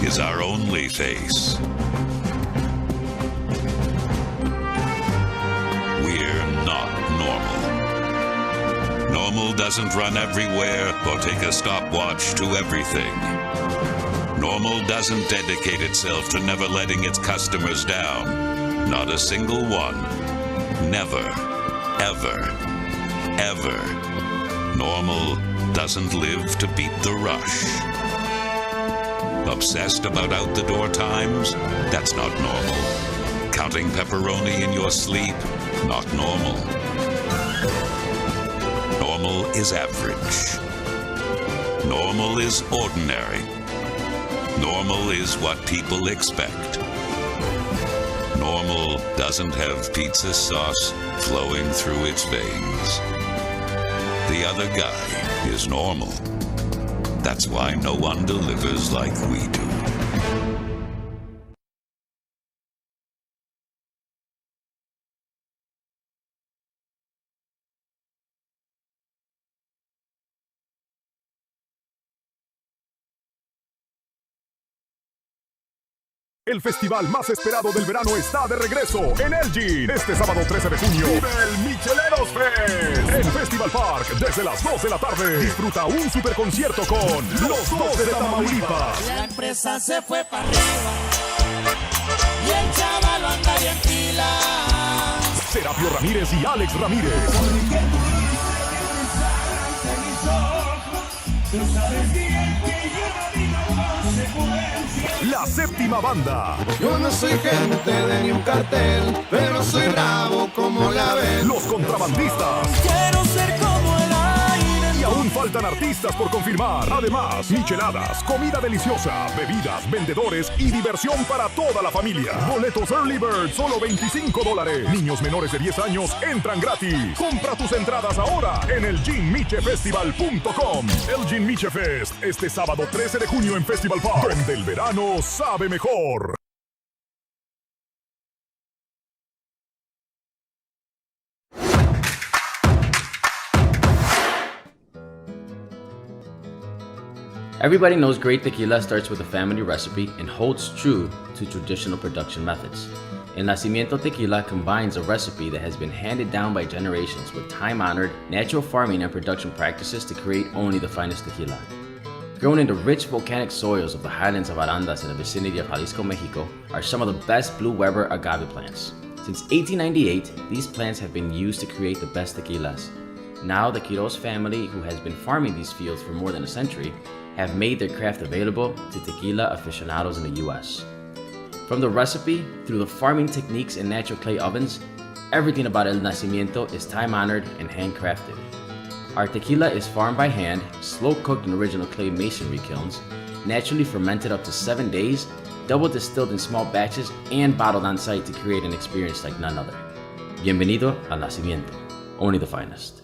is our only face. We're not normal. Normal doesn't run everywhere or take a stopwatch to everything. Normal doesn't dedicate itself to never letting its customers down. Not a single one. Never, ever, ever. Normal doesn't live to beat the rush. Obsessed about out-the-door times? That's not normal. Counting pepperoni in your sleep? Not normal. Normal is average. Normal is ordinary. Normal is what people expect. Normal doesn't have pizza sauce flowing through its veins. The other guy is normal. That's why no one delivers like we do. El festival más esperado del verano está de regreso en Elgin. Este sábado 13 de junio vive el Micheleros Fest en Festival Park desde las 2 de la tarde. Disfruta un super concierto con los dos de Tamaulipas. La empresa se fue para arriba y el chaval anda bien pilas. Serapio Ramírez y Alex Ramírez. Tú sabes bien que yo no digo consecuencias. La séptima banda. Yo no soy gente de ni un cartel, pero soy rabo como la ven. Los contrabandistas. Quiero ser como el aire. Y aún faltan artistas por confirmar. Además, micheladas, comida deliciosa, bebidas, vendedores y diversión para toda la familia. Boletos Early Bird, solo $25. Niños menores de 10 años entran gratis. Compra tus entradas ahora en elginmichefestival.com. Elgin Miche Fest, este sábado 13 de junio en Festival Park, donde el verano sabe mejor. Everybody knows great tequila starts with a family recipe and holds true to traditional production methods. El Nacimiento Tequila combines a recipe that has been handed down by generations with time-honored natural farming and production practices to create only the finest tequila. Grown in the rich volcanic soils of the highlands of Arandas in the vicinity of Jalisco, Mexico, are some of the best Blue Weber agave plants. Since 1898, these plants have been used to create the best tequilas. Now, the Quiroz family, who has been farming these fields for more than a century, have made their craft available to tequila aficionados in the US. From the recipe through the farming techniques in natural clay ovens, everything about El Nacimiento is time-honored and handcrafted. Our tequila is farmed by hand, slow-cooked in original clay masonry kilns, naturally fermented up to 7 days, double distilled in small batches, and bottled on site to create an experience like none other. Bienvenido al Nacimiento, only the finest.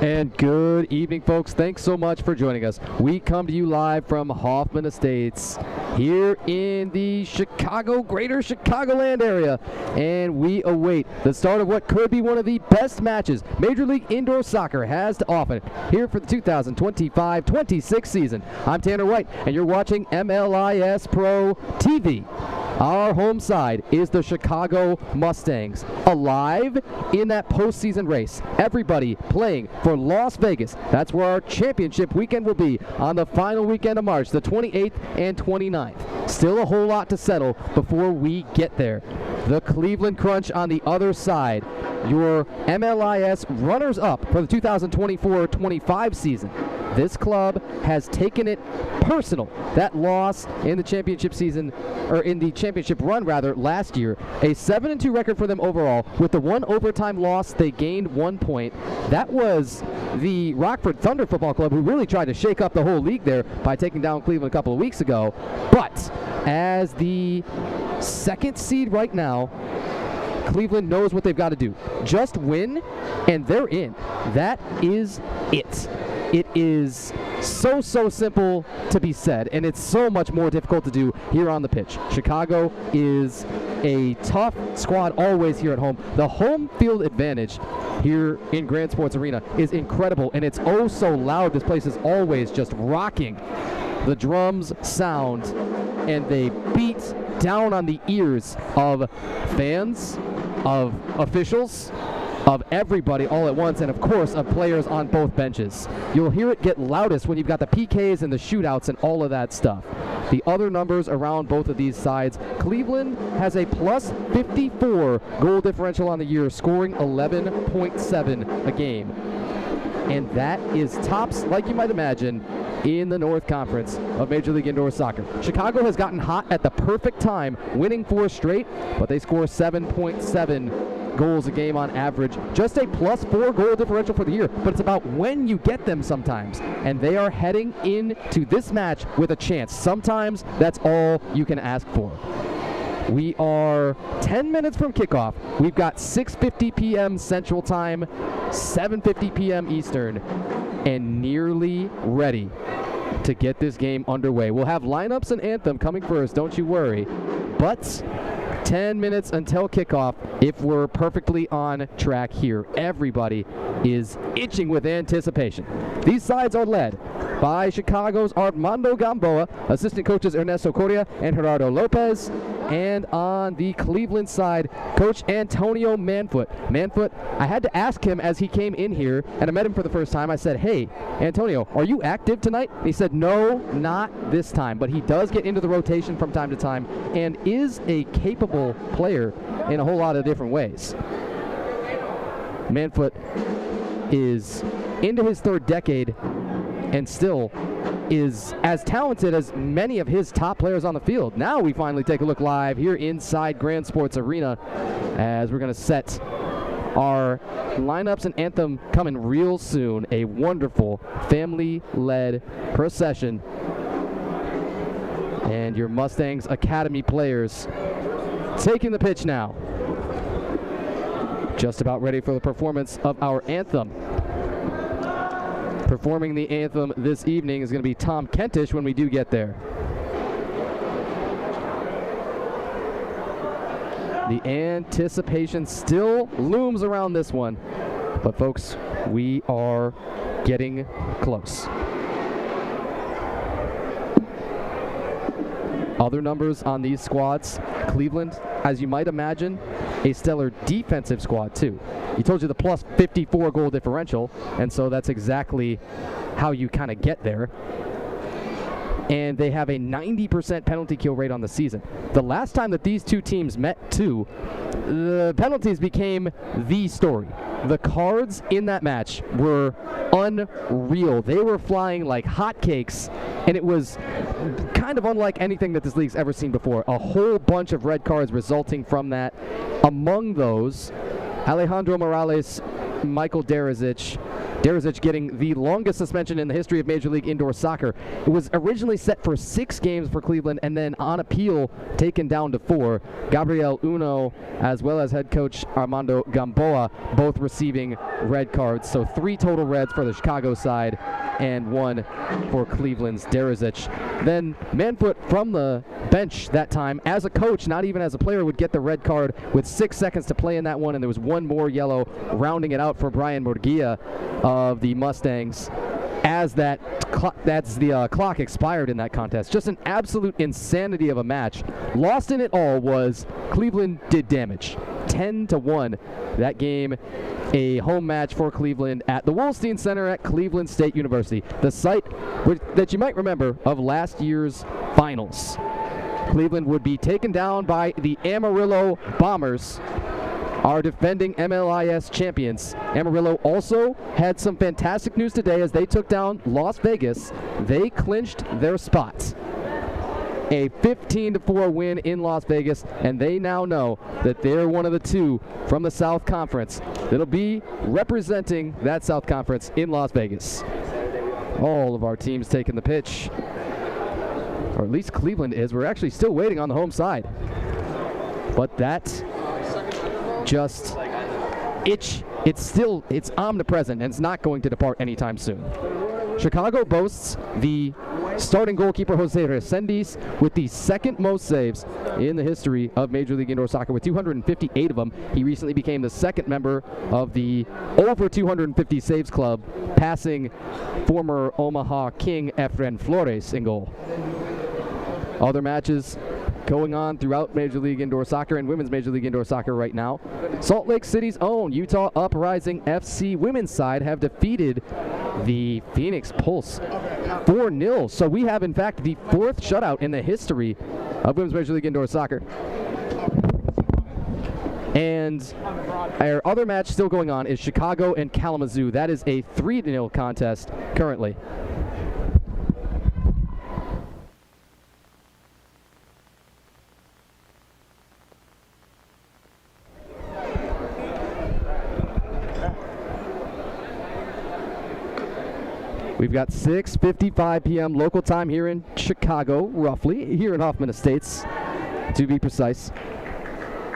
And good evening, folks. Thanks so much for joining us. We come to you live from Hoffman Estates here in the greater Chicagoland area. And we await the start of what could be one of the best matches Major League Indoor Soccer has to offer here for the 2025-26 season. I'm Tanner White, and you're watching MLIS Pro TV. Our home side is the Chicago Mustangs, alive in that postseason race. Everybody playing for Las Vegas. That's where our championship weekend will be on the final weekend of March, the 28th and 29th. Still a whole lot to settle before we get there. The Cleveland Crunch on the other side, your MLIS runners-up for the 2024-25 season. This club has taken it personal. That loss in the championship season, or in the championship run rather, last year. A 7-2 record for them overall. With the one overtime loss, they gained 1 point. That was the Rockford Thunder Football Club, who really tried to shake up the whole league there by taking down Cleveland a couple of weeks ago. But as the second seed right now, Cleveland knows what they've got to do. Just win, and they're in. That is it. It is so simple to be said, and it's so much more difficult to do here on the pitch. Chicago is a tough squad always here at home. The home field advantage here in Grand Sports Arena is incredible, and it's oh so loud. This place is always just rocking. The drums sound, and they beat down on the ears of fans, of officials, of everybody all at once, and of course of players on both benches. You'll hear it get loudest when you've got the PKs and the shootouts and all of that stuff. The other numbers around both of these sides, Cleveland has a plus 54 goal differential on the year, scoring 11.7 a game. And that is tops, like you might imagine, in the North Conference of Major League Indoor Soccer. Chicago has gotten hot at the perfect time, winning 4 straight, but they score 7.7 goals a game on average. Just a plus 4 goal differential for the year, but it's about when you get them sometimes. And they are heading into this match with a chance. Sometimes that's all you can ask for. We are 10 minutes from kickoff. We've got 6:50 p.m. Central Time, 7:50 p.m. Eastern, and nearly ready to get this game underway. We'll have lineups and anthem coming first, don't you worry. But 10 minutes until kickoff if we're perfectly on track here. Everybody is itching with anticipation. These sides are led by Chicago's Armando Gamboa, assistant coaches Ernesto Correa and Gerardo Lopez, and on the Cleveland side, Coach Antonio Manfoot. Manfoot, I had to ask him as he came in here, and I met him for the first time. I said, hey, Antonio, are you active tonight? And he said, no, not this time, but he does get into the rotation from time to time and is a capable player in a whole lot of different ways. Manfoot is into his 3rd decade and still is as talented as many of his top players on the field. Now we finally take a look live here inside Grand Sports Arena as we're going to set our lineups and anthem coming real soon. A wonderful family-led procession. And your Mustangs Academy players taking the pitch now. Just about ready for the performance of our anthem. Performing the anthem this evening is going to be Tom Kentish when we do get there. The anticipation still looms around this one, but folks, we are getting close. Other numbers on these squads, Cleveland, as you might imagine, a stellar defensive squad too. He told you the plus 54 goal differential, and so that's exactly how you kind of get there. And they have a 90% penalty kill rate on the season. The last time that these two teams met too, the penalties became the story. The cards in that match were unreal. They were flying like hotcakes, and it was kind of unlike anything that this league's ever seen before. A whole bunch of red cards resulting from that. Among those, Alejandro Morales, Michael Derazic getting the longest suspension in the history of Major League Indoor Soccer. It was originally set for 6 games for Cleveland and then on appeal taken down to 4. Gabriel Uno as well as head coach Armando Gamboa both receiving red cards. So 3 total reds for the Chicago side and 1 for Cleveland's Derazic. Then Manfoot from the bench that time as a coach, not even as a player, would get the red card with 6 seconds to play in that one, and there was 1 more yellow rounding it out for Brian Murguia of the Mustangs. as the clock expired in that contest. Just an absolute insanity of a match. Lost in it all was Cleveland did damage. 10-1. That game, a home match for Cleveland at the Wolstein Center at Cleveland State University, the site that you might remember of last year's finals. Cleveland would be taken down by the Amarillo Bombers, our defending MLIS champions. Amarillo also had some fantastic news today as they took down Las Vegas. They clinched their spot. A 15-4 win in Las Vegas, and they now know that they're one of the two from the South Conference that'll be representing that South Conference in Las Vegas. All of our teams taking the pitch, or at least Cleveland is. We're actually still waiting on the home side, but that just it's omnipresent, and it's not going to depart anytime soon. Chicago boasts the starting goalkeeper Jose Resendiz with the second most saves in the history of Major League Indoor Soccer with 258 of them. He recently became the second member of the over 250 saves club, passing former Omaha King Efren Flores in goal. Other matches going on throughout Major League Indoor Soccer and Women's Major League Indoor Soccer right now. Salt Lake City's own Utah Uprising FC women's side have defeated the Phoenix Pulse 4-0. So we have, in fact, the fourth shutout in the history of Women's Major League Indoor Soccer. And our other match still going on is Chicago and Kalamazoo. That is a 3-0 contest currently. We've got 6:55 p.m. local time here in Chicago, roughly, here in Hoffman Estates, to be precise.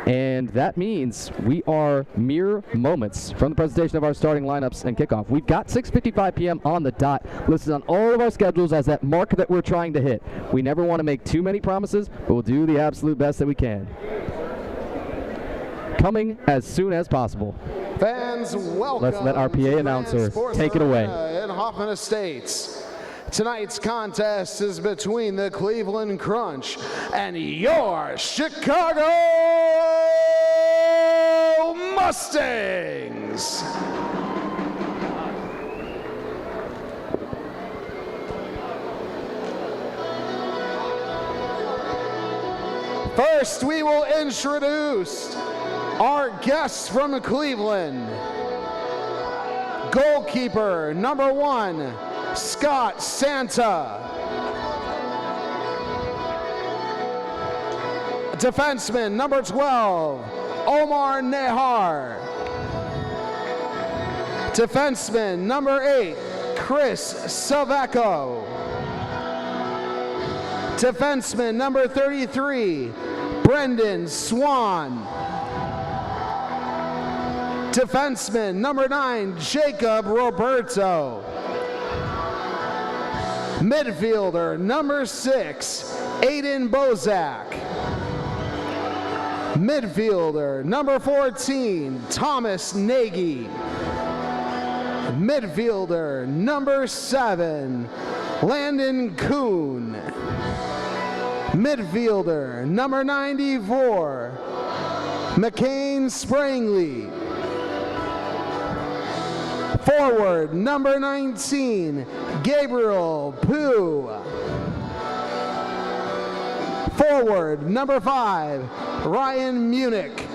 And that means we are mere moments from the presentation of our starting lineups and kickoff. We've got 6:55 p.m. on the dot listed on all of our schedules as that mark that we're trying to hit. We never want to make too many promises, but we'll do the absolute best that we can. Coming as soon as possible. Fans, welcome. Let's let our PA announcer take it away. In Hoffman Estates. Tonight's contest is between the Cleveland Crunch and your Chicago Mustangs. First, we will introduce our guests from Cleveland. Goalkeeper number 1, Scott Santa. Defenseman number 12, Omar Nehar. Defenseman number 8, Chris Silveco. Defenseman number 33, Brendan Swan. Defenseman number 9, Jacob Roberto. Midfielder number 6, Aiden Bozak. Midfielder number 14, Thomas Nagy. Midfielder number 7, Landon Kuhn. Midfielder number 94, McCain Sprangley. Forward number 19, Gabriel Pooh. Forward number 5, Ryan Munich.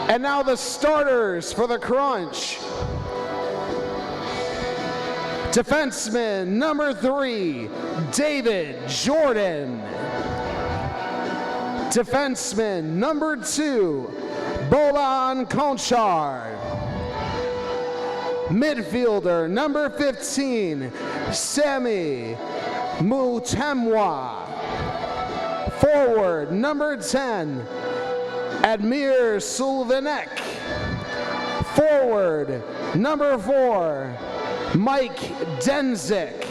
And now the starters for the Crunch. Defenseman number 3, David Jordan. Defenseman number 2, Bolan Conchard. Midfielder number 15, Sami Mutemwa. Forward number 10, Admir Sulvanek. Forward number 4, Mike Denzik.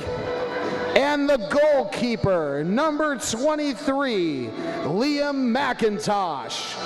And the goalkeeper number 23, Liam McIntosh.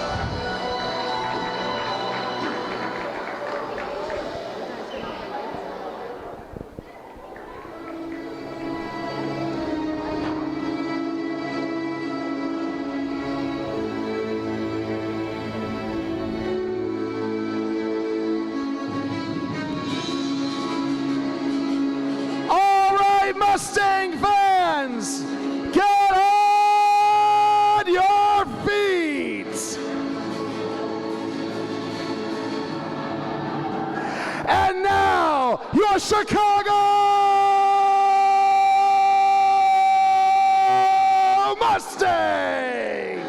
Chicago Mustangs.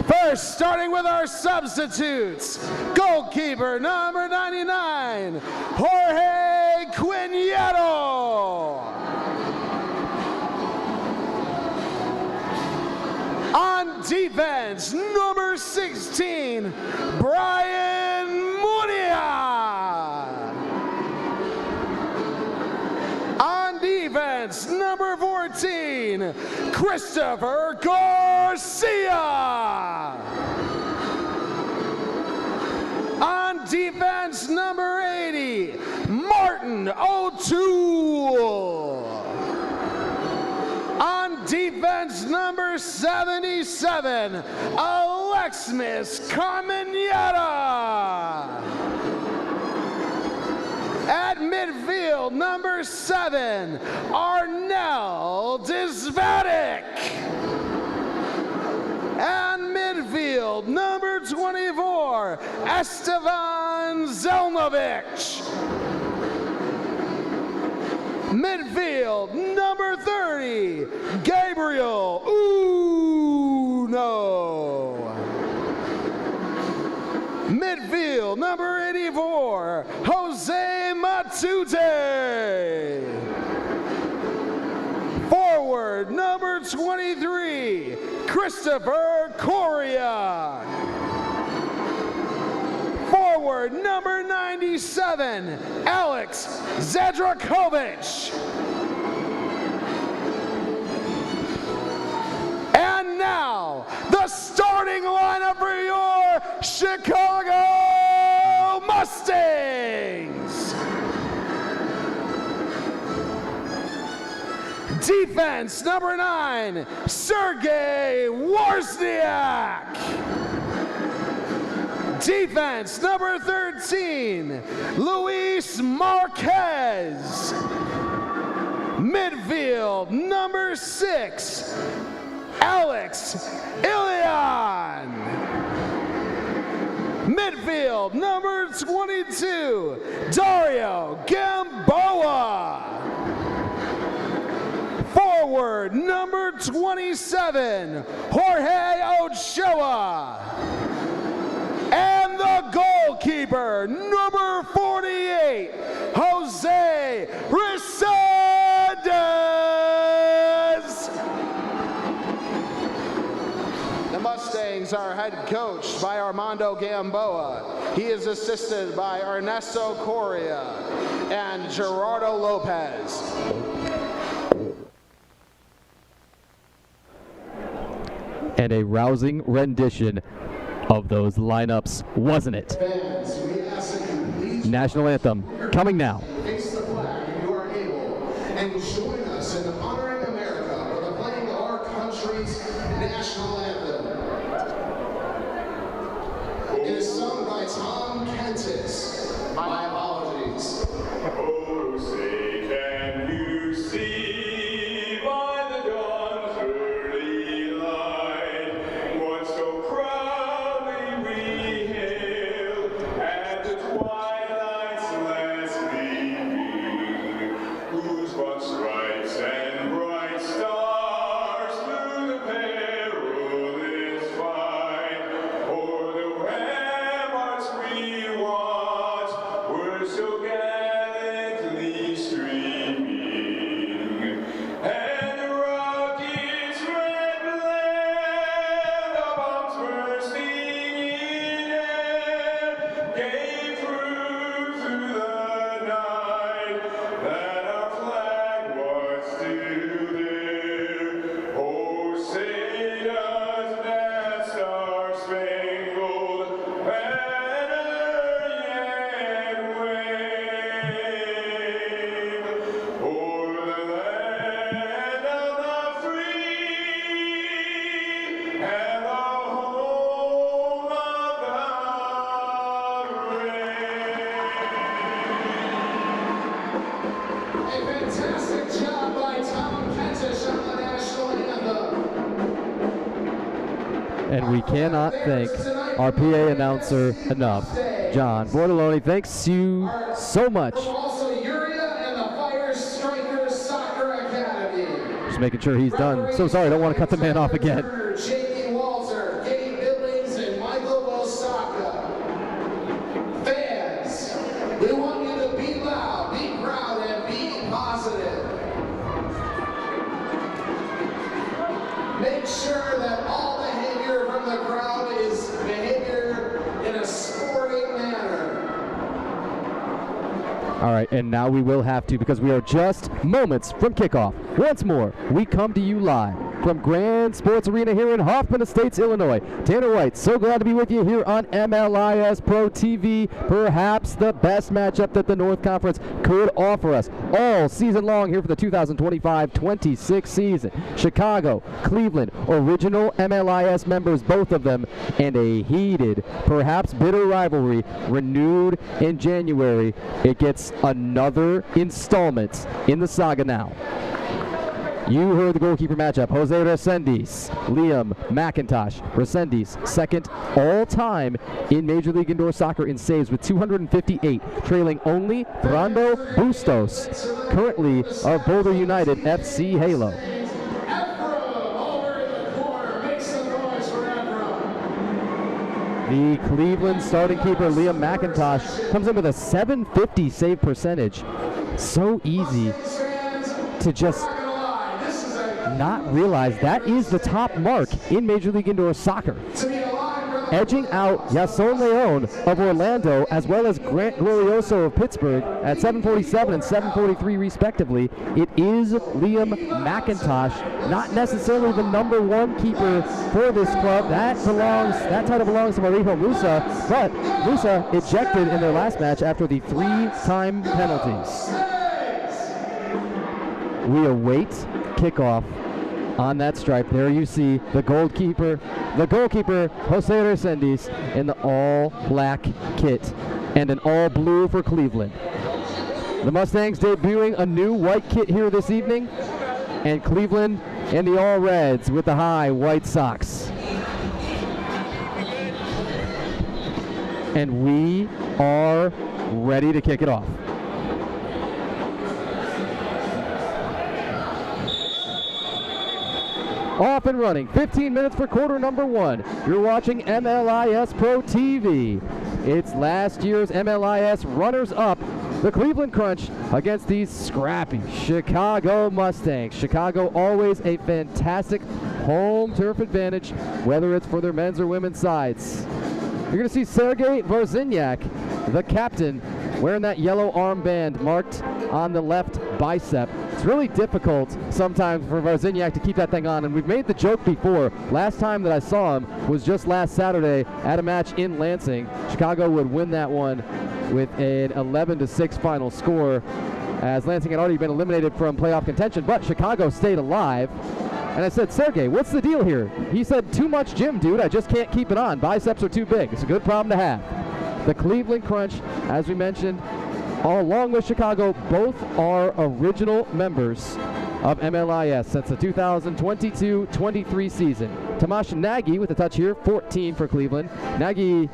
First, starting with our substitutes. Goalkeeper number 99, Jorge Quinieto. On defense, number 16, Brian Munia. On defense, number 14, Christopher Garcia. On defense, number 80, Martin O'Toole. On defense, number 77, Alexis Carmeneta. At midfield, number 7, Arnel Disvatic. And midfield, number 24, Estevan Zelnovic. Midfield, number 30, Gabriel Uno. Midfield, number 84, Jose Matute. Forward, number 23, Christopher Correa. Forward, number 97, Alex Zadrakovic. And now, the starting lineup for your Chicago Mustangs. Defense, number 9, Sergei Wozniak. Defense, number 13, Luis Marquez. Midfield, number 6, Alex Ilian. Midfield, number 22, Dario Gamboa. Forward, number 27, Jorge Ochoa. And the goalkeeper, number 48, Jose Resendes. The Mustangs are head coached by Armando Gamboa. He is assisted by Ernesto Correa and Gerardo Lopez. And a rousing rendition of those lineups, wasn't it? National anthem coming now. Face the flag if you are able, and join us in honoring America for the playing of our country's national anthem. It is sung by Tom Kentis. My apologies. Oh, say can you see by the dawn's early light what so proudly we hailed at the twilight's last gleaming, whose broad stripes and bright stars through the perilous fight o'er the ramparts we watched were so gallantly streaming, and the rocket's red blare, the bombs bursting in air, gave proof through the night that our flag was still there. Oh, say does that star-spangled banner yet wave o'er the land of the free and the home of the brave. A fantastic job by Tom Kentis on the national anthem. And we cannot thank Tonight's our PA announcer enough. John Bordeloni, thanks you so much. Just making sure he's done. So sorry, I don't want to cut the man off again. We want you to be loud, be proud, and be positive. Make sure that all behavior from the crowd is behavior in a sporting manner. All right, and now we will have to, because we are just moments from kickoff. Once more, we come to you live from Grand Sports Arena here in Hoffman Estates, Illinois. Tanner White, so glad to be with you here on MLIS Pro TV. Perhaps the best matchup that the North Conference could offer us all season long here for the 2025-26 season. Chicago, Cleveland, original MLIS members, both of them, and a heated, perhaps bitter rivalry renewed in January. It gets another installment in the saga now. You heard the goalkeeper matchup. Jose Resendiz, Liam McIntosh. Resendiz, second all-time in Major League Indoor Soccer in saves with 258, trailing only Brando Bustos, currently of Boulder United FC Halo. The Cleveland starting keeper, Liam McIntosh, comes in with a 750 save percentage. So easy to just not realize that is the top mark in Major League Indoor Soccer. Edging out Yason Leon of Orlando, as well as Grant Glorioso of Pittsburgh at 747 and 743 respectively. It is Liam McIntosh, not necessarily the number one keeper for this club. That title belongs to Marijo Musa, but Musa ejected in their last match after the 3-time penalties. We await kickoff on that stripe. There you see the goalkeeper, Jose Resendiz, in the all-black kit and an all-blue for Cleveland. The Mustangs debuting a new white kit here this evening, and Cleveland in the all-reds with the high white socks. And we are ready to kick it off. Off and running, 15 minutes for quarter number one. You're watching MLIS Pro TV. It's last year's MLIS runners-up, the Cleveland Crunch, against these scrappy Chicago Mustangs. Chicago always a fantastic home turf advantage, whether it's for their men's or women's sides. You're going to see Sergei Varziniak, the captain, wearing that yellow armband marked on the left bicep. It's really difficult sometimes for Varziniak to keep that thing on, and we've made the joke before. Last time that I saw him was just last Saturday at a match in Lansing. Chicago would win that one with an 11-6 final score, as Lansing had already been eliminated from playoff contention, but Chicago stayed alive. And I said, Sergey, what's the deal here? He said, too much gym, dude. I just can't keep it on. Biceps are too big. It's a good problem to have. The Cleveland Crunch, as we mentioned, along with Chicago, both are original members of MLIS since the 2022-23 season. Tomasz Nagy with a touch here, 14 for Cleveland. Nagy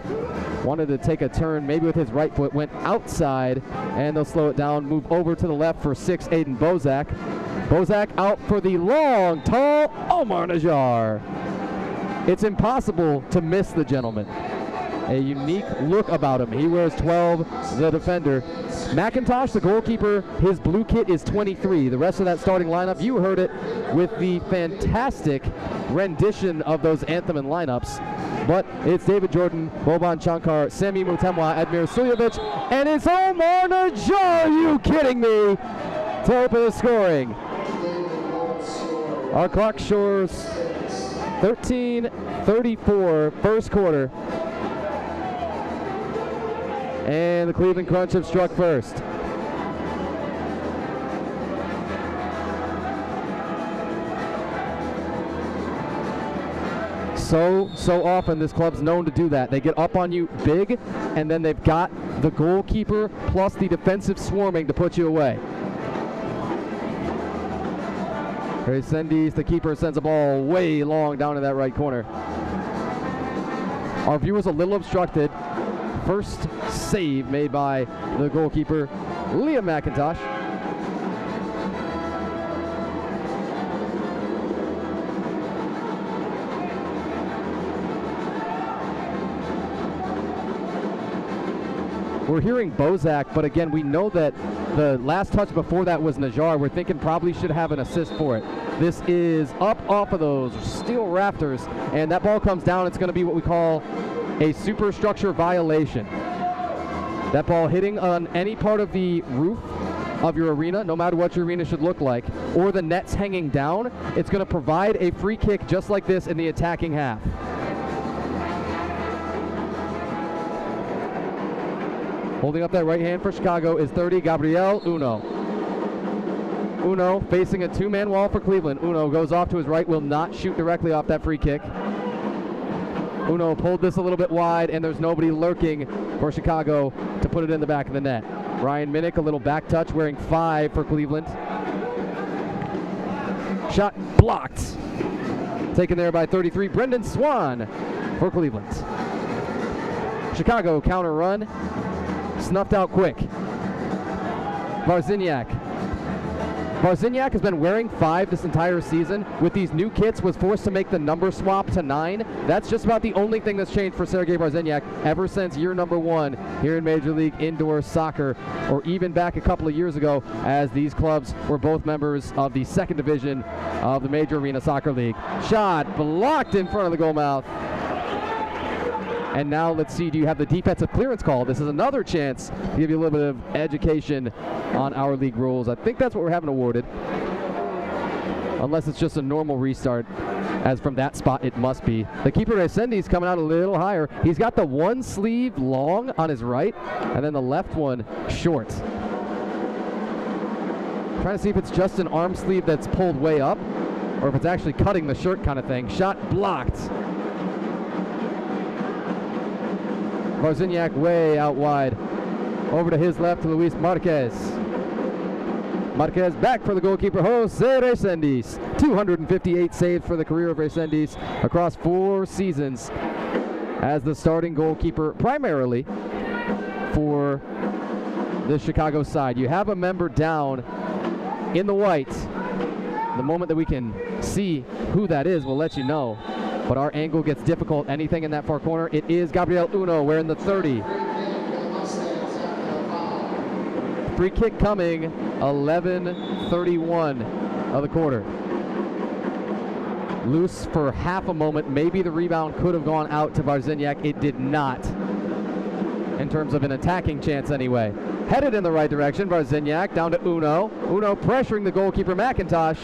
wanted to take a turn, maybe with his right foot, went outside, and they'll slow it down, move over to the left for 6, Aiden Bozak. Bozak out for the long, tall Omar Najjar. It's impossible to miss the gentleman. A unique look about him. He wears 12, the defender. McIntosh, the goalkeeper, his blue kit is 23. The rest of that starting lineup, you heard it with the fantastic rendition of those anthem and lineups. But it's David Jordan, Boban Shankar, Sami Mutemwa, Admir Suljovic, and it's Omar Najjar. Are you kidding me? To open the scoring. Our clock shows 13:34 first quarter. And the Cleveland Crunch have struck first. So often this club's known to do that. They get up on you big, and then they've got the goalkeeper plus the defensive swarming to put you away. Resendiz, the keeper, sends a ball way long down in that right corner. Our view was a little obstructed. First save made by the goalkeeper, Liam McIntosh. We're hearing Bozak, but again, we know that the last touch before that was Najjar. We're thinking probably should have an assist for it. This is up off of those steel rafters, and that ball comes down. It's going to be what we call a superstructure violation. That ball hitting on any part of the roof of your arena, no matter what your arena should look like, or the net's hanging down, it's going to provide a free kick just like this in the attacking half. Holding up that right hand for Chicago is 30, Gabriel Uno. Uno facing a two-man wall for Cleveland. Uno goes off to his right, will not shoot directly off that free kick. Uno pulled this a little bit wide, and there's nobody lurking for Chicago to put it in the back of the net. Ryan Minnick, a little back touch, wearing 5 for Cleveland. Shot blocked. Taken there by 33, Brendan Swan for Cleveland. Chicago counter run. Snuffed out quick. Varziniak has been wearing 5 this entire season. With these new kits, was forced to make the number swap to 9. That's just about the only thing that's changed for Sergei Varziniak ever since year number 1 here in Major League Indoor Soccer, or even back a couple of years ago as these clubs were both members of the 2nd division of the Major Arena Soccer League. Shot blocked in front of the goal mouth. And now let's see, do you have the defensive clearance call? This is another chance to give you a little bit of education on our league rules. I think that's what we're having awarded. Unless it's just a normal restart, as from that spot it must be. The keeper Resendi's coming out a little higher. He's got the one sleeve long on his right, and then the left one short. Trying to see if it's just an arm sleeve that's pulled way up, or if it's actually cutting the shirt kind of thing. Shot blocked. Varziniak way out wide. Over to his left to Luis Marquez. Marquez back for the goalkeeper, Jose Resendiz. 258 saves for the career of Resendiz across 4 seasons as the starting goalkeeper primarily for the Chicago side. You have a member down in the white. The moment that we can see who that is, we'll let you know. But our angle gets difficult. Anything in that far corner, it is Gabriel Uno wearing the 30. Free kick coming, 11:31 of the quarter. Loose for half a moment. Maybe the rebound could have gone out to Varziniak. It did not, in terms of an attacking chance anyway. Headed in the right direction, Varziniak down to Uno. Uno pressuring the goalkeeper, McIntosh.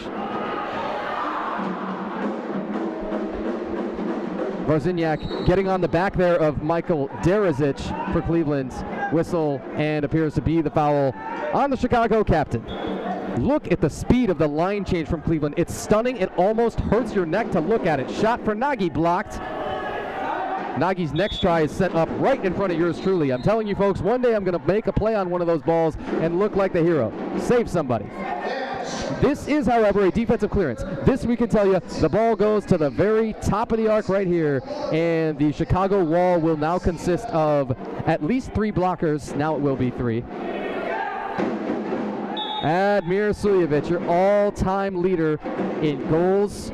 Varziniak getting on the back there of Michael Derazic for Cleveland. Whistle, and appears to be the foul on the Chicago captain. Look at the speed of the line change from Cleveland. It's stunning. It almost hurts your neck to look at it. Shot for Nagy blocked. Nagy's next try is set up right in front of yours truly. I'm telling you folks, one day I'm going to make a play on one of those balls and look like the hero. Save somebody. This is, however, a defensive clearance. This we can tell you, the ball goes to the very top of the arc right here, and the Chicago wall will now consist of at least 3 blockers. Now it will be 3. Admir Suljevic, your all-time leader in goals,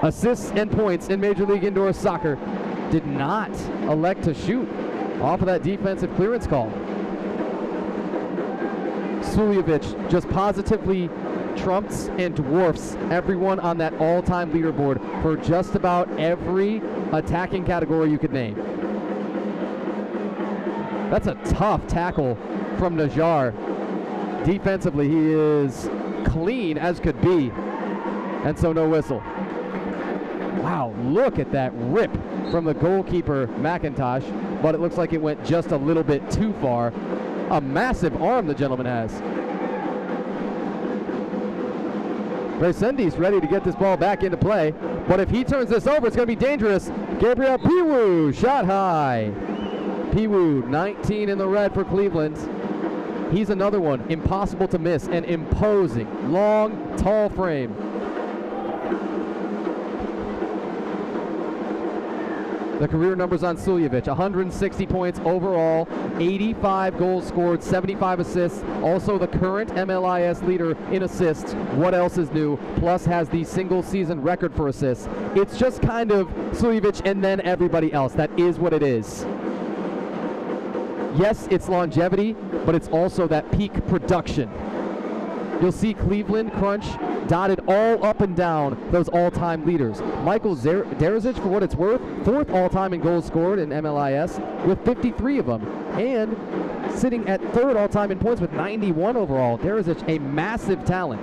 assists, and points in Major League Indoor Soccer, did not elect to shoot off of that defensive clearance call. Suljevic just positively trumps and dwarfs everyone on that all-time leaderboard for just about every attacking category you could name. That's a tough tackle from Najjar. Defensively, he is clean as could be, and so no whistle. Wow, look at that rip from the goalkeeper, McIntosh, but it looks like it went just a little bit too far. A massive arm the gentleman has. Resendiz ready to get this ball back into play, but if he turns this over, it's going to be dangerous. Gabriel Piwu shot high. Piwu, 19 in the red for Cleveland. He's another one, impossible to miss, and imposing, long, tall frame. the career numbers on Suljevic: 160 points overall, 85 goals scored, 75 assists, also the current MLIS leader in assists. What else is new? Plus has the single season record for assists. It's just kind of Suljevic and then everybody else. That is what it is. Yes, it's longevity, but it's also that peak production. You'll see Cleveland crunch dotted all up and down those all-time leaders. Michael Derazic, for what it's worth, 4th all-time in goals scored in MLIS with 53 of them, and sitting at 3rd all-time in points with 91 overall. Derazic, a massive talent.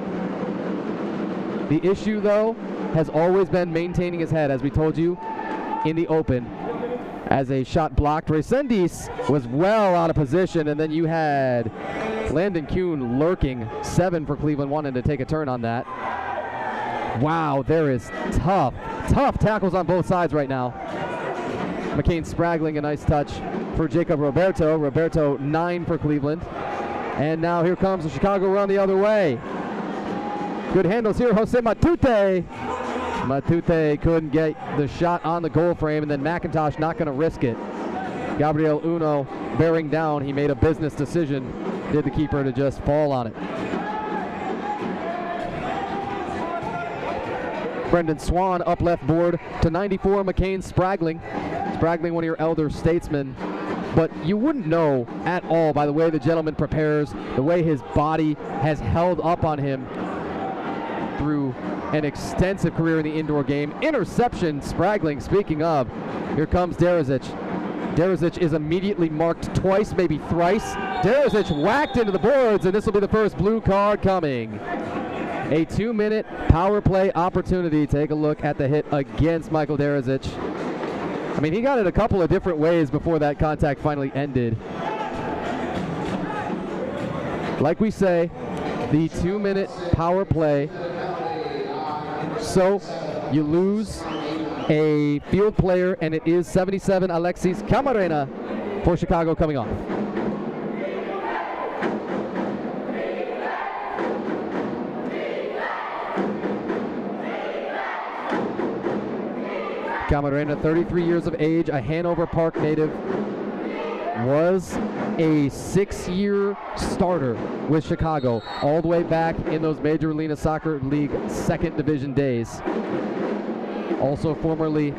The issue, though, has always been maintaining his head, as we told you in the open. As a shot blocked, Resendis was well out of position, and then you had Landon Kuhn lurking. 7 for Cleveland, wanting to take a turn on that. Wow, there is tough tackles on both sides right now. McCain Spraggling, a nice touch for Jacob Roberto. Roberto, 9 for Cleveland. And now here comes the Chicago run the other way. Good handles here, Jose Matute. Matute couldn't get the shot on the goal frame, and then McIntosh not going to risk it. Gabriel Uno bearing down. He made a business decision, did the keeper, to just fall on it. Brendan Swan up left board to 94, McCain Spraggling. Spraggling, one of your elder statesmen. But you wouldn't know at all by the way the gentleman prepares, the way his body has held up on him through an extensive career in the indoor game. Interception, Spraggling, speaking of. Here comes Derazic. Derazic is immediately marked twice, maybe thrice. Derazic whacked into the boards, and this will be the first blue card coming. A 2-minute power play opportunity. Take a look at the hit against Michael Derazic. I mean, he got it a couple of different ways before that contact finally ended. Like we say, the 2-minute power play. So you lose a field player, and it is 77 Alexis Camarena for Chicago coming off. Camarena, 33 years of age, a Hanover Park native, was a 6-year starter with Chicago all the way back in those Major Arena Soccer League 2nd Division days. Also formerly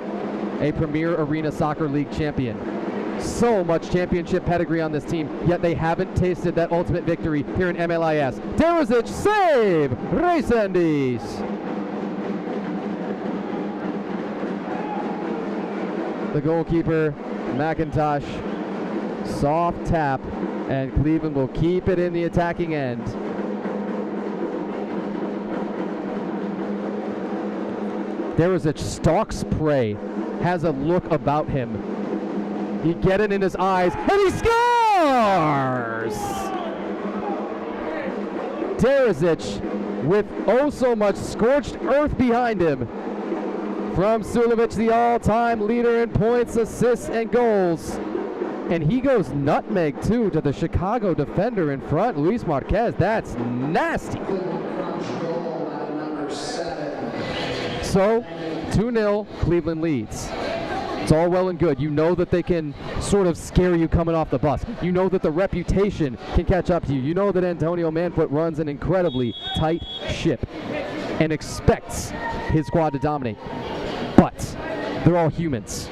a Premier Arena Soccer League champion. So much championship pedigree on this team, yet they haven't tasted that ultimate victory here in MLIS. Derazic save! Resendis! The goalkeeper, McIntosh, soft tap, and Cleveland will keep it in the attacking end. Derazic stalks prey, has a look about him. You get it in his eyes, and he scores! Derazic with oh so much scorched earth behind him. From Suljevic, the all-time leader in points, assists, and goals. And he goes nutmeg, too, to the Chicago defender in front, Luis Marquez. That's nasty. So, 2-0, Cleveland leads. It's all well and good. You know that they can sort of scare you coming off the bus. You know that the reputation can catch up to you. You know that Antonio Manfoot runs an incredibly tight ship and expects his squad to dominate. But they're all humans.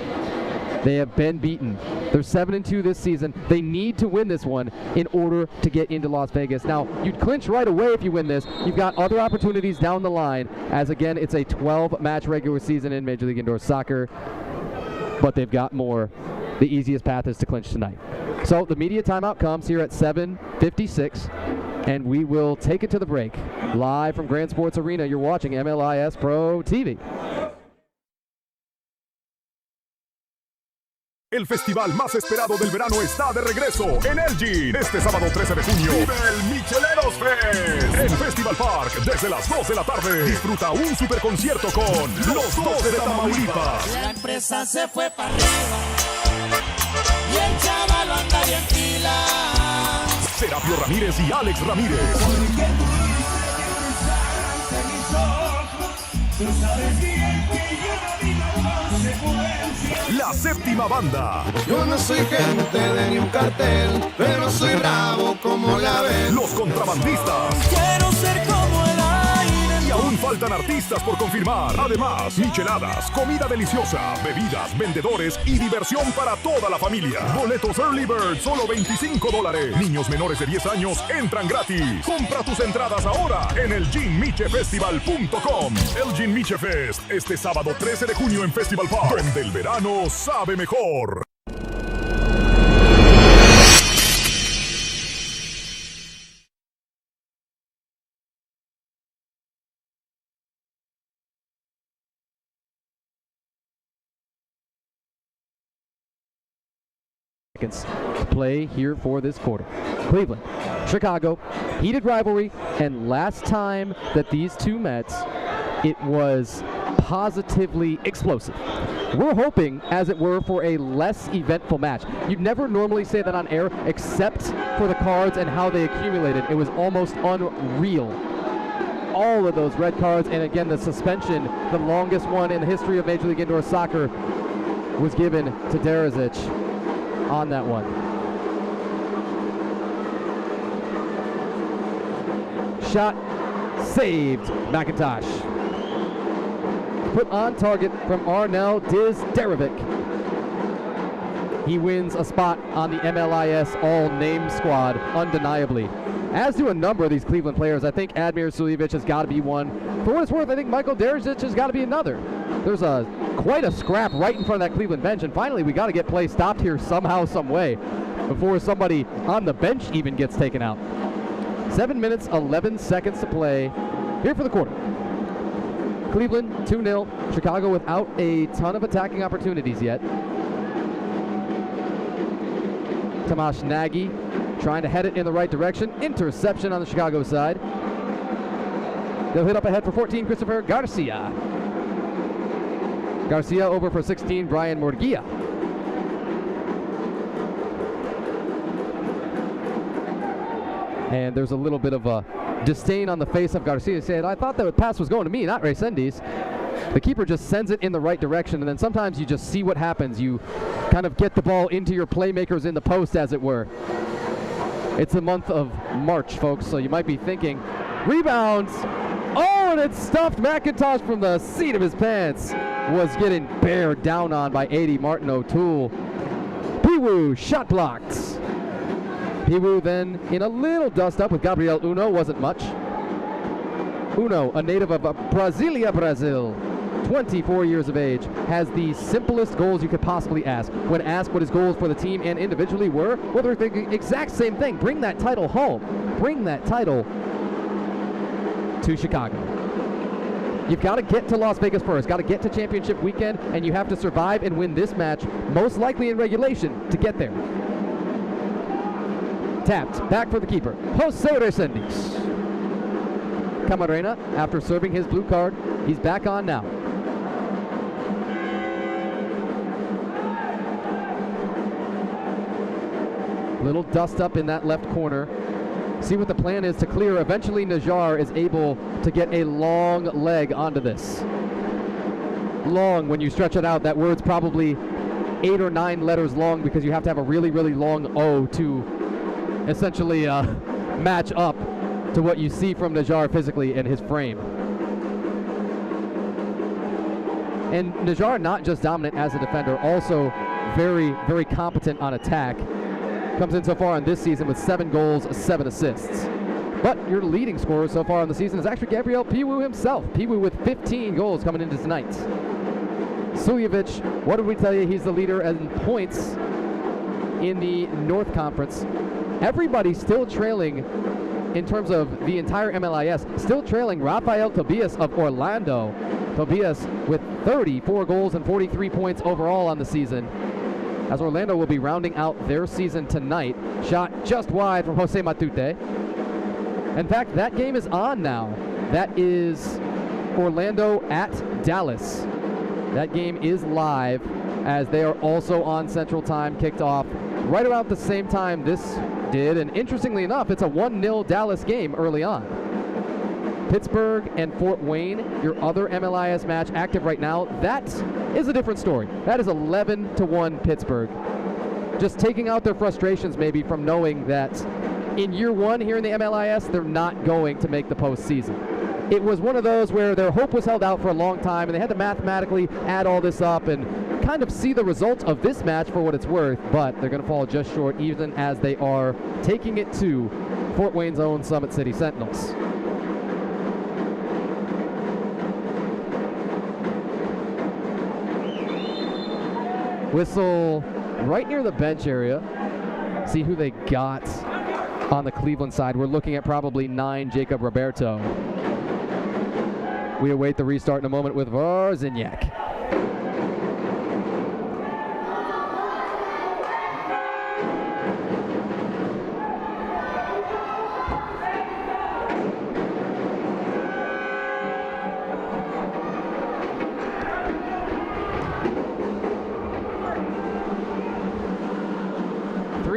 They have been beaten. They're 7-2 this season. They need to win this one in order to get into Las Vegas. Now, you'd clinch right away if you win this. You've got other opportunities down the line, as again, it's a 12-match regular season in Major League Indoor Soccer, but they've got more. The easiest path is to clinch tonight. So the media timeout comes here at 7:56, and we will take it to the break. Live from Grand Sports Arena, you're watching MLIS Pro TV. El festival más esperado del verano está de regreso en Elgin. Este sábado 13 de junio vive el Micheleros Fest en Festival Park desde las 2 de la tarde. Disfruta un super concierto con los 2 de Tamaulipas. La empresa se fue para arriba y el chaval anda bien pila. Serapio Ramírez y Alex Ramírez. Porque tú sabes bien que yo no digo cosas. La séptima banda. Yo no soy gente de ni un cartel, pero soy bravo como la ven. Los contrabandistas. Quiero ser como el aire. Y aún faltan artistas por confirmar. Además, micheladas, comida deliciosa, bebidas, vendedores y diversión para toda la familia. Boletos Early Bird, solo $25. Niños menores de 10 años entran gratis. Compra tus entradas ahora en el GinMicheFestival.com. El Gin Miche Fest, este sábado 13 de junio en Festival Park, donde el verano sabe mejor. To play here for this quarter. Cleveland, Chicago, heated rivalry, and last time that these two met, it was positively explosive. We're hoping, as it were, for a less eventful match. You'd never normally say that on air, except for the cards and how they accumulated. It was almost unreal. All of those red cards, and again, the suspension, the longest one in the history of Major League Indoor Soccer, was given to Derazic on that one. Shot saved. McIntosh. Put on target from Arnel Dizderovic. He wins a spot on the MLIS all-name squad, undeniably. As do a number of these Cleveland players. I think Admir Suljevic has got to be one. For what it's worth, I think Michael Derazic has got to be another. There's quite a scrap right in front of that Cleveland bench, and finally we got to get play stopped here somehow, some way, before somebody on the bench even gets taken out. 7 minutes, 11 seconds to play here for the quarter. Cleveland 2-0. Chicago without a ton of attacking opportunities yet. Tomasz Nagy trying to head it in the right direction. Interception on the Chicago side. They'll hit up ahead for 14, Christopher Garcia. Garcia over for 16, Brian Morgia. And there's a little bit of a disdain on the face of Garcia. He said, I thought that pass was going to me, not Resendiz. The keeper just sends it in the right direction, and then sometimes you just see what happens. You kind of get the ball into your playmakers in the post, as it were. It's the month of March, folks, so you might be thinking, rebounds! Oh, and it stuffed McIntosh from the seat of his pants. Was getting bared down on by 80 Martin O'Toole. Piwu shot blocked. Piwu then in a little dust up with Gabriel Uno, wasn't much. Uno, a native of Brasilia, Brazil, 24 years of age, has the simplest goals you could possibly ask. When asked what his goals for the team and individually were, well, they're the exact same thing. Bring that title home. Bring that title to Chicago. You've got to get to Las Vegas first, got to get to championship weekend, and you have to survive and win this match, most likely in regulation, to get there. Tapped, back for the keeper, Jose Resendiz. Camarena, after serving his blue card, he's back on now. Little dust up in that left corner. See what the plan is to clear. Eventually Najar is able to get a long leg onto this. Long, when you stretch it out, that word's probably 8 or 9 letters long because you have to have a really, really long O to essentially match up to what you see from Najar physically in his frame. And Najar not just dominant as a defender, also very, very competent on attack. Comes in so far on this season with 7 goals, 7 assists. But your leading scorer so far on the season is actually Gabriel Piwu himself. Piwu with 15 goals coming into tonight. Suljevic, what did we tell you? He's the leader in points in the North Conference. Everybody still trailing in terms of the entire MLIS, still trailing Rafael Tobias of Orlando. Tobias with 34 goals and 43 points overall on the season, as Orlando will be rounding out their season tonight. Shot just wide from Jose Matute. In fact, that game is on now. That is Orlando at Dallas. That game is live, as they are also on Central Time, kicked off right around the same time this did. And interestingly enough, it's a 1-0 Dallas game early on. Pittsburgh and Fort Wayne, your other MLIS match active right now, that is a different story. That is 11-1 Pittsburgh. Just taking out their frustrations maybe from knowing that in year one here in the MLIS, they're not going to make the postseason. It was one of those where their hope was held out for a long time, and they had to mathematically add all this up and kind of see the results of this match for what it's worth, but they're going to fall just short even as they are taking it to Fort Wayne's own Summit City Sentinels. Whistle right near the bench area. See who they got on the Cleveland side. We're looking at probably 9 Jacob Roberto. We await the restart in a moment with Varzinyak.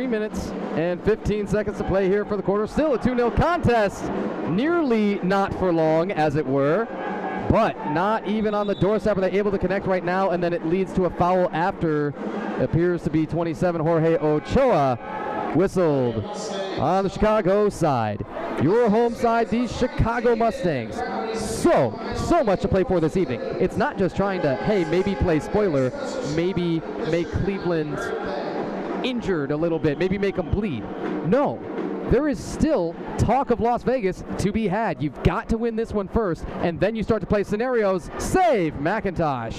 Minutes and 15 seconds to play here for the quarter. Still a 2-0 contest. Nearly not for long, as it were, but not even on the doorstep are they able to connect right now, and then it leads to a foul after appears to be 27 Jorge Ochoa whistled on the Chicago side. Your home side, these Chicago Mustangs. So much to play for this evening. It's not just trying to, hey, maybe play spoiler, maybe make Cleveland injured a little bit, maybe make them bleed. No, there is still talk of Las Vegas to be had. You've got to win this one first, and then you start to play scenarios. Save McIntosh.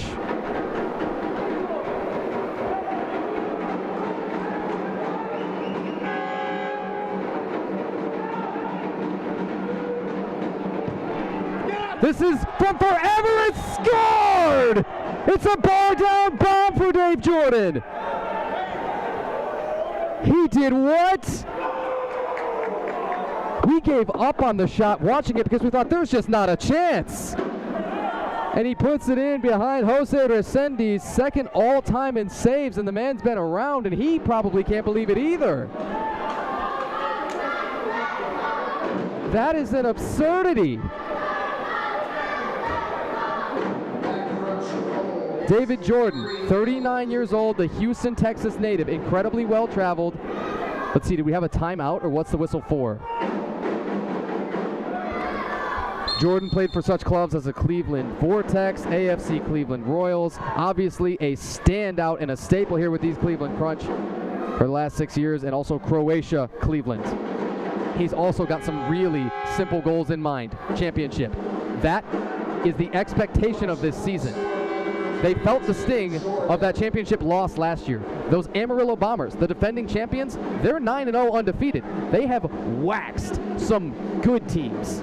This is from forever. It's scored! It's a bar down bomb for Dave Jordan. He did what? We gave up on the shot watching it because we thought there's just not a chance. And he puts it in behind Jose Resendiz, second all-time in saves, and the man's been around, and he probably can't believe it either. That is an absurdity. David Jordan, 39 years old, the Houston, Texas native, incredibly well-traveled. Let's see, do we have a timeout, or what's the whistle for? Jordan played for such clubs as the Cleveland Vortex, AFC Cleveland Royals, obviously a standout and a staple here with these Cleveland Crunch for the last 6 years, and also Croatia, Cleveland. He's also got some really simple goals in mind. Championship. That is the expectation of this season. They felt the sting of that championship loss last year. Those Amarillo Bombers, the defending champions, they're 9-0 undefeated. They have waxed some good teams.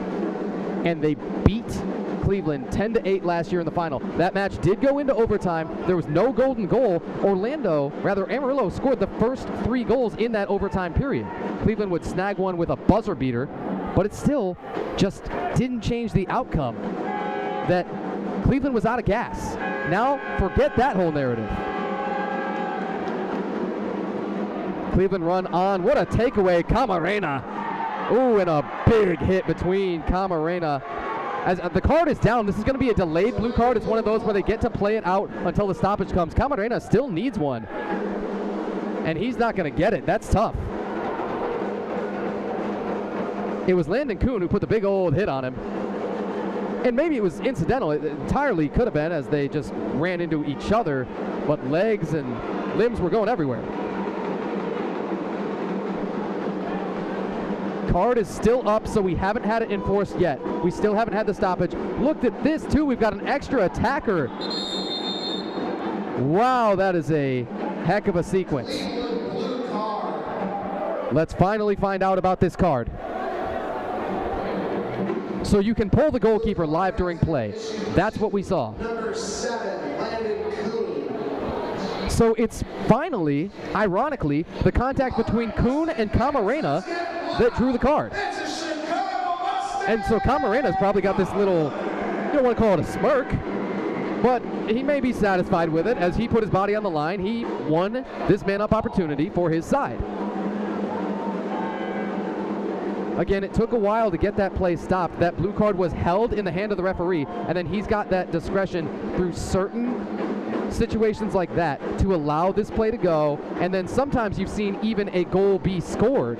And they beat Cleveland 10-8 last year in the final. That match did go into overtime. There was no golden goal. Amarillo scored the first 3 goals in that overtime period. Cleveland would snag one with a buzzer beater, but it still just didn't change the outcome. That Cleveland was out of gas. Now, forget that whole narrative. Cleveland run on. What a takeaway. Camarena. Ooh, and a big hit between Camarena. As the card is down, this is going to be a delayed blue card. It's one of those where they get to play it out until the stoppage comes. Camarena still needs one. And he's not going to get it. That's tough. It was Landon Kuhn who put the big old hit on him. And maybe it was incidental. It entirely could have been as they just ran into each other, but legs and limbs were going everywhere. Card is still up, so we haven't had it enforced yet. We still haven't had the stoppage. Looked at this too. We've got an extra attacker. Wow, that is a heck of a sequence. Let's finally find out about this card. So you can pull the goalkeeper live during play. That's what we saw. Number 7, Landon Kuhn. So it's finally, ironically, the contact between Kuhn and Camarena that drew the card. And so Camarena's probably got this little, you don't want to call it a smirk, but he may be satisfied with it as he put his body on the line. He won this man-up opportunity for his side. Again, it took a while to get that play stopped. That blue card was held in the hand of the referee, and then he's got that discretion through certain situations like that to allow this play to go, and then sometimes you've seen even a goal be scored.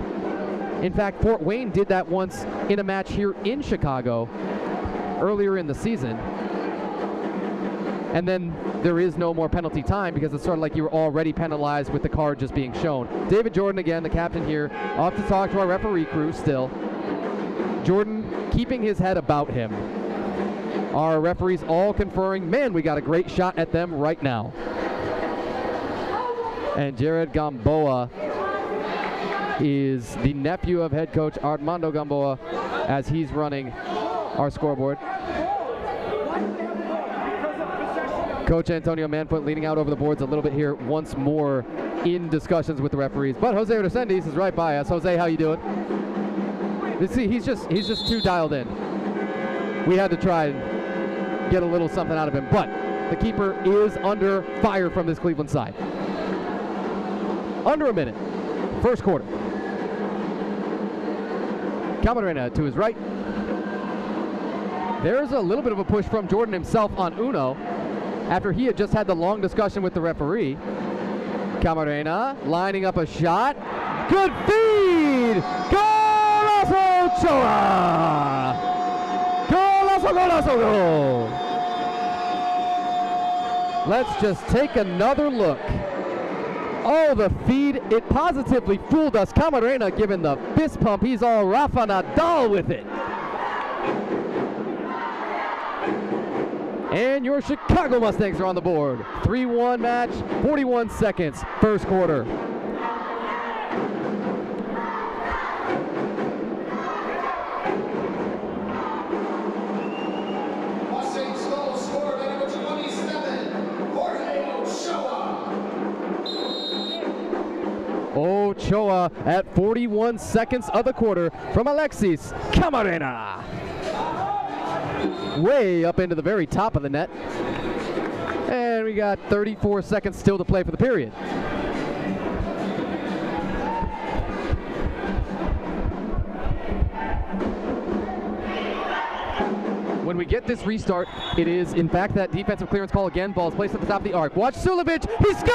In fact, Fort Wayne did that once in a match here in Chicago earlier in the season. And then there is no more penalty time because it's sort of like you were already penalized with the card just being shown. David Jordan, again, the captain here, off to talk to our referee crew still. Jordan keeping his head about him. Our referees all conferring, man, we got a great shot at them right now. And Jared Gamboa is the nephew of head coach Armando Gamboa as he's running our scoreboard. Coach Antonio Manfoot leaning out over the boards a little bit here once more in discussions with the referees. But Jose Resendiz is right by us. Jose, how you doing? You see, he's just too dialed in. We had to try and get a little something out of him. But the keeper is under fire from this Cleveland side. Under a minute. First quarter. Camarena to his right. There's a little bit of a push from Jordan himself on Uno after he had just had the long discussion with the referee. Camarena lining up a shot. Good feed! Golazo Ochoa! Golazo, golazo, goal! Let's just take another look. Oh, the feed, it positively fooled us. Camarena giving the fist pump. He's all Rafa Nadal with it. And your Chicago Mustangs are on the board. 3-1 match, 41 seconds, first quarter. Mustangs goal scored by number 27, Jorge Ochoa. Ochoa at 41 seconds of the quarter from Alexis Camarena. Way up into the very top of the net. And we got 34 seconds still to play for the period. When we get this restart, it is in fact that defensive clearance call again. Ball is placed at the top of the arc. Watch Sulevic. He scores!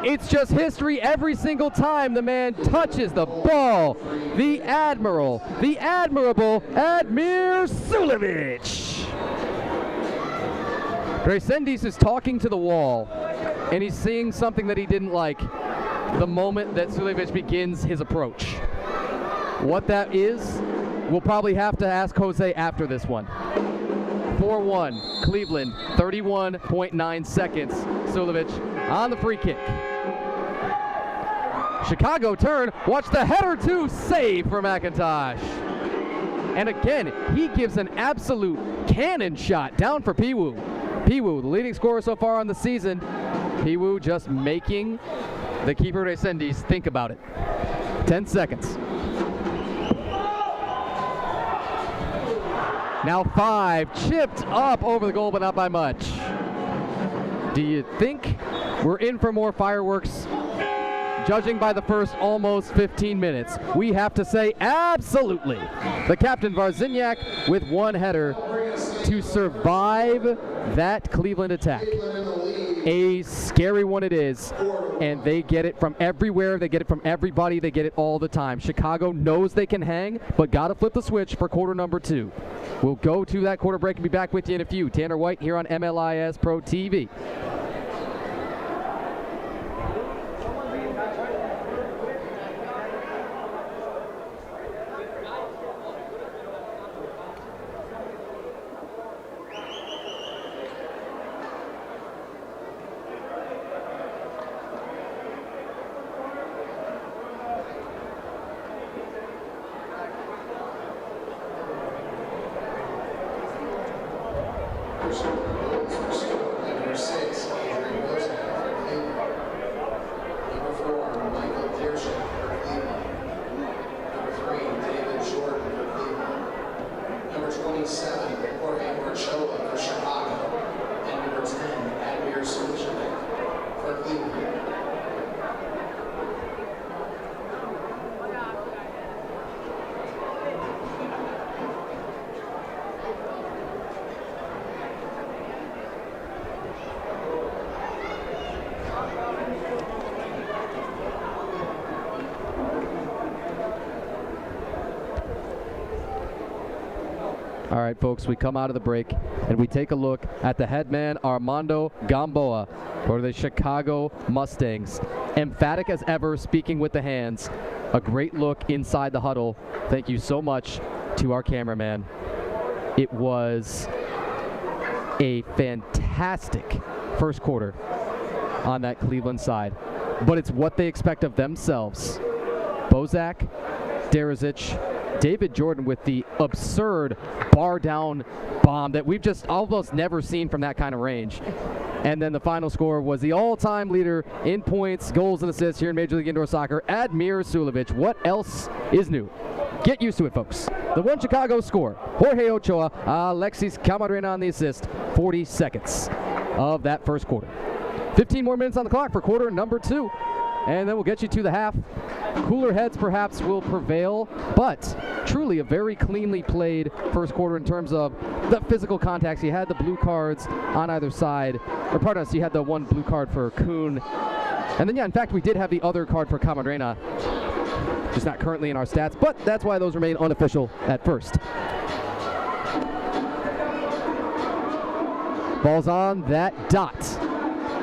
It's just history every single time the man touches the ball. The admiral, the admirable Admir Sulevic. Resendiz is talking to the wall, and he's seeing something that he didn't like the moment that Sulevic begins his approach. What that is, we'll probably have to ask Jose after this one. 4-1, Cleveland, 31.9 seconds. Sulevic on the free kick. Chicago turn, watch the header to save for McIntosh. And again, he gives an absolute cannon shot down for Piwu. Piwu, the leading scorer so far on the season. Piwu just making the keeper Resendiz think about it. 10 seconds. Now 5, chipped up over the goal, but not by much. Do you think we're in for more fireworks? Judging by the first almost 15 minutes, we have to say absolutely. The captain Varziniak with one header to survive that Cleveland attack. A scary one it is, and they get it from everywhere, they get it from everybody, they get it all the time. Chicago knows they can hang, but gotta flip the switch for quarter number 2. We'll go to that quarter break and be back with you in a few. Tanner White here on MLIS Pro TV. All right, folks, we come out of the break and we take a look at the headman Armando Gamboa for the Chicago Mustangs. Emphatic as ever, speaking with the hands. A great look inside the huddle. Thank you so much to our cameraman. It was a fantastic first quarter on that Cleveland side, but it's what they expect of themselves. Bozak, Derizic, David Jordan with the absurd bar down bomb that we've just almost never seen from that kind of range. And then the final score was the all-time leader in points, goals, and assists here in Major League Indoor Soccer, Admir Sulevic. What else is new? Get used to it, folks. The one Chicago score, Jorge Ochoa, Alexis Camarena on the assist, 40 seconds of that first quarter. 15 more minutes on the clock for quarter number 2. And then we'll get you to the half. Cooler heads perhaps will prevail, but truly a very cleanly played first quarter in terms of the physical contacts. You had the blue cards on either side, or pardon us, you had the one blue card for Kuhn. And then, yeah, in fact, we did have the other card for Camarena, just not currently in our stats, but that's why those remain unofficial at first. Ball's on that dot.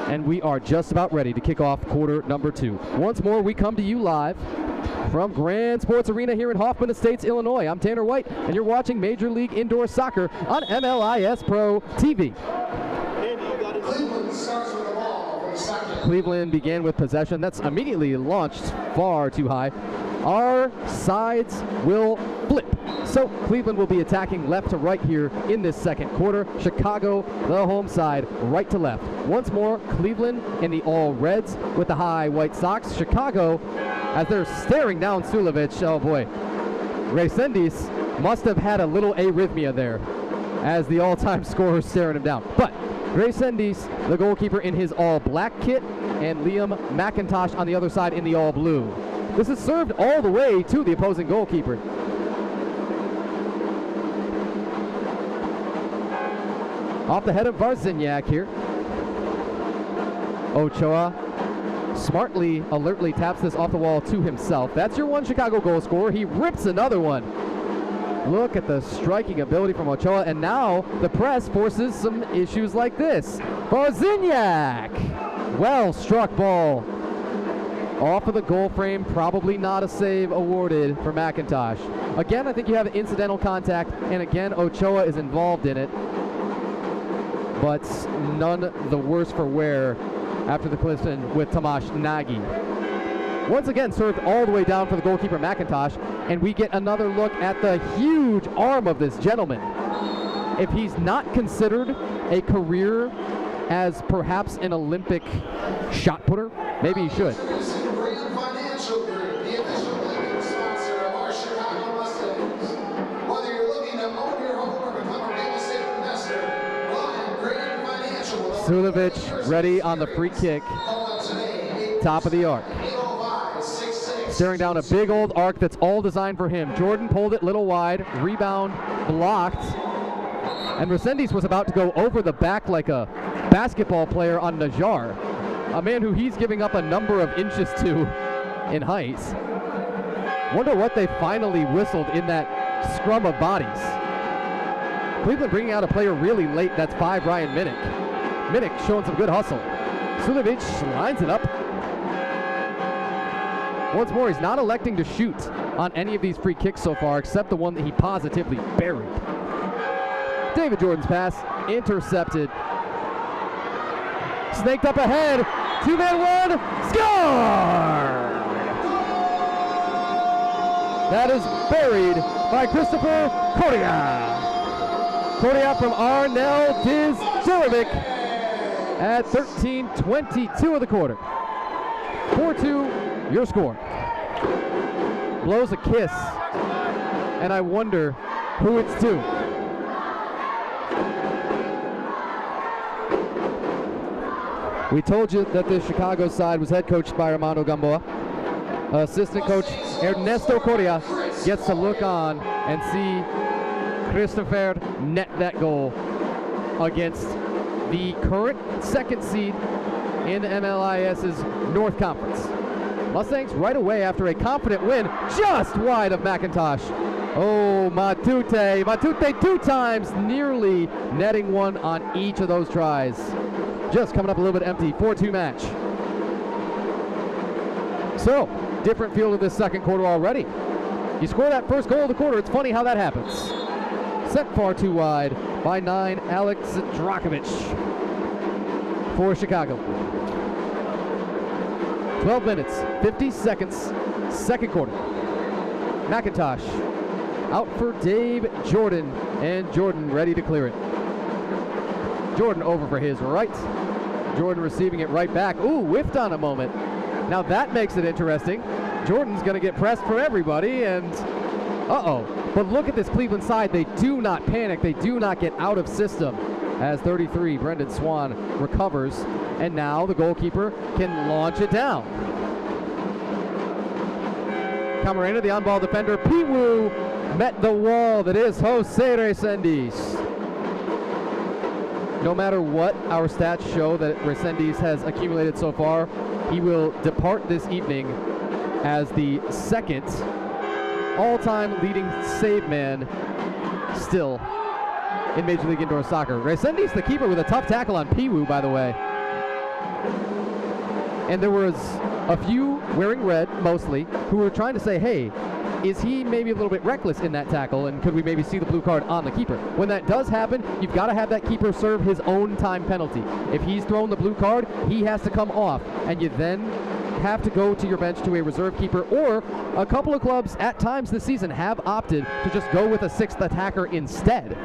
And we are just about ready to kick off quarter number 2. Once more, we come to you live from Grand Sports Arena here in Hoffman Estates, Illinois. I'm Tanner White, and you're watching Major League Indoor Soccer on MLIS Pro TV. Cleveland began with possession. That's immediately launched far too high. Our sides will flip. So Cleveland will be attacking left to right here in this second quarter. Chicago, the home side, right to left. Once more, Cleveland in the all reds with the high white socks. Chicago, as they're staring down Sulevic, oh boy. Resendiz must have had a little arrhythmia there as the all-time scorer staring him down. But Resendiz, the goalkeeper, in his all black kit, and Liam McIntosh on the other side in the all blue. This is served all the way to the opposing goalkeeper. Off the head of Varziniak here. Ochoa smartly, alertly taps this off the wall to himself. That's your one Chicago goal scorer. He rips another one. Look at the striking ability from Ochoa, and now the press forces some issues like this. Varziniak! Well struck ball. Off of the goal frame, probably not a save awarded for McIntosh. Again, I think you have incidental contact, and again, Ochoa is involved in it. But none the worse for wear after the collision with Tomasz Nagy. Once again, served all the way down for the goalkeeper McIntosh, and we get another look at the huge arm of this gentleman. If he's not considered a career as perhaps an Olympic shot putter, maybe he should. Sulevic ready on the free kick. Top of the arc. Staring down a big old arc that's all designed for him. Jordan pulled it a little wide. Rebound blocked. And Resendiz was about to go over the back like a basketball player on Najar. A man who he's giving up a number of inches to in height. Wonder what they finally whistled in that scrum of bodies. Cleveland bringing out a player really late. That's 5, Ryan Minnick. Minnick showing some good hustle. Sulevic lines it up. Once more, he's not electing to shoot on any of these free kicks so far, except the one that he positively buried. David Jordan's pass, intercepted. Snaked up ahead, 2-man run, score! That is buried by Christopher Correa. Correa from Arnel Dizjerovic at 13:22 of the quarter. 4-2, your score. Blows a kiss, and I wonder who it's to. We told you that the Chicago side was head coached by Armando Gamboa. Assistant coach Ernesto Correa gets to look on and see Christopher net that goal against the current second seed in the MLIS's North Conference. Mustangs right away after a confident win just wide of McIntosh. Oh, Matute. Matute 2 times, nearly netting one on each of those tries. Just coming up a little bit empty. 4-2 match. So, different feel to this second quarter already. You score that first goal of the quarter, it's funny how that happens. Sent far too wide by 9, Alex Drakovic for Chicago. 12 minutes, 50 seconds, second quarter. McIntosh out for Dave Jordan, and Jordan ready to clear it. Jordan over for his right. Jordan receiving it right back. Ooh, whiffed on a moment. Now that makes it interesting. Jordan's going to get pressed from everybody, and But look at this Cleveland side. They do not panic. They do not get out of system as 33, Brendan Swan recovers, and now the goalkeeper can launch it down. Camarena, the on-ball defender. Piwu met the wall. That is Jose Resendiz. No matter what our stats show that Resendiz has accumulated so far, he will depart this evening as the second all-time leading save man still in Major League Indoor Soccer. Resendiz, the keeper, with a tough tackle on Piwu, by the way. And there was a few wearing red, mostly, who were trying to say, hey, is he maybe a little bit reckless in that tackle, and could we maybe see the blue card on the keeper? When that does happen, you've got to have that keeper serve his own time penalty. If he's thrown the blue card, he has to come off, and you then have to go to your bench to a reserve keeper, or a couple of clubs at times this season have opted to just go with a sixth attacker instead.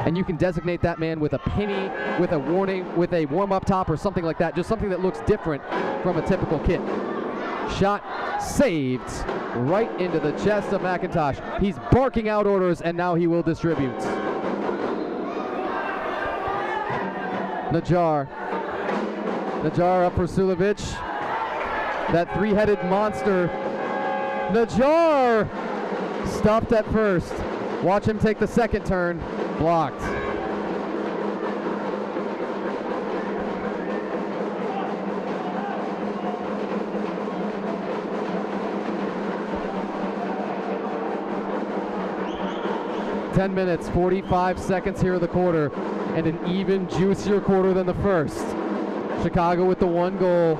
And you can designate that man with a penny, with a warning, with a warm-up top or something like that, just something that looks different from a typical kit. Shot saved right into the chest of McIntosh. He's barking out orders, and now he will distribute. Najjar up for Sulevic. That three-headed monster. Najjar stopped at first. Watch him take the second turn. Blocked. Ten minutes, 45 seconds here of the quarter, and an even juicier quarter than the first. Chicago with the one goal.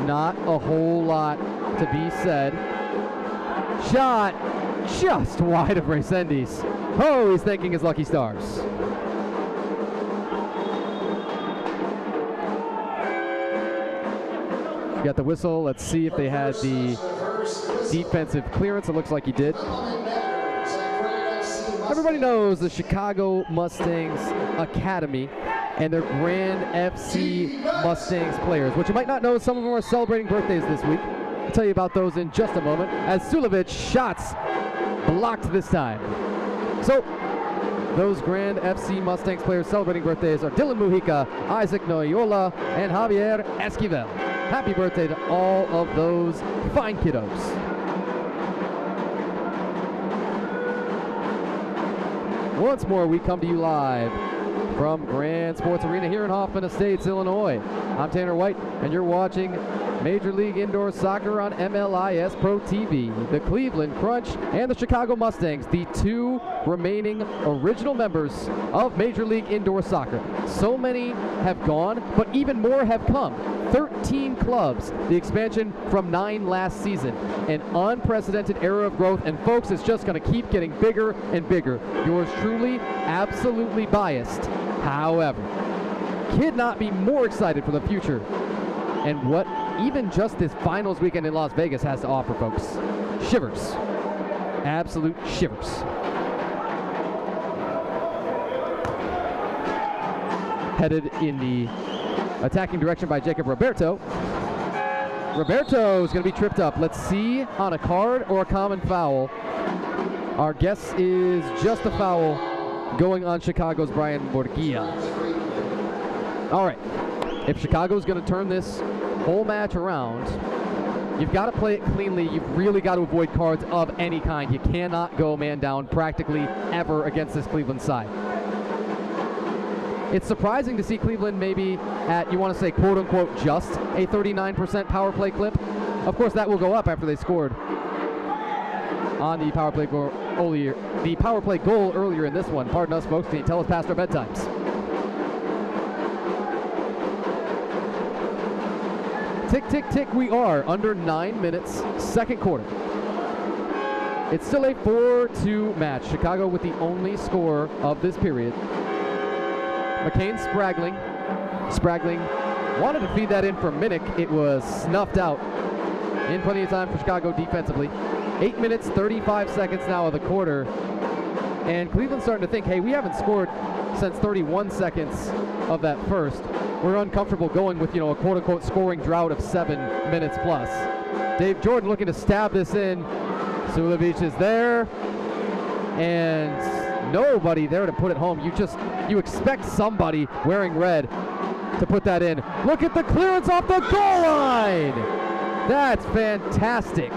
Not a whole lot to be said. Shot just wide of Resendiz. Oh, he's thanking his lucky stars. Got the whistle. Let's see if they had the defensive clearance. It looks like he did. Everybody knows the Chicago Mustangs Academy and their Grand FC Mustangs players, which you might not know, some of them are celebrating birthdays this week. I'll tell you about those in just a moment, as Sulevic shots blocked this time. So, those Grand FC Mustangs players celebrating birthdays are Dylan Mujica, Isaac Noyola, and Javier Esquivel. Happy birthday to all of those fine kiddos. Once more, we come to you live from Grand Sports Arena here in Hoffman Estates, Illinois. I'm Tanner White, and you're watching Major League Indoor Soccer on MLIS Pro TV. The Cleveland Crunch and the Chicago Mustangs, the two remaining original members of Major League Indoor Soccer. So many have gone, but even more have come. 13 clubs, the expansion from 9 last season. An unprecedented era of growth, and folks, it's just going to keep getting bigger and bigger. Yours truly, absolutely biased. However, could not be more excited for the future and what even just this finals weekend in Las Vegas has to offer, folks. Shivers. Absolute shivers. Headed in the attacking direction by Jacob Roberto. Roberto is going to be tripped up. Let's see on a card or a common foul. Our guess is just a foul going on Chicago's Brian Borgia. All right. If Chicago's going to turn this whole match around, you've got to play it cleanly. You've really got to avoid cards of any kind. You cannot go man down practically ever against this Cleveland side. It's surprising to see Cleveland maybe at, you want to say, quote-unquote, just a 39% power play clip. Of course, that will go up after they scored on the power play goal earlier. The power play goal earlier in this one. Pardon us, folks. Can you tell us past our bedtimes? Tick, tick, tick. We are under 9 minutes, second quarter. It's still a 4-2 match. Chicago with the only score of this period. McCain Spraggling wanted to feed that in for Minnick. It was snuffed out. In plenty of time for Chicago defensively. 8 minutes, 35 seconds now of the quarter. And Cleveland's starting to think, hey, we haven't scored since 31 seconds of that first. We're uncomfortable going with, a quote-unquote scoring drought of 7 minutes plus. Dave Jordan looking to stab this in. Sulevic is there. And nobody there to put it home. You expect somebody wearing red to put that in. Look at the clearance off the goal line. That's fantastic.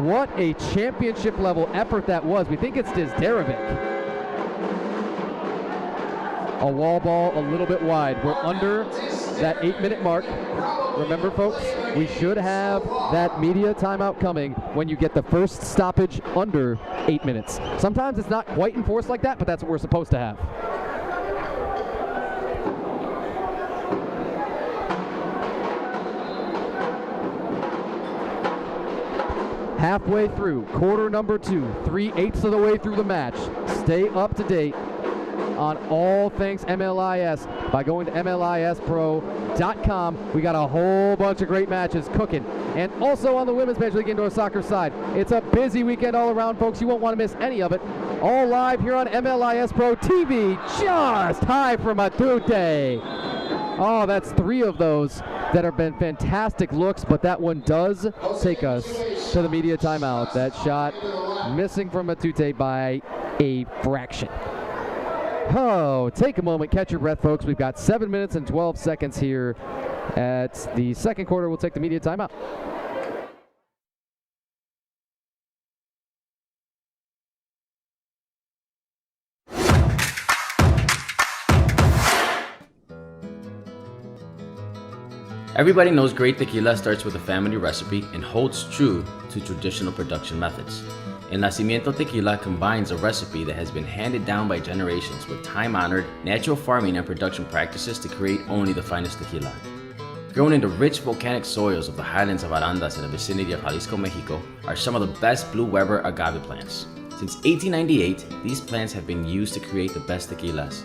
What a championship level effort that was. We think it's Dizdarevic. A wall ball a little bit wide. We're under that 8-minute mark. Remember, folks, we should have that media timeout coming when you get the first stoppage under 8 minutes. Sometimes it's not quite enforced like that, but that's what we're supposed to have. Halfway through, quarter number 2, 3/8 of the way through the match. Stay up to date on all things MLIS by going to MLISpro.com. We got a whole bunch of great matches cooking. And also on the Women's Major League Indoor Soccer side, it's a busy weekend all around, folks. You won't want to miss any of it. All live here on MLIS Pro TV, just high from Matute. Oh, that's 3 of those that have been fantastic looks, but that one does take us to the media timeout. That shot missing from Matute by a fraction. Oh, take a moment, catch your breath, folks. We've got 7 minutes and 12 seconds here at the second quarter. We'll take the media timeout. Everybody knows great tequila starts with a family recipe and holds true to traditional production methods. El Nacimiento Tequila combines a recipe that has been handed down by generations with time-honored natural farming and production practices to create only the finest tequila. Grown in the rich volcanic soils of the highlands of Arandas in the vicinity of Jalisco, Mexico, are some of the best Blue Weber agave plants. Since 1898, these plants have been used to create the best tequilas.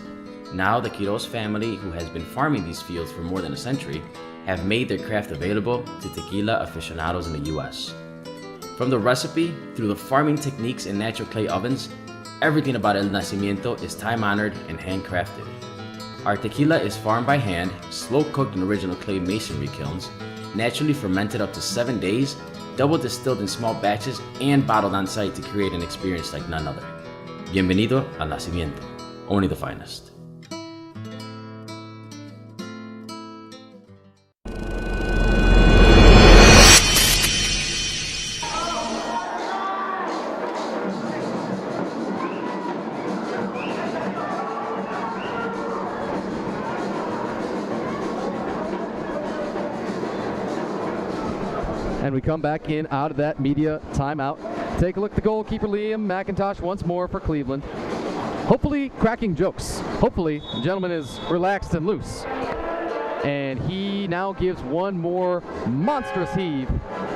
Now, the Quiroz family, who has been farming these fields for more than a century, have made their craft available to tequila aficionados in the US. From the recipe through the farming techniques in natural clay ovens, everything about El Nacimiento is time-honored and handcrafted. Our tequila is farmed by hand, slow-cooked in original clay masonry kilns, naturally fermented up to 7 days, double distilled in small batches, and bottled on site to create an experience like none other. Bienvenido al Nacimiento, only the finest. And we come back in out of that media timeout. Take a look at the goalkeeper, Liam McIntosh, once more for Cleveland. Hopefully cracking jokes. Hopefully the gentleman is relaxed and loose. And he now gives one more monstrous heave.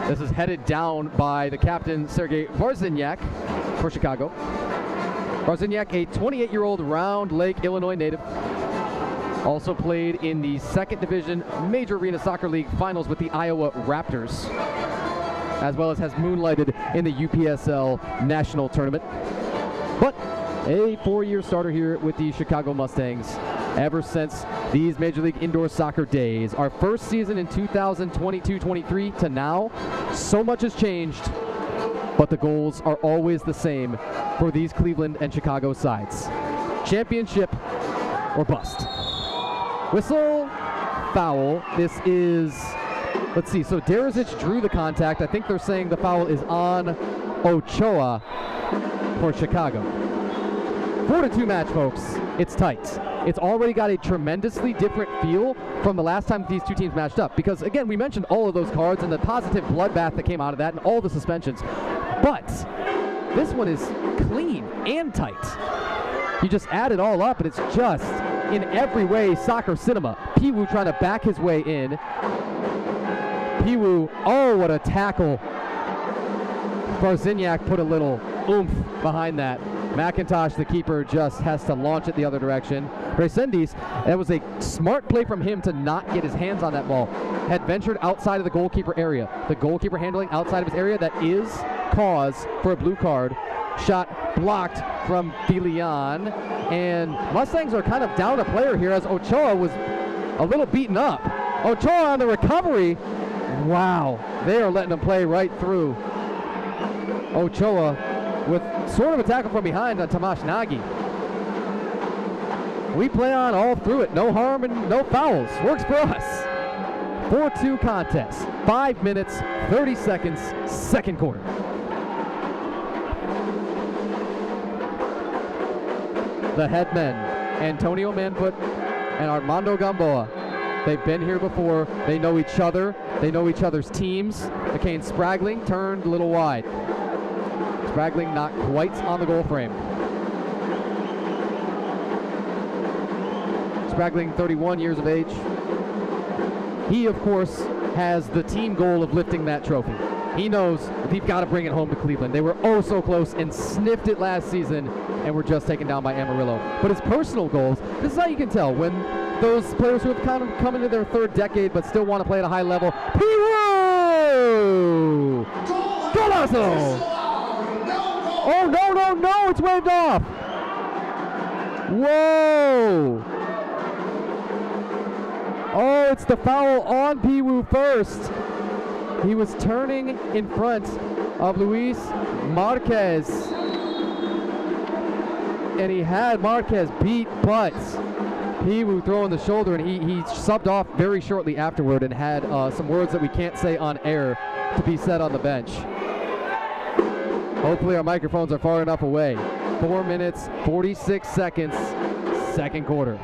This is headed down by the captain, Sergei Varziniak, for Chicago. Varziniak, a 28-year-old Round Lake, Illinois native. Also played in the second division Major Arena Soccer League finals with the Iowa Raptors, as well as has moonlighted in the UPSL National Tournament. But a 4-year starter here with the Chicago Mustangs ever since these Major League Indoor Soccer days. Our first season in 2022-23 to now, so much has changed, but the goals are always the same for these Cleveland and Chicago sides. Championship or bust. Whistle, foul. This is, let's see, so Derazic drew the contact. I think they're saying the foul is on Ochoa for Chicago. 4-2 match, folks. It's tight. it's already got a tremendously different feel from the last time these two teams matched up. Because, again, we mentioned all of those cards and the positive bloodbath that came out of that and all the suspensions. But this one is clean and tight. You just add it all up, and it's just, in every way, soccer cinema. Piwu trying to back his way in. Piwu, oh, what a tackle. Barziniak put a little oomph behind that. McIntosh, the keeper, just has to launch it the other direction. Resendiz, that was a smart play from him to not get his hands on that ball. Had ventured outside of the goalkeeper area. The goalkeeper handling outside of his area, that is cause for a blue card. Shot blocked from Filian. And Mustangs are kind of down a player here as Ochoa was a little beaten up. Ochoa on the recovery. Wow, they are letting him play right through. Ochoa with sort of a tackle from behind on Tomasz Nagy. We play on all through it. No harm and no fouls. Works for us. 4-2 contest. 5 minutes, 30 seconds, second quarter. The headmen, Antonio Manfoot and Armando Gamboa. They've been here before. They know each other. They know each other's teams. McCain Spragling turned a little wide. Spragling not quite on the goal frame. Spragling, 31 years of age. He, of course, has the team goal of lifting that trophy. He knows they've got to bring it home to Cleveland. They were oh so close and sniffed it last season and were just taken down by Amarillo. But his personal goals, this is how you can tell when those players who have kind of come into their third decade but still want to play at a high level. Piwu! Golazo! Oh, no, it's waved off. Whoa! Oh, it's the foul on Piwu first. He was turning in front of Luis Marquez. And he had Marquez beat, but Piwu throwing the shoulder, and he subbed off very shortly afterward and had some words that we can't say on air to be said on the bench. Hopefully our microphones are far enough away. 4 minutes, 46 seconds, second quarter.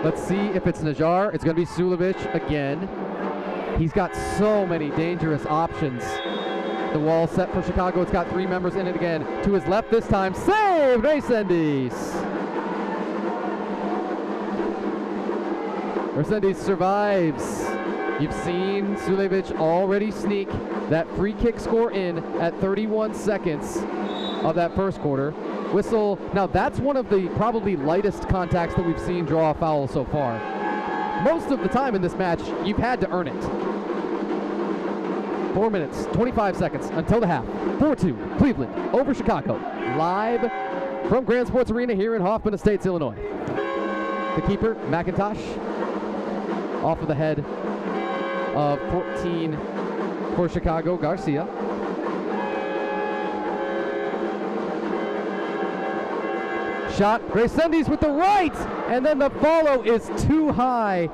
Let's see if it's Najar. It's going to be Sulevic again. He's got so many dangerous options. The wall set for Chicago. It's got 3 members in it again. To his left this time. Saved! Resendiz. Resendiz survives. You've seen Sulevic already sneak that free kick score in at 31 seconds of that first quarter. Whistle. Now that's one of the probably lightest contacts that we've seen draw a foul so far. Most of the time in this match, you've had to earn it. 4 minutes, 25 seconds until the half. 4-2, Cleveland over Chicago. Live from Grand Sports Arena here in Hoffman Estates, Illinois. The keeper, McIntosh, off of the head of 14 for Chicago, Garcia. Shot, Resendiz with the right, and then the follow is too high.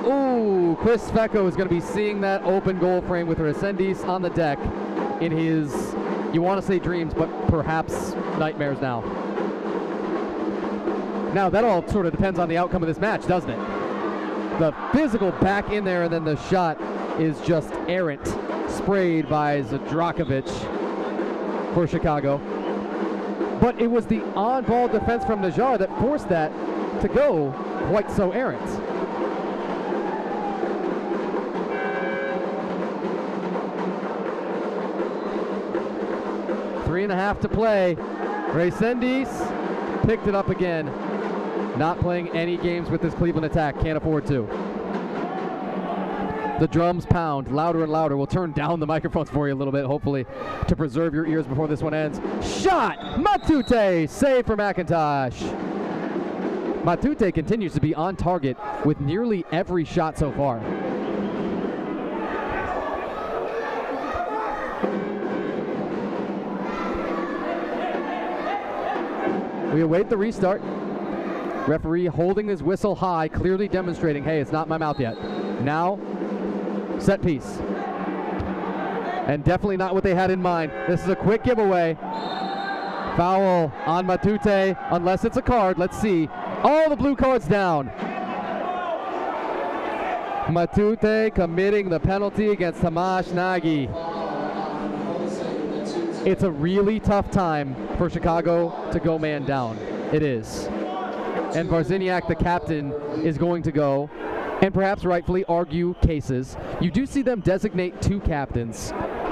Ooh, Chris Fecco is going to be seeing that open goal frame with Resendiz on the deck in his, you want to say dreams, but perhaps nightmares now. Now, that all sort of depends on the outcome of this match, doesn't it? The physical back in there, and then the shot is just errant, sprayed by Zadrakovic for Chicago. But it was the on-ball defense from Najar that forced that to go quite so errant. Three and a half to play. Resendiz picked it up again. Not playing any games with this Cleveland attack. Can't afford to. The drums pound louder and louder. We'll turn down the microphones for you a little bit, hopefully, to preserve your ears before this one ends. Shot! Matute! Save for McIntosh. Matute continues to be on target with nearly every shot so far. We await the restart. Referee holding his whistle high, clearly demonstrating, hey, it's not my mouth yet. Now, set piece. And definitely not what they had in mind. This is a quick giveaway. Foul on Matute, unless it's a card. Let's see. All the blue cards down. Matute committing the penalty against Tomasz Nagy. It's a really tough time for Chicago to go man down. It is. And Varziniak, the captain, is going to go, and perhaps rightfully argue cases. You do see them designate 2 captains,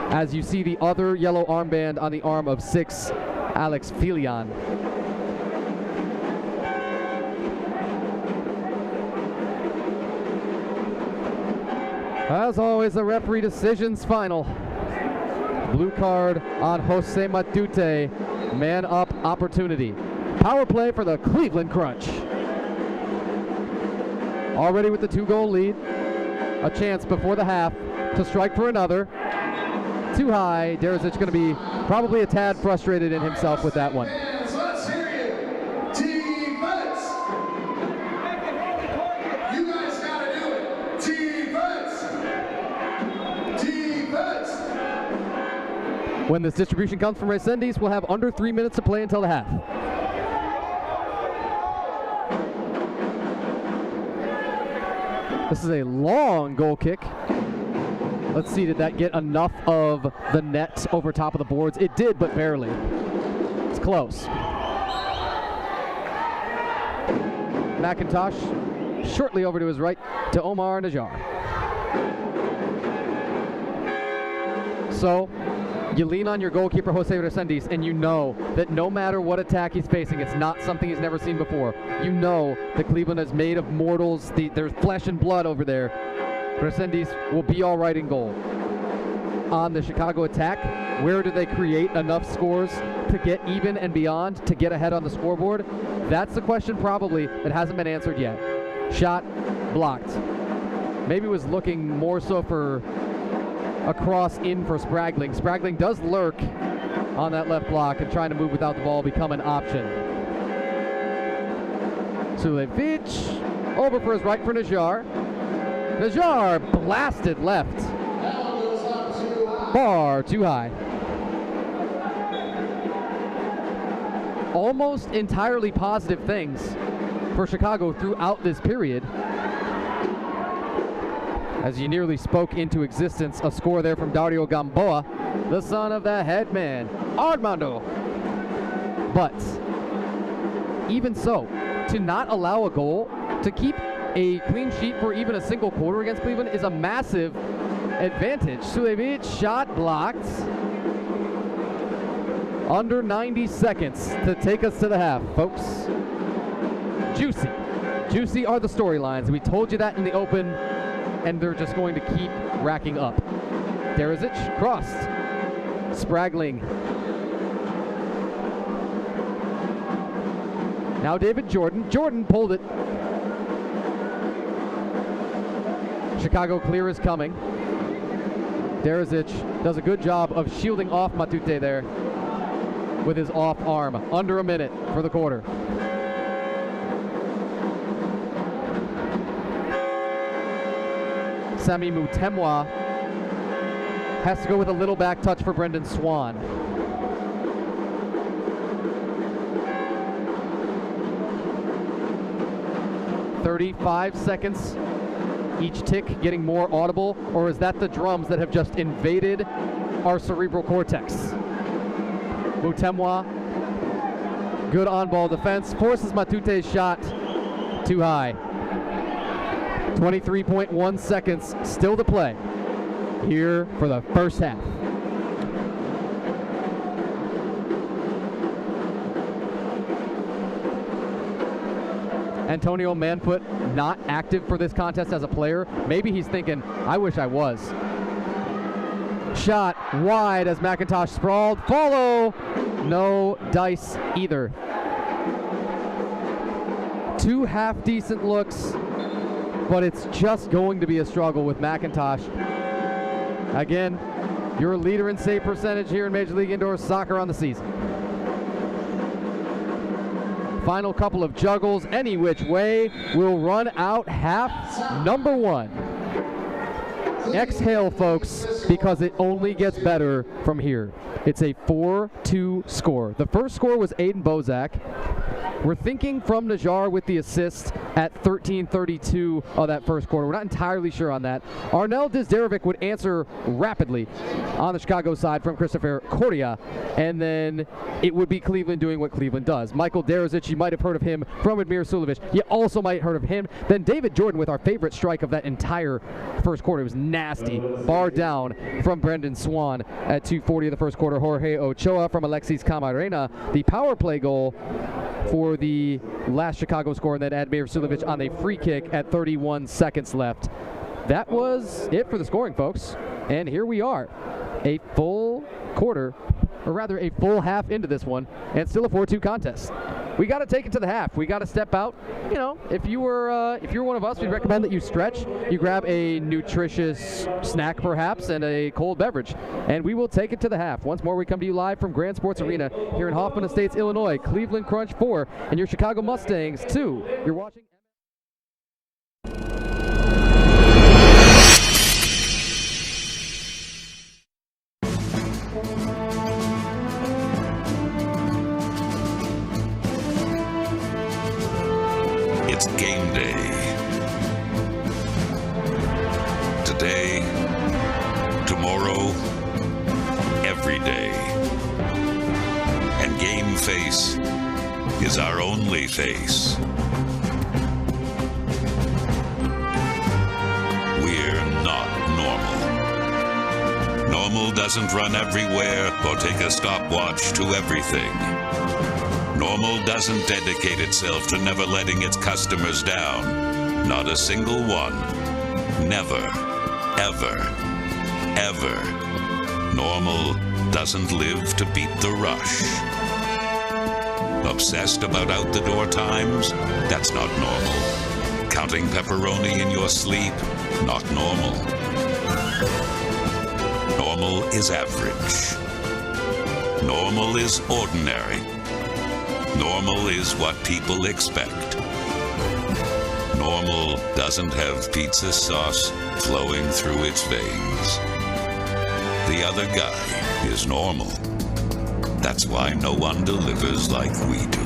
as you see the other yellow armband on the arm of 6, Alex Filion. As always, the referee decision's final. Blue card on Jose Matute. Man up opportunity. Power play for the Cleveland Crunch. Already with the 2-goal lead. A chance before the half to strike for another. Too high. Derzic going to be probably a tad frustrated in himself with that one. Let's hear you. Defense. You guys gotta do it. Defense. Defense. When this distribution comes from Resendiz, we'll have under 3 minutes to play until the half. This is a long goal kick. Let's see, did that get enough of the net over top of the boards? It did, but barely. It's close. McIntosh shortly over to his right to Omar Najjar. So, you lean on your goalkeeper, Jose Resendiz, and you know that no matter what attack he's facing, it's not something he's never seen before. You know that Cleveland is made of mortals. There's flesh and blood over there. Resendiz will be all right in goal. On the Chicago attack, where do they create enough scores to get even and beyond, to get ahead on the scoreboard? That's the question probably that hasn't been answered yet. Shot blocked. Maybe was looking more so for a cross in for Spragling. Spragling does lurk on that left block, and trying to move without the ball become an option. Sulevic over for his right for Najjar. Najjar blasted left. Bar too high. Almost entirely positive things for Chicago throughout this period. As you nearly spoke into existence, a score there from Dario Gamboa, the son of the headman, Armando. But even so, to not allow a goal, to keep a clean sheet for even a single quarter against Cleveland is a massive advantage. Sulevic shot blocked. Under 90 seconds to take us to the half, folks. Juicy. Juicy are the storylines. We told you that in the open, and they're just going to keep racking up. Derzic crossed. Spragling. Now David Jordan. Jordan pulled it. Chicago clear is coming. Derzic does a good job of shielding off Matute there with his off arm. Under a minute for the quarter. Sami Mutemwa has to go with a little back touch for Brendan Swan. "35 seconds, each tick getting more audible, or is that the drums that have just invaded our cerebral cortex?" Mutemwa, good on-ball defense, forces Matute's shot too high. 23.1 seconds still to play here for the first half. Antonio Manfoot not active for this contest as a player. Maybe he's thinking, I wish I was. Shot wide as McIntosh sprawled. Follow. No dice either. Two half-decent looks, but it's just going to be a struggle with McIntosh. Again, your leader in save percentage here in Major League Indoor Soccer on the season. Final couple of juggles, any which way, will run out half number one. Exhale, folks, because it only gets better from here. It's a 4-2 score. The first score was Aiden Bozak. We're thinking from Najjar with the assist at 13:32 of that first quarter. We're not entirely sure on that. Arnel Dizderovic would answer rapidly on the Chicago side from Christopher Correa, and then it would be Cleveland doing what Cleveland does. Michael Derazic, you might have heard of him from Admir Sulovic. You also might have heard of him. Then David Jordan with our favorite strike of that entire first quarter. It was nasty. Bar down from Brendan Swan at 2:40 of the first quarter. Jorge Ochoa from Alexis Camarena. The power play goal for the last Chicago score, and then Admir Sulovic on a free kick at 31 seconds left. That was it for the scoring, folks. And here we are, a full quarter, or rather a full half into this one, and still a 4-2 contest. We got to take it to the half. We got to step out. You know, if you were one of us, we'd recommend that you stretch. You grab a nutritious snack, perhaps, and a cold beverage. And we will take it to the half. Once more, we come to you live from Grand Sports Arena here in Hoffman Estates, Illinois. Cleveland Crunch 4 and your Chicago Mustangs 2. You're watching. It's game day. Today, tomorrow, every day. And Game Face is our only face. We're not normal. Normal doesn't run everywhere or take a stopwatch to everything. Normal doesn't dedicate itself to never letting its customers down. Not a single one. Never. Ever. Ever. Normal doesn't live to beat the rush. Obsessed about out-the-door times? That's not normal. Counting pepperoni in your sleep? Not normal. Normal is average. Normal is ordinary. Normal is what people expect. Normal doesn't have pizza sauce flowing through its veins. The other guy is normal. That's why no one delivers like we do.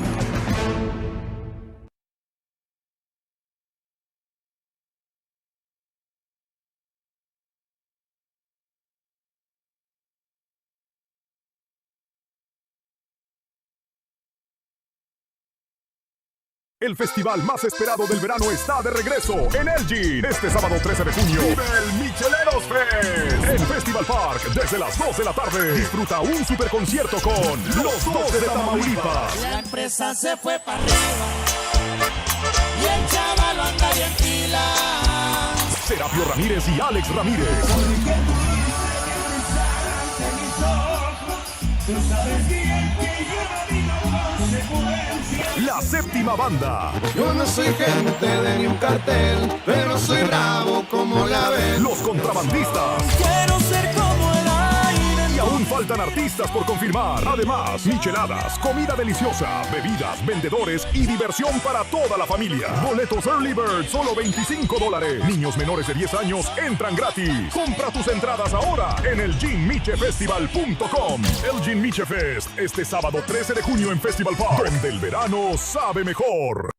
El festival más esperado del verano está de regreso en Elgin. Este sábado 13 de junio vive el Micheleros Fest en Festival Park desde las 2 de la tarde. Disfruta un super concierto con los 12 de Tamaulipas. La empresa se fue para arriba y el chaval anda bien pila. Serapio Ramírez y Alex Ramírez. Tú sabes bien que yo no digo consecuencias. La séptima banda. Yo no soy gente de ni un cartel, pero soy bravo como la ves. Los contrabandistas. Quiero ser como el aire. Y aún faltan artistas por confirmar. Además, micheladas, comida deliciosa, bebidas, vendedores y diversión para toda la familia. Boletos Early Bird, solo $25. Niños menores de 10 años entran gratis. Compra tus entradas ahora en elginmichefestival.com. Elgin Miche Fest, este sábado 13 de junio en Festival Park, donde el verano sabe mejor.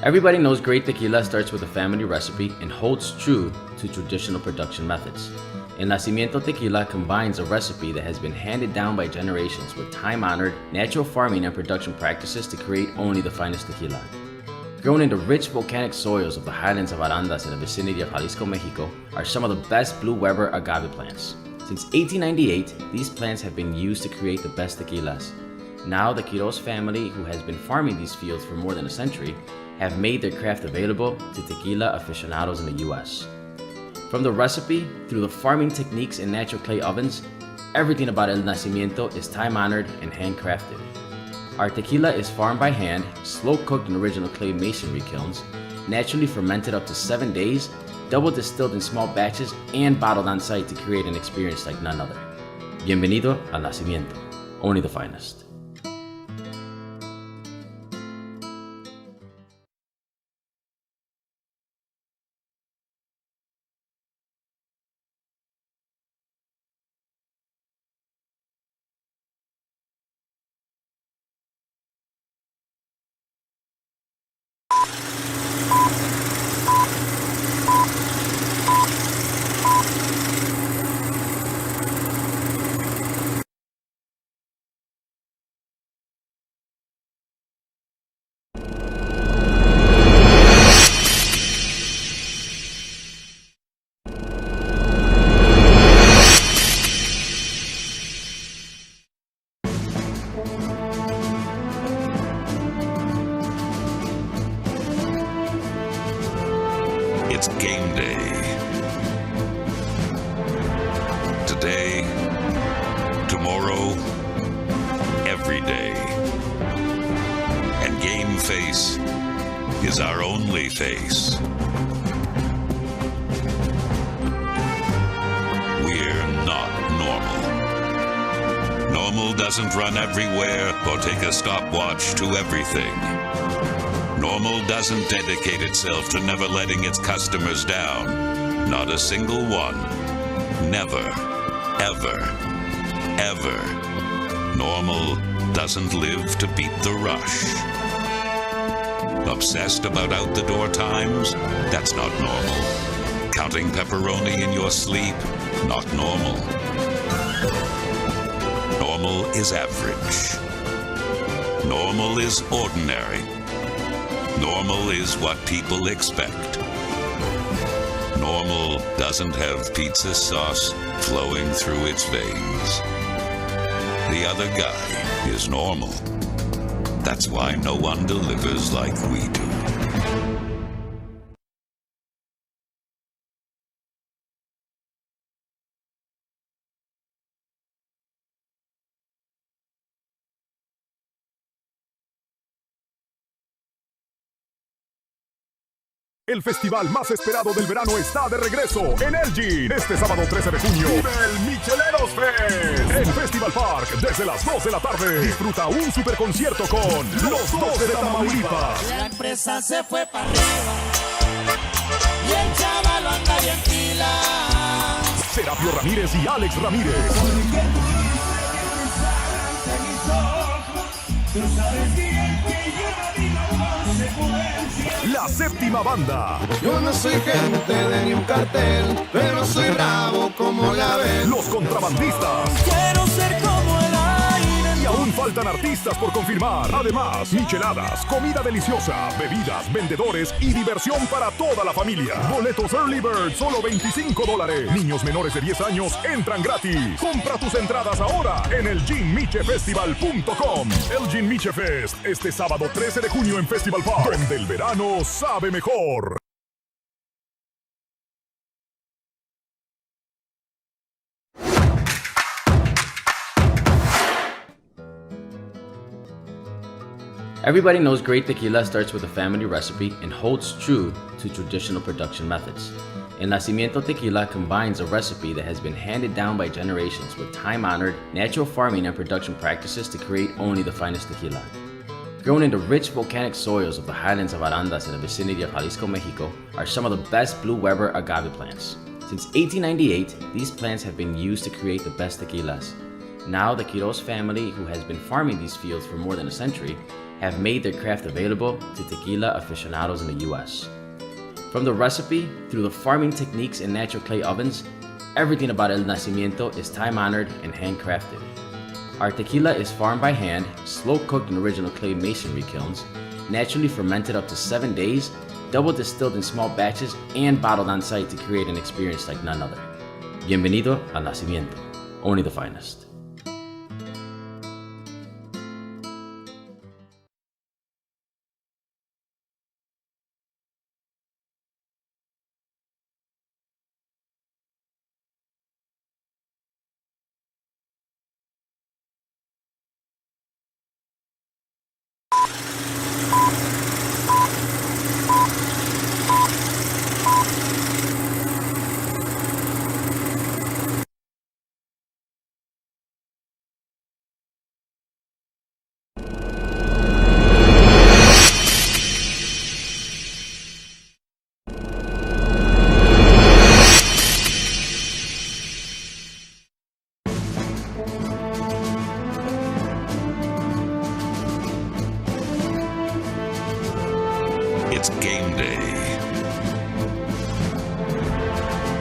Everybody knows great tequila starts with a family recipe and holds true to traditional production methods. El Nacimiento Tequila combines a recipe that has been handed down by generations with time-honored natural farming and production practices to create only the finest tequila. Grown in the rich volcanic soils of the highlands of Arandas in the vicinity of Jalisco, Mexico, are some of the best Blue Weber agave plants. Since 1898, these plants have been used to create the best tequilas. Now, the Quiroz family, who has been farming these fields for more than a century, have made their craft available to tequila aficionados in the US. From the recipe through the farming techniques in natural clay ovens, everything about El Nacimiento is time-honored and handcrafted. Our tequila is farmed by hand, slow-cooked in original clay masonry kilns, naturally fermented up to 7 days, double distilled in small batches, and bottled on site to create an experience like none other. Bienvenido al Nacimiento, only the finest. It's game day. Today, tomorrow, every day. And game face is our only face. We're not normal. Normal doesn't run everywhere or take a stopwatch to everything. Normal doesn't dedicate itself to never letting its customers down. Not a single one. Never. Ever. Ever. Normal doesn't live to beat the rush. Obsessed about out-the-door times? That's not normal. Counting pepperoni in your sleep? Not normal. Normal is average. Normal is ordinary. Normal is what people expect. Normal doesn't have pizza sauce flowing through its veins. The other guy is normal. That's why no one delivers like we do. El festival más esperado del verano está de regreso en Elgin. Este sábado 13 de junio vive el Micheleros Fest en Festival Park desde las 2 de la tarde. Disfruta un super concierto con los dos de Tamaulipas. La empresa se fue para arriba y el chaval anda bien pila. Serapio Ramírez y Alex Ramírez. Tú sabes bien que yo no digo consecuencias. La séptima banda. Yo no soy gente de ni un cartel, pero soy bravo como la ves. Los contrabandistas. Quiero ser como el aire. Y aún faltan artistas por confirmar. Además, micheladas, comida deliciosa, bebidas, vendedores y diversión para toda la familia. Boletos Early Bird, solo $25. Niños menores de 10 años entran gratis. Compra tus entradas ahora en elginmichefestival.com. Elgin Miche Fest, este sábado 13 de junio en Festival Park, donde el verano sabe mejor. Everybody knows great tequila starts with a family recipe and holds true to traditional production methods. El Nacimiento Tequila combines a recipe that has been handed down by generations with time-honored natural farming and production practices to create only the finest tequila. Grown in the rich volcanic soils of the highlands of Arandas in the vicinity of Jalisco, Mexico, are some of the best Blue Weber agave plants. Since 1898, these plants have been used to create the best tequilas. Now, the Quiroz family, who has been farming these fields for more than a century, have made their craft available to tequila aficionados in the US. From the recipe, through the farming techniques in natural clay ovens, everything about El Nacimiento is time-honored and handcrafted. Our tequila is farmed by hand, slow-cooked in original clay masonry kilns, naturally fermented up to 7 days, double distilled in small batches, and bottled on site to create an experience like none other. Bienvenido al Nacimiento, only the finest. It's game day.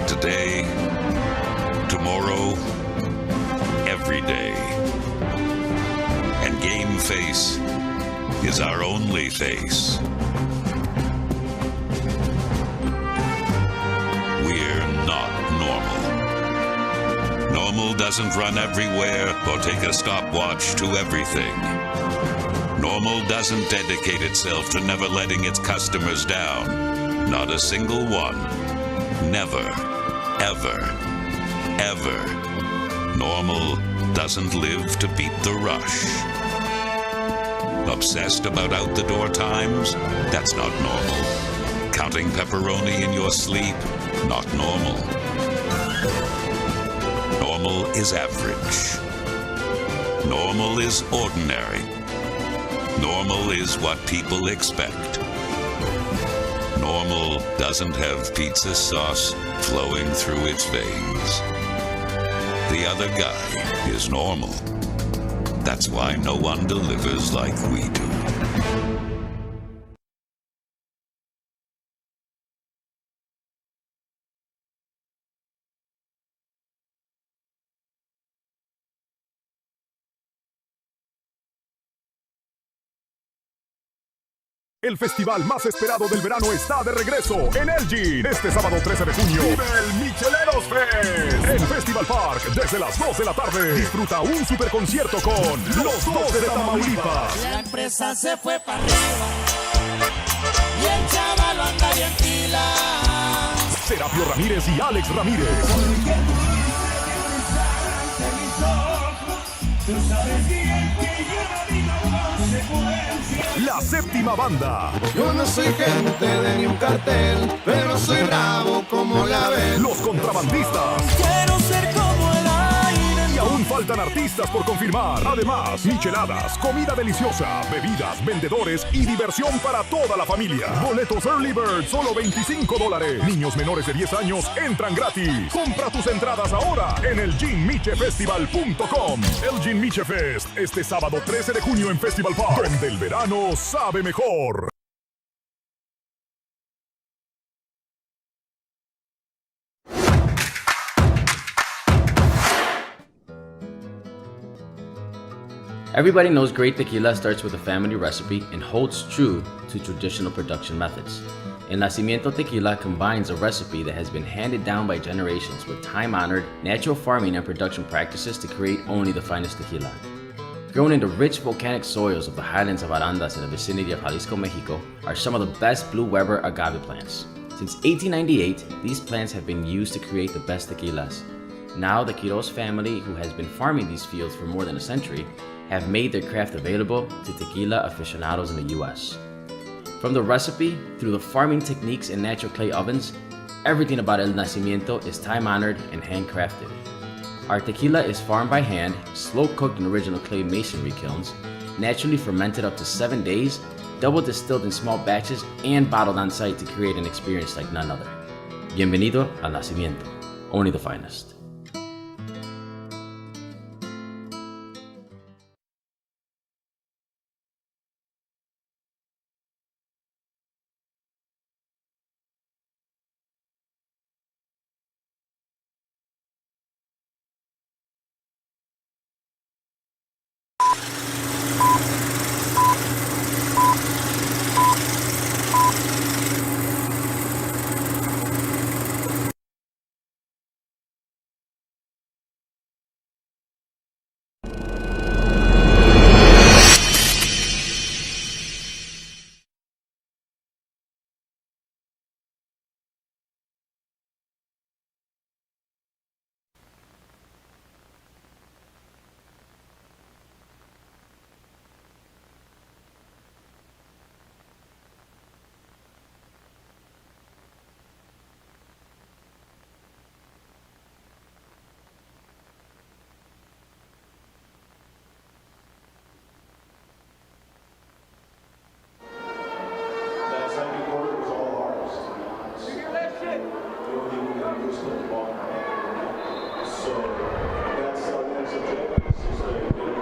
Today, tomorrow, every day. And game face is our only face. We're not normal. Normal doesn't run everywhere or take a stopwatch to everything. Normal doesn't dedicate itself to never letting its customers down. Not a single one. Never, ever, ever. Normal doesn't live to beat the rush. Obsessed about out-the-door times? That's not normal. Counting pepperoni in your sleep? Not normal. Normal is average. Normal is ordinary. Normal is what people expect. Normal doesn't have pizza sauce flowing through its veins. The other guy is normal. That's why no one delivers like we do. El festival más esperado del verano está de regreso en Elgin. Este sábado 13 de junio vive el Micheleros Fest en Festival Park desde las 2 de la tarde. Disfruta un super concierto con los 12 de Tamaulipas. La empresa se fue para arriba y el chaval anda bien pila. Serapio Ramírez y Alex Ramírez. Tú sabes bien que yo no digo consecuencias. La séptima banda. Yo no soy gente de ni un cartel, pero soy bravo como la ves. Los contrabandistas. Quiero ser como el aire. Y aún faltan artistas por confirmar. Además, micheladas, comida deliciosa, bebidas, vendedores y diversión para toda la familia. Boletos Early Bird, solo $25. Niños menores de 10 años entran gratis. Compra tus entradas ahora en elginmichefestival.com. Elgin Miche Fest, este sábado 13 de junio en Festival Park, donde el verano sabe mejor. Everybody knows great tequila starts with a family recipe and holds true to traditional production methods. El Nacimiento Tequila combines a recipe that has been handed down by generations with time-honored natural farming and production practices to create only the finest tequila. Grown in the rich volcanic soils of the highlands of Arandas in the vicinity of Jalisco, Mexico, are some of the best Blue Weber agave plants. Since 1898, these plants have been used to create the best tequilas. Now, the Quiroz family, who has been farming these fields for more than a century, have made their craft available to tequila aficionados in the US. From the recipe, through the farming techniques in natural clay ovens, everything about El Nacimiento is time-honored and handcrafted. Our tequila is farmed by hand, slow-cooked in original clay masonry kilns, naturally fermented up to 7 days, double distilled in small batches, and bottled on site to create an experience like none other. Bienvenido al Nacimiento, only the finest.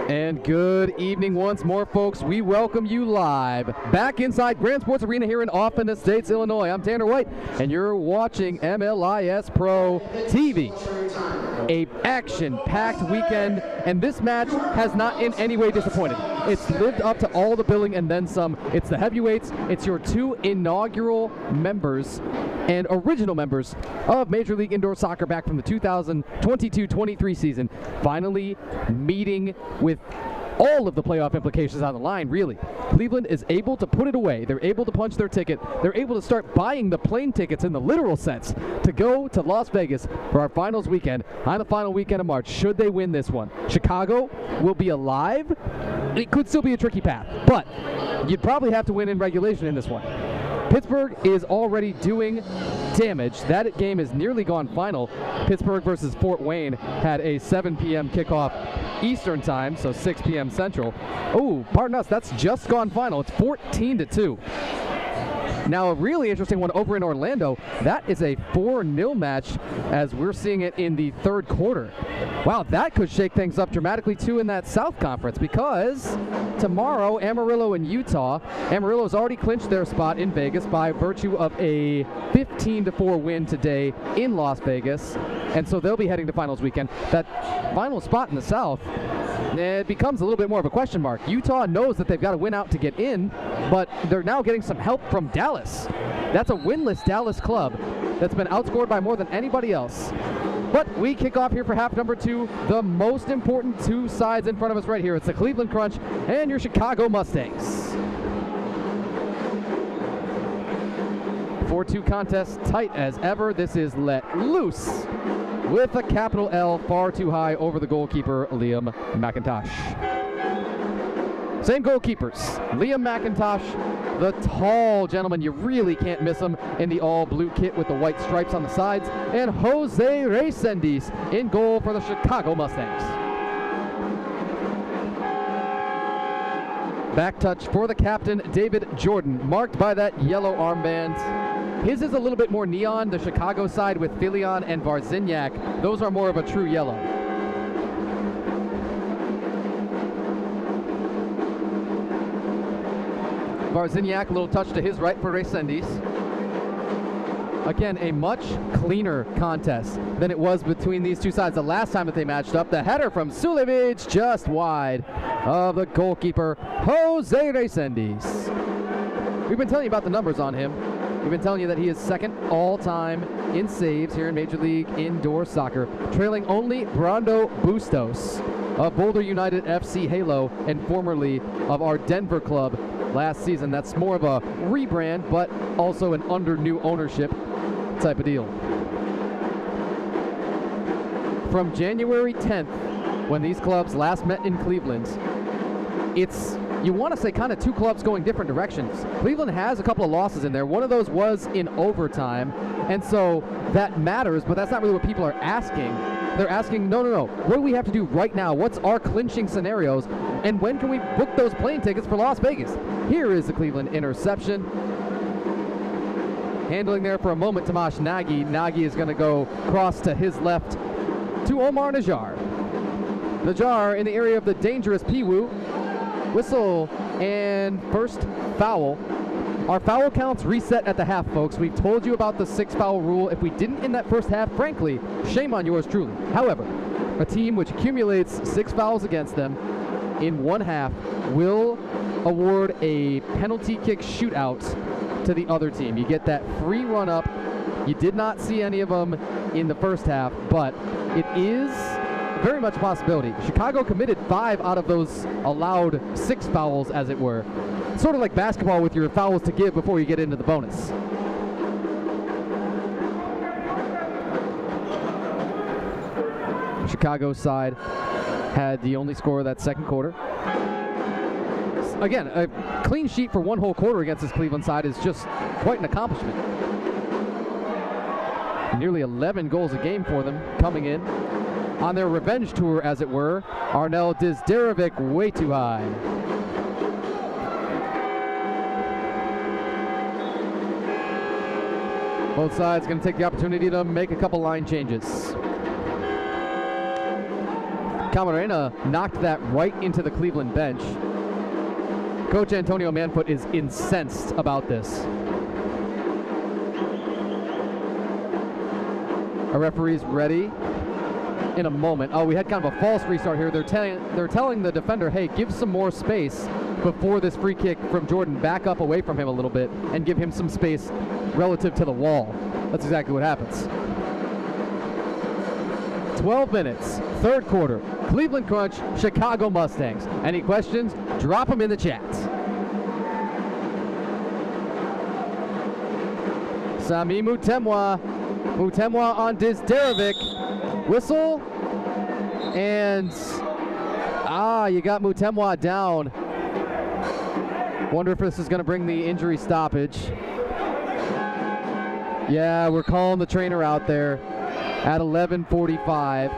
And good evening once more, folks. We welcome you live back inside Grand Sports Arena here in Hoffman Estates, Illinois. I'm Tanner White, and you're watching MLIS Pro TV. A action-packed weekend, and this match has not in any way disappointed. It's lived up to all the billing and then some. It's the heavyweights. It's your two inaugural members and original members of Major League Indoor Soccer back from the 2022-23 season, finally meeting with all of the playoff implications on the line, really. Cleveland is able to put it away. They're able to punch their ticket. They're able to start buying the plane tickets in the literal sense to go to Las Vegas for our finals weekend on the final weekend of March, should they win this one. Chicago will be alive. It could still be a tricky path, but you'd probably have to win in regulation in this one. Pittsburgh is already doing damage. That game is nearly gone final. Pittsburgh versus Fort Wayne had a 7 p.m. kickoff Eastern time, so 6 p.m. Central. Oh, pardon us, that's just gone final. It's 14-2. Now, a really interesting one over in Orlando. That is a 4-0 match as we're seeing it in the third quarter. Wow, that could shake things up dramatically, too, in that South Conference, because tomorrow, Amarillo and Utah. Amarillo's already clinched their spot in Vegas by virtue of a 15-4 win today in Las Vegas, and so they'll be heading to finals weekend. That final spot in the South, it becomes a little bit more of a question mark. Utah knows that they've got to win out to get in, but they're now getting some help from Dallas. That's a winless Dallas club that's been outscored by more than anybody else. But we kick off here for half number 2. The most important two sides in front of us right here. It's the Cleveland Crunch and your Chicago Mustangs. 4-2 contest, tight as ever. This is let loose with a capital L far too high over the goalkeeper, Liam McIntosh. Same goalkeepers. Liam McIntosh, the tall gentleman, you really can't miss him in the all-blue kit with the white stripes on the sides, and Jose Resendiz in goal for the Chicago Mustangs. Back touch for the captain, David Jordan, marked by that yellow armband. His is a little bit more neon, the Chicago side with Filion and Varzinyak. Those are more of a true yellow. Varzinyak, a little touch to his right for Resendiz. Again, a much cleaner contest than it was between these two sides the last time that they matched up. The header from Sulevic just wide of the goalkeeper, Jose Resendiz. We've been telling you about the numbers on him. We've been telling you that he is second all-time in saves here in Major League Indoor Soccer, trailing only Brando Bustos of Boulder United FC Halo and formerly of our Denver club last season. That's more of a rebrand, but also an under new ownership type of deal. From January 10th, when these clubs last met in Cleveland, it's, you want to say, kind of two clubs going different directions. Cleveland has a couple of losses in there. One of those was in overtime, and so that matters, but that's not really what people are asking. They're asking, no, what do we have to do right now? What's our clinching scenarios? And when can we book those plane tickets for Las Vegas? Here is the Cleveland interception. Handling there for a moment, Tomasz Nagy. Nagy is going to go cross to his left to Omar Najjar. Najjar in the area of the dangerous Piwu. Whistle and first foul. Our foul counts reset at the half, folks. We've told you about the 6-foul rule. If we didn't in that first half, frankly, shame on yours truly. However, a team which accumulates 6 fouls against them in one half will award a penalty kick shootout to the other team. You get that free run up. You did not see any of them in the first half, but it is very much a possibility. Chicago committed 5 out of those allowed 6 fouls, as it were. Sort of like basketball with your fouls to give before you get into the bonus. Chicago's side had the only score of that second quarter. Again, a clean sheet for one whole quarter against this Cleveland side is just quite an accomplishment. Nearly 11 goals a game for them coming in on their revenge tour, as it were. Arnel Dizderovic way too high. Both sides going to take the opportunity to make a couple line changes. Camarena knocked that right into the Cleveland bench. Coach Antonio Manfoot is incensed about this. Our referee's ready in a moment. Oh, we had kind of a false restart here. They're telling the defender, hey, give some more space before this free kick from Jordan. Back up away from him a little bit and give him some space relative to the wall. That's exactly what happens. 12 minutes, third quarter. Cleveland Crunch, Chicago Mustangs. Any questions? Drop them in the chat. Sami Mutemwa. Mutemwa on Dizderovic. Whistle. And you got Mutemwa down. Wonder if this is going to bring the injury stoppage. Yeah, we're calling the trainer out there at 11:45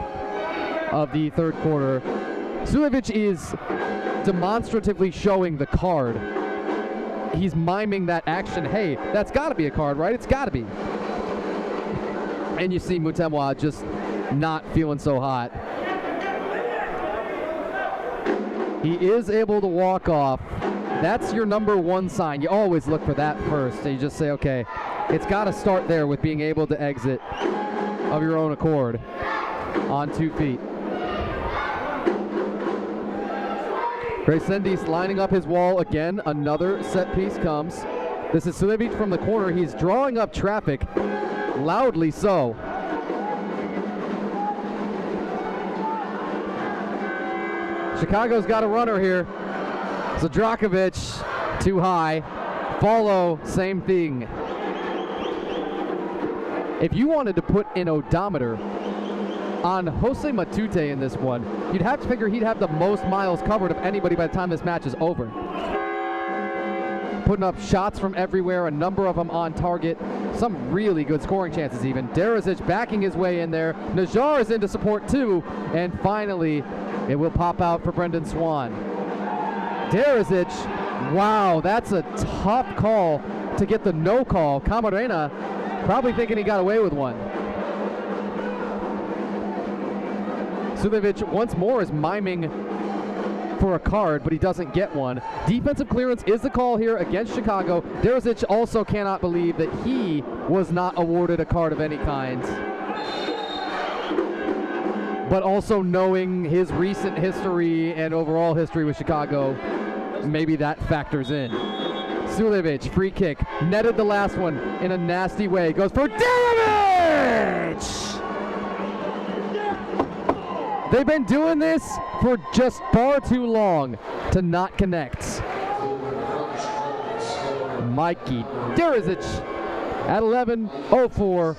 of the third quarter. Sulevic is demonstratively showing the card. He's miming that action. Hey, that's got to be a card, right? It's got to be. And you see Mutemwa just not feeling so hot. He is able to walk off. That's your number one sign. You always look for that first. And you just say, okay, it's got to start there with being able to exit of your own accord on 2 feet. Graysendi's lining up his wall again. Another set piece comes. This is Sulevic from the corner. He's drawing up traffic, loudly so. Chicago's got a runner here. Zadrakovic, too high. Follow, same thing. If you wanted to put an odometer on Jose Matute in this one, you'd have to figure he'd have the most miles covered of anybody by the time this match is over. Putting up shots from everywhere, a number of them on target, some really good scoring chances even. Derazic backing his way in there. Najjar is in to support too, and finally it will pop out for Brendan Swan. Derazic, wow, that's a tough call to get the no call. Camarena probably thinking he got away with one. Sulevic once more is miming for a card, but he doesn't get one. Defensive clearance is the call here against Chicago. Derazic also cannot believe that he was not awarded a card of any kind. But also knowing his recent history and overall history with Chicago, maybe that factors in. Sulevic, free kick, netted the last one in a nasty way. Goes for Derazic! They've been doing this for just far too long to not connect. Mikey Derazic at 11:04,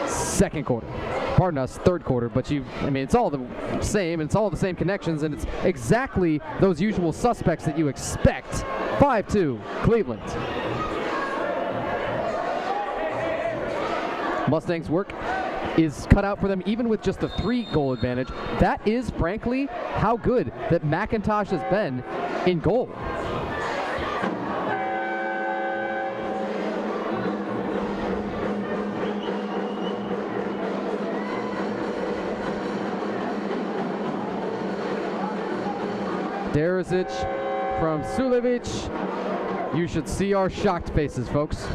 second quarter. Pardon us, third quarter, but it's all the same. It's all the same connections, and it's exactly those usual suspects that you expect. 5-2, Cleveland. Mustangs' work is cut out for them even with just a 3-goal advantage. That is, frankly, how good that McIntosh has been in goal. Derazic from Sulevic. You should see our shocked faces, folks.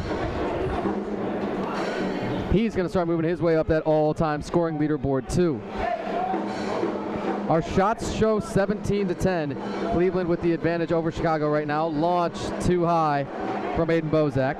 He's going to start moving his way up that all-time scoring leaderboard, too. Our shots show 17-10. Cleveland with the advantage over Chicago right now. Launch too high from Aiden Bozak.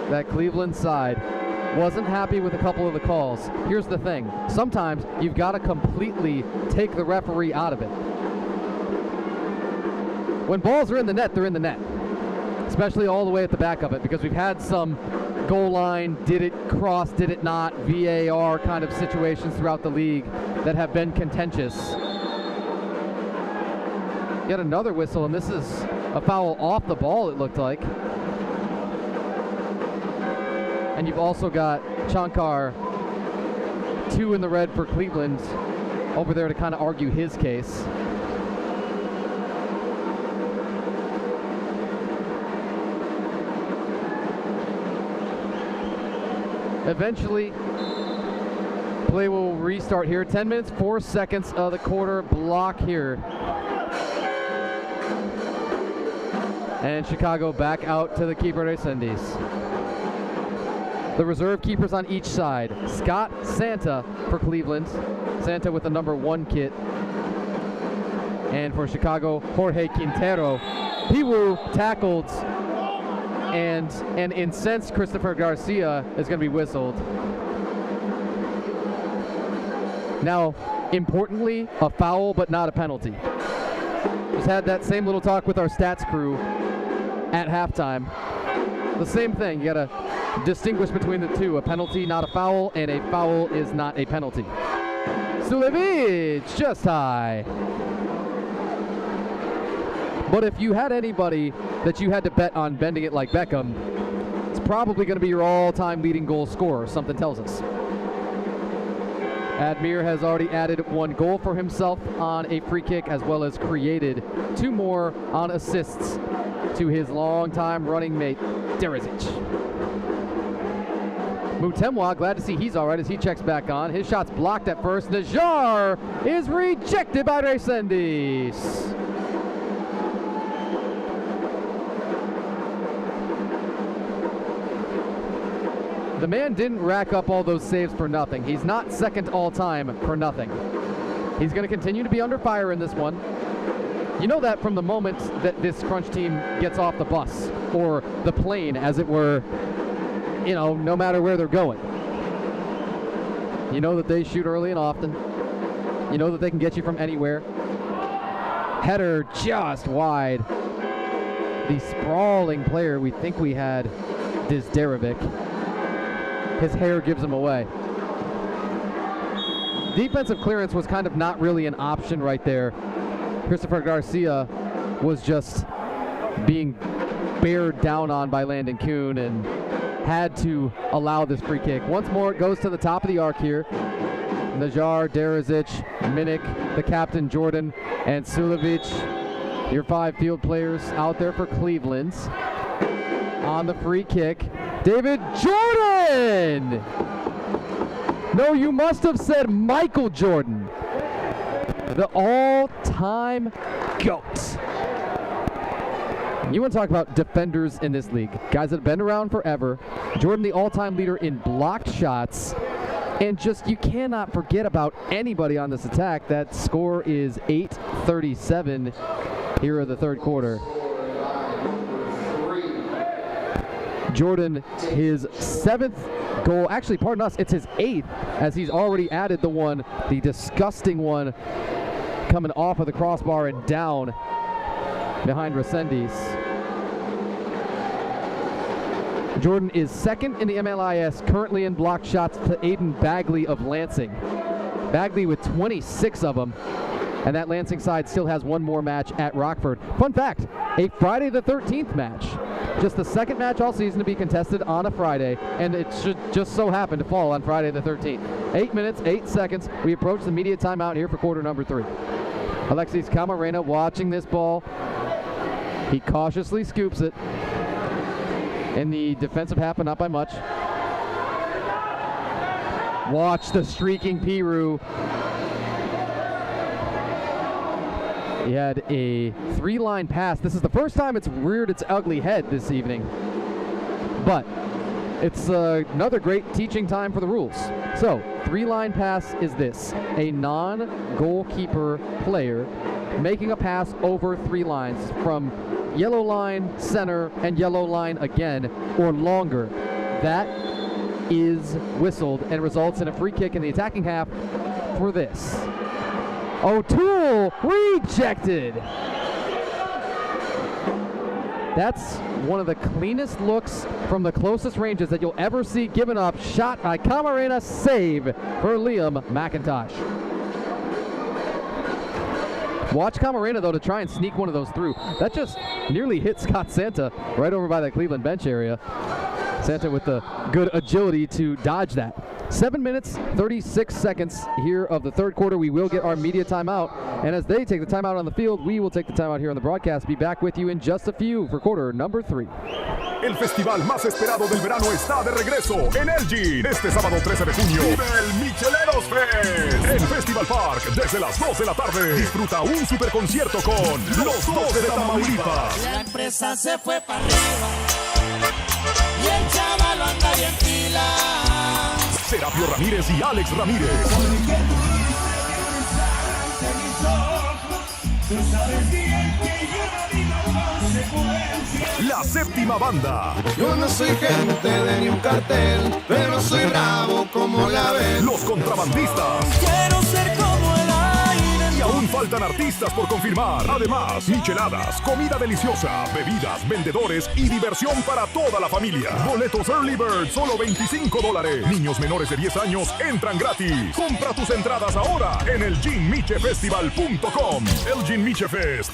That Cleveland side wasn't happy with a couple of the calls. Here's the thing. Sometimes you've got to completely take the referee out of it. When balls are in the net, they're in the net. Especially all the way at the back of it, because we've had some goal line, did it cross, did it not, VAR kind of situations throughout the league that have been contentious. Yet another whistle, and this is a foul off the ball, it looked like. And you've also got Chankar, 2 in the red for Cleveland, over there to kind of argue his case. Eventually, play will restart here. 10 minutes, 4 seconds of the quarter block here. And Chicago back out to the keeper, Resendiz. The reserve keepers on each side. Scott Santa for Cleveland. Santa with the number 1 kit. And for Chicago, Jorge Quintero. Piwu tackled, and an incensed Christopher Garcia is going to be whistled. Now, importantly, a foul but not a penalty. Just had that same little talk with our stats crew at halftime. The same thing, you got to distinguish between the two. A penalty, not a foul, and a foul is not a penalty. Sulevic, just high. But if you had anybody that you had to bet on bending it like Beckham, it's probably going to be your all-time leading goal scorer, something tells us. Admir has already added 1 goal for himself on a free kick, as well as created 2 more on assists to his longtime running mate, Derzic. Mutemwa, glad to see he's all right as he checks back on. His shot's blocked at first. Najar is rejected by Resendiz. The man didn't rack up all those saves for nothing. He's not second all-time for nothing. He's going to continue to be under fire in this one. You know that from the moment that this Crunch team gets off the bus, or the plane, as it were, you know, no matter where they're going. You know that they shoot early and often. You know that they can get you from anywhere. Header just wide. The sprawling player we think we had, Dizderovic. His hair gives him away. Defensive clearance was kind of not really an option right there. Christopher Garcia was just being bared down on by Landon Kuhn and had to allow this free kick. Once more, it goes to the top of the arc here. Najar, Derzic, Minik, the captain Jordan, and Sulevic, your 5 field players out there for Cleveland. On the free kick, David Jordan! No, you must have said Michael Jordan, the all-time GOAT. You want to talk about defenders in this league, guys that have been around forever. Jordan, the all-time leader in blocked shots. And just, you cannot forget about anybody on this attack. That score is 8:37 here in the third quarter. Jordan, his 7th goal, actually, pardon us, it's his 8th, as he's already added the disgusting one, coming off of the crossbar and down behind Resendiz. Jordan is 2nd in the MLIS, currently in blocked shots, to Aiden Bagley of Lansing. Bagley with 26 of them, and that Lansing side still has 1 more match at Rockford. Fun fact, a Friday the 13th match. Just the 2nd match all season to be contested on a Friday, and it should just so happen to fall on Friday the 13th. 8 minutes, 8 seconds. We approach the media timeout here for quarter number 3. Alexis Camarena watching this ball. He cautiously scoops it. In the defensive half, but not by much. Watch the streaking Piru. He had a 3-line pass. This is the first time it's reared its ugly head this evening. But it's another great teaching time for the rules. So, 3-line pass is this. A non-goalkeeper player making a pass over 3 lines from yellow line, center, and yellow line again, or longer. That is whistled and results in a free kick in the attacking half for this. O'Toole rejected. That's one of the cleanest looks from the closest ranges that you'll ever see given up. Shot by Camarena, save for Liam McIntosh. Watch Camarena, though, to try and sneak one of those through. That just nearly hit Scott Santa right over by that Cleveland bench area. Santa with the good agility to dodge that. 7 minutes, 36 seconds here of the third quarter. We will get our media timeout. And as they take the timeout on the field, we will take the timeout here on the broadcast. Be back with you in just a few for quarter number 3. El festival más esperado del verano está de regreso en Elgin. Este sábado 13 de junio vive el Micheleros Fest. en Festival Park desde las 2 de la tarde. Disfruta un superconcierto con los 2 de Tamaulipas. La empresa se fue para arriba y el chaval anda bien pila. Serapio Ramírez y Alex Ramírez. Tú sabes bien que yo no digo consecuencias. La séptima banda. Yo no soy gente de ni un cartel, pero soy bravo como la ves. Los contrabandistas. Quiero ser como el aire. Y aún faltan artistas por confirmar. Además, micheladas, comida deliciosa, bebidas, vendedores y diversión para toda la familia. Boletos Early Bird, solo $25. Niños menores de 10 años entran gratis. Compra tus entradas ahora en el GinMicheFestival.com. El Gin Miche Fest.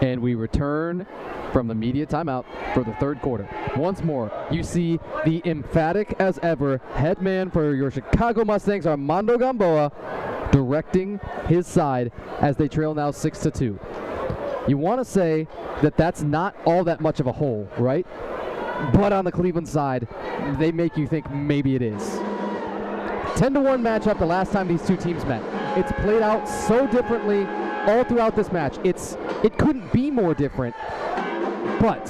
And we return from the media timeout for the third quarter. Once more, you see the emphatic as ever head man for your Chicago Mustangs, Armando Gamboa, directing his side as they trail now 6-2. You want to say that that's not all that much of a hole, right? But on the Cleveland side, they make you think maybe it is. 10-1 matchup the last time these two teams met. It's played out so differently all throughout this match. It couldn't be more different, but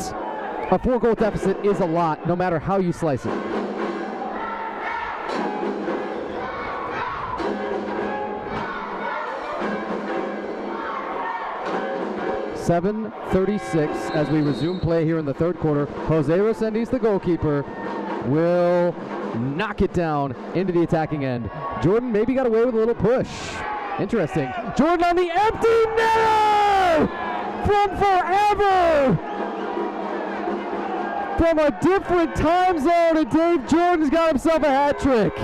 a 4-goal deficit is a lot no matter how you slice it. .36 as we resume play here in the third quarter. Jose Resendiz, the goalkeeper, will knock it down into the attacking end. Jordan maybe got away with a little push. Interesting. Jordan on the empty netter from forever. From a different time zone, and Dave Jordan's got himself a hat trick.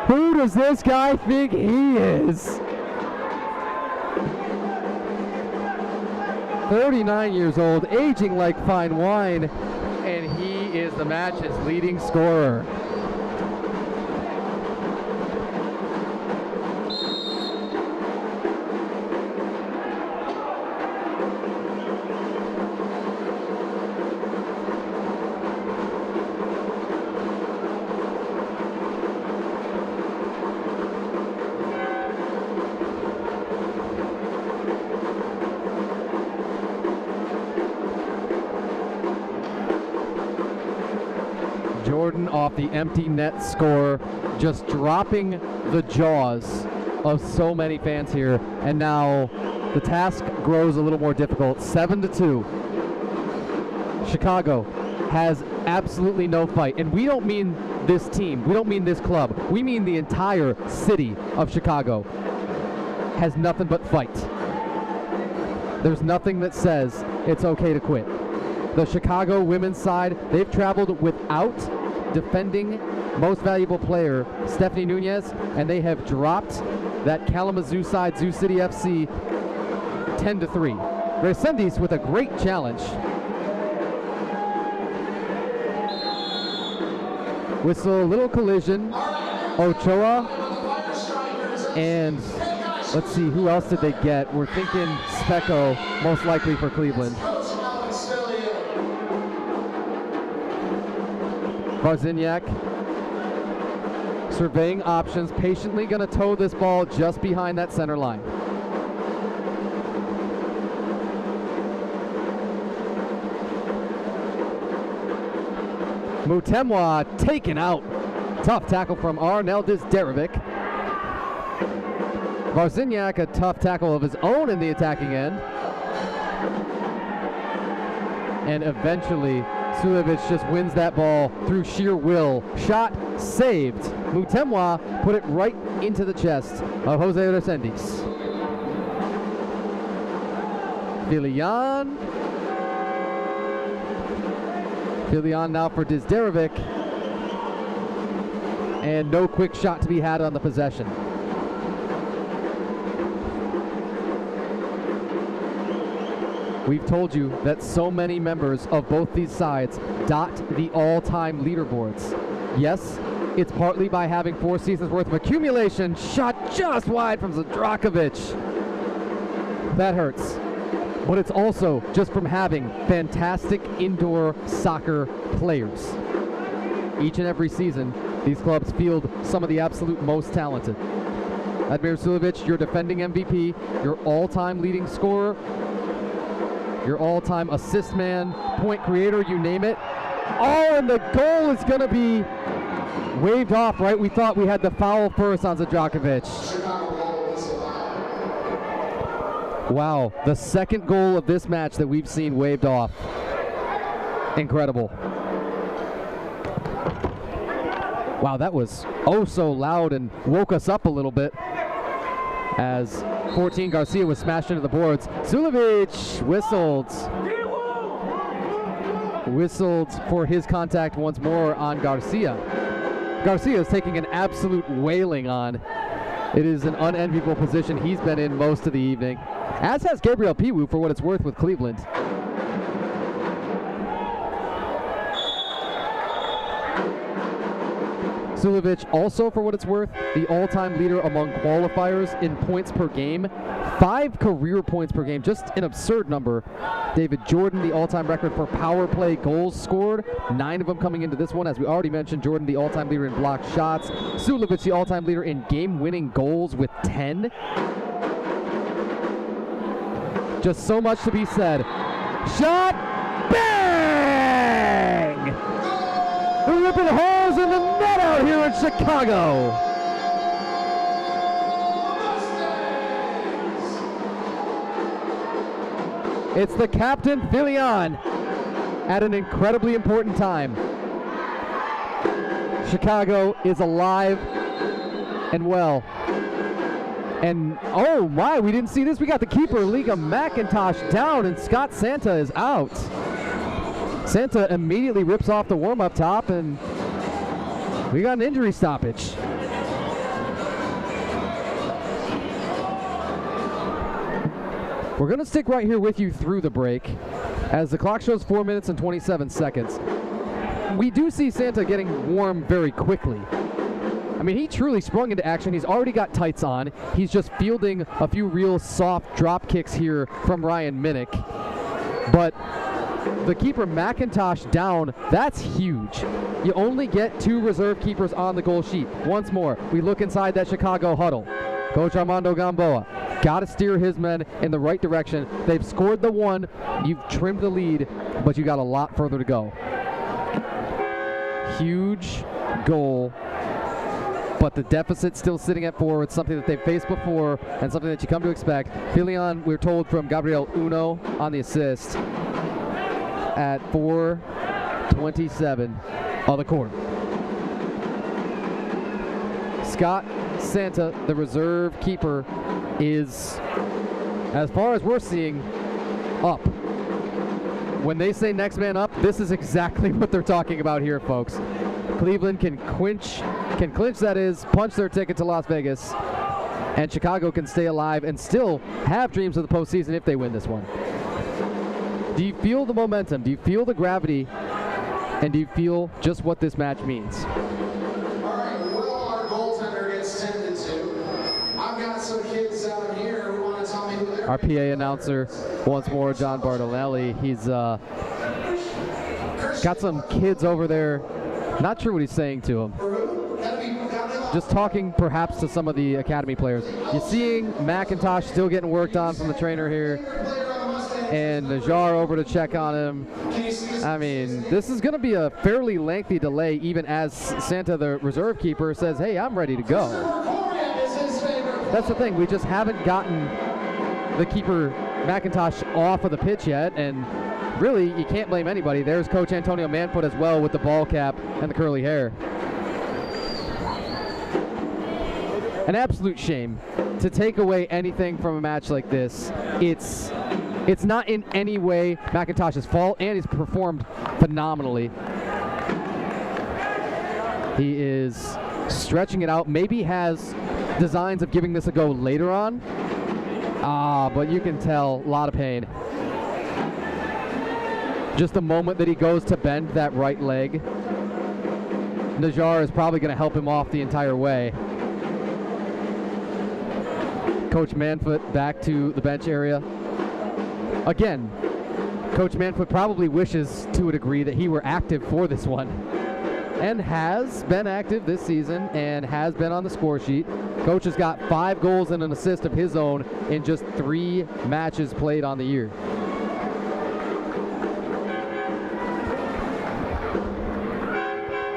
Who does this guy think he is? 39 years old, aging like fine wine, and he is the match's leading scorer. Jordan off the empty net score, just dropping the jaws of so many fans here, and now the task grows a little more difficult. 7-2. Chicago has absolutely no fight, and we don't mean this team, we don't mean this club, we mean the entire city of Chicago has nothing but fight. There's nothing that says it's okay to quit. The Chicago women's side, they've traveled without defending most valuable player Stephanie Nunez, and they have dropped that Kalamazoo side, Zoo City FC, 10-3. Resendiz with a great challenge. Whistle, little collision. Ochoa, and let's see, who else did they get? We're thinking Specco, most likely for Cleveland. Barziniak surveying options, patiently going to tow this ball just behind that center line. Mutemwa taken out. Tough tackle from Arneldis Derevic. Barziniak, a tough tackle of his own in the attacking end. And eventually Sulevic just wins that ball through sheer will. Shot saved. Mutemwa put it right into the chest of Jose Resendiz. Filian. Filian now for Dizderevic. And no quick shot to be had on the possession. We've told you that so many members of both these sides dot the all-time leaderboards. Yes, it's partly by having 4 seasons worth of accumulation. Shot just wide from Zdrakovic. That hurts. but it's also just from having fantastic indoor soccer players. Each and every season, these clubs field some of the absolute most talented. Admir Sulevic, your defending MVP, your all-time leading scorer, your all-time assist man, point creator, you name it. Oh, and the goal is going to be waved off, right? We thought we had the foul first on Zajakovic. Wow, the second goal of this match that we've seen waved off. Incredible. Wow, that was oh so loud and woke us up a little bit as 14 Garcia was smashed into the boards. Sulevic whistled for his contact once more on Garcia. Garcia is taking an absolute wailing on. It is an unenviable position he's been in most of the evening, as has Gabriel Piwu for what it's worth with Cleveland. Sulevic also, for what it's worth, the all-time leader among qualifiers in points per game. 5 career points per game, just an absurd number. David Jordan, the all-time record for power play goals scored, 9 of them coming into this one. As we already mentioned, Jordan, the all-time leader in blocked shots. Sulevic, the all-time leader in game-winning goals with 10. Just so much to be said. Shot! Bang! They're ripping holes in the net out here in Chicago. It's the captain, Filion, at an incredibly important time. Chicago is alive and well. And oh my, we didn't see this. We got the keeper, Liga McIntosh, down, and Scott Santa is out. Santa immediately rips off the worm up top, and we got an injury stoppage. We're going to stick right here with you through the break, as the clock shows 4 minutes and 27 seconds. We do see Santa getting warm very quickly. I mean, he truly sprung into action. He's already got tights on. He's just fielding a few real soft drop kicks here from Ryan Minnick. But the keeper, McIntosh, down. That's huge. You only get 2 reserve keepers on the goal sheet. Once more, we look inside that Chicago huddle. Coach Armando Gamboa got to steer his men in the right direction. They've scored the 1. You've trimmed the lead, but you got a lot further to go. Huge goal, but the deficit still sitting at 4. It's something that they've faced before and something that you come to expect. Filion, we're told from Gabriel Uno on the assist at 4:27 of the quarter. Scott Santa, the reserve keeper, is, as far as we're seeing, up. When they say next man up, this is exactly what they're talking about here, folks. Cleveland can clinch, that is, punch their ticket to Las Vegas, and Chicago can stay alive and still have dreams of the postseason if they win this one. Do you feel the momentum? Do you feel the gravity? And do you feel just what this match means? All right, will our goaltender gets tended to? I've got some kids out here who want to tell me who they're. Our PA announcer, once more, John Bartolelli. He's got some kids over there. Not sure what he's saying to them. Just talking perhaps to some of the academy players. You're seeing McIntosh still getting worked on from the trainer here, and Najar over to check on him. I mean, this is going to be a fairly lengthy delay, even as Santa, the reserve keeper, says, hey, I'm ready to go. That's the thing. We just haven't gotten the keeper, McIntosh, off of the pitch yet, and really, you can't blame anybody. There's Coach Antonio Manfoot as well with the ball cap and the curly hair. An absolute shame to take away anything from a match like this. It's not in any way McIntosh's fault, and he's performed phenomenally. He is stretching it out. Maybe has designs of giving this a go later on. But you can tell, a lot of pain. Just the moment that he goes to bend that right leg, Najar is probably going to help him off the entire way. Coach Manfoot back to the bench area. Again, Coach Manfoot probably wishes to a degree that he were active for this one, and has been active this season and has been on the score sheet. Coach has got 5 goals and an assist of his own in just 3 matches played on the year.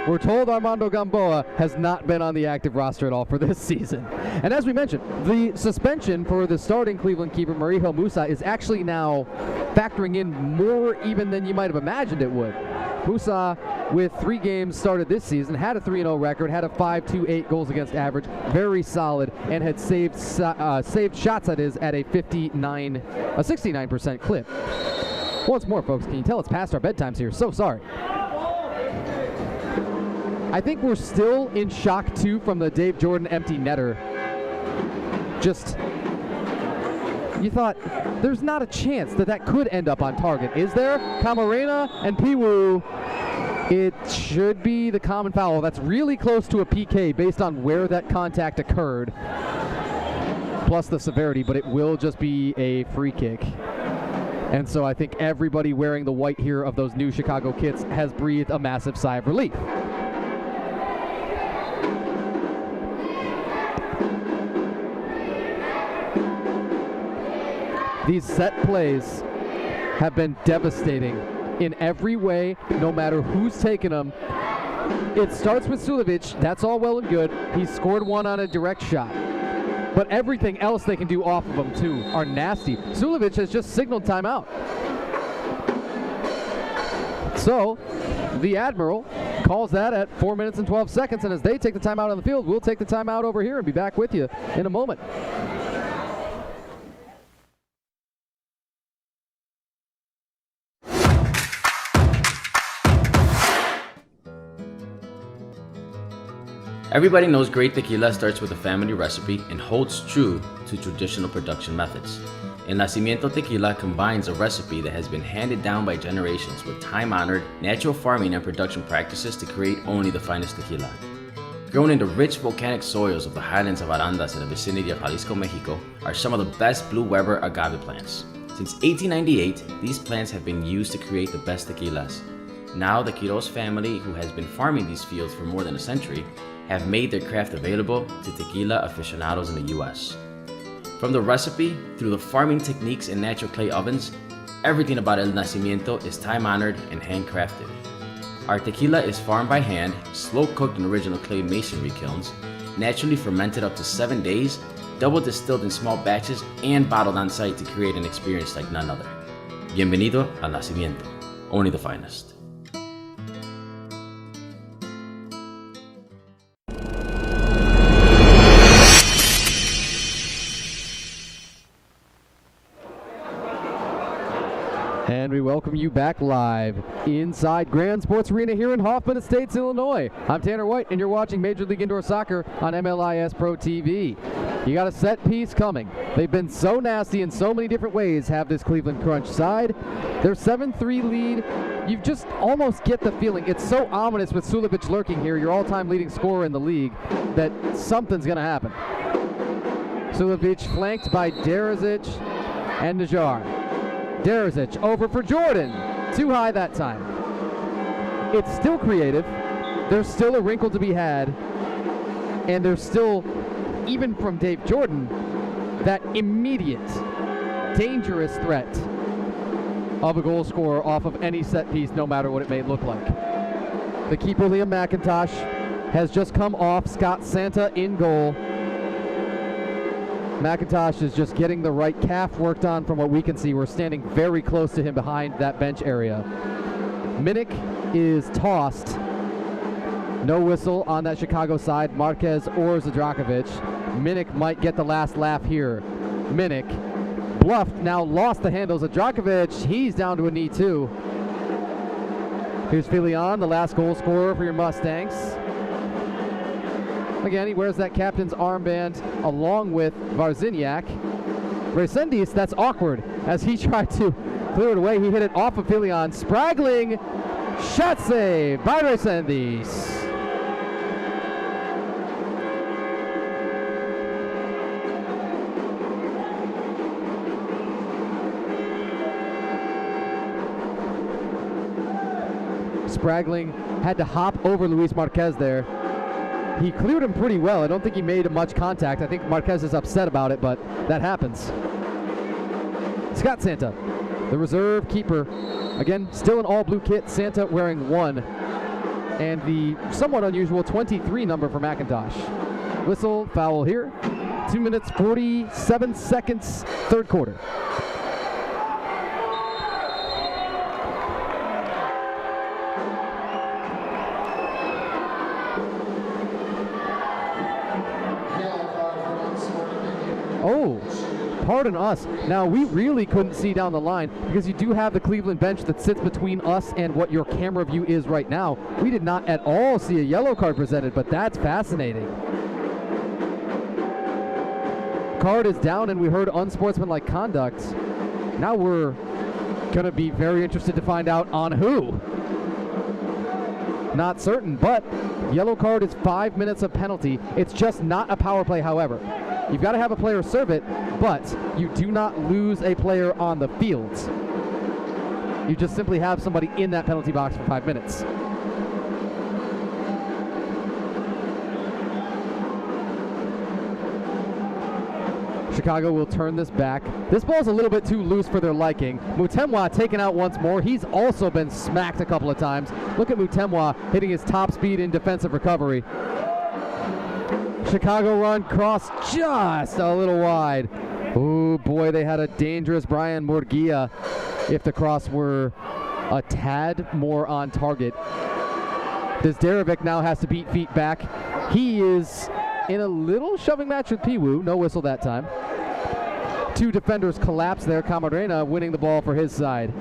We're told Armando Gamboa has not been on the active roster at all for this season. And as we mentioned, the suspension for the starting Cleveland keeper, Marijo Musa, is actually now factoring in more even than you might have imagined it would. Musa, with 3 games started this season, had a 3-0 record, had a 5.28 goals against average, very solid, and had saved shots, that is, at a 69% clip. Once more, folks, can you tell it's past our bedtimes here? So sorry. I think we're still in shock, too, from the Dave Jordan empty netter. Just, you thought, there's not a chance that that could end up on target. Is there? Camarena and Piwu. It should be the common foul. That's really close to a PK based on where that contact occurred, plus the severity, but it will just be a free kick. And so I think everybody wearing the white here of those new Chicago kits has breathed a massive sigh of relief. These set plays have been devastating in every way, no matter who's taken them. It starts with Sulevic. That's all well and good. He scored one on a direct shot. But everything else they can do off of him, too, are nasty. Sulevic has just signaled timeout. So, the Admiral calls that at 4 minutes and 12 seconds, and as they take the timeout on the field, we'll take the timeout over here and be back with you in a moment. Everybody knows great tequila starts with a family recipe and holds true to traditional production methods. El Nacimiento Tequila combines a recipe that has been handed down by generations with time-honored natural farming and production practices to create only the finest tequila. Grown in the rich volcanic soils of the highlands of Arandas in the vicinity of Jalisco, Mexico, are some of the best Blue Weber agave plants. Since 1898, these plants have been used to create the best tequilas. Now, the Quiroz family, who has been farming these fields for more than a century, have made their craft available to tequila aficionados in the US. From the recipe through the farming techniques in natural clay ovens, everything about El Nacimiento is time-honored and handcrafted. Our tequila is farmed by hand, slow-cooked in original clay masonry kilns, naturally fermented up to 7 days, double distilled in small batches, and bottled on site to create an experience like none other. Bienvenido al Nacimiento, only the finest. And we welcome you back live inside Grand Sports Arena here in Hoffman Estates, Illinois. I'm Tanner White, and you're watching Major League Indoor Soccer on MLIS Pro TV. You got a set piece coming. They've been so nasty in so many different ways, have this Cleveland Crunch side. Their 7-3 lead, you just almost get the feeling, it's so ominous with Sulevic lurking here, your all-time leading scorer in the league, that something's going to happen. Sulevic flanked by Derazic and Najar. Derazic over for Jordan. Too high that time. It's still creative. There's still a wrinkle to be had. And there's still, even from Dave Jordan, that immediate, dangerous threat of a goal scorer off of any set piece, no matter what it may look like. The keeper, Liam McIntosh, has just come off Scott Santa in goal. McIntosh is just getting the right calf worked on from what we can see. We're standing very close to him behind that bench area. Minnick is tossed. No whistle on that Chicago side, Marquez or Zadrakovic. Minnick might get the last laugh here. Minnick bluffed, now lost the handle. Zadrakovic, he's down to a knee too. Here's Filion, the last goal scorer for your Mustangs. Again, he wears that captain's armband along with Varziniak. Resendis, that's awkward. As he tried to clear it away, he hit it off of Filion. Spraggling shot save by Resendis. Spragling had to hop over Luis Marquez there. He cleared him pretty well. I don't think he made much contact. I think Marquez is upset about it, but that happens. Scott Santa, the reserve keeper. Again, still an all-blue kit. Santa wearing 1. And the somewhat unusual 23 number for McIntosh. Whistle, foul here. 2 minutes, 47 seconds, third quarter. Oh, pardon us. Now, we really couldn't see down the line because you do have the Cleveland bench that sits between us and what your camera view is right now. We did not at all see a yellow card presented, but that's fascinating. Card is down, and we heard unsportsmanlike conduct. Now we're going to be very interested to find out on who. Not certain, but yellow card is 5 minutes of penalty. It's just not a power play, however. You've got to have a player serve it, but you do not lose a player on the field. You just simply have somebody in that penalty box for 5 minutes. Chicago will turn this back. This ball's a little bit too loose for their liking. Mutemwa taken out once more. He's also been smacked a couple of times. Look at Mutemwa hitting his top speed in defensive recovery. Chicago run cross just a little wide. Oh boy, they had a dangerous Brian Murguia if the cross were a tad more on target. Desderovic now has to beat feet back. He is in a little shoving match with Piwu. No whistle that time. 2 defenders collapse there. Camarena winning the ball for his side.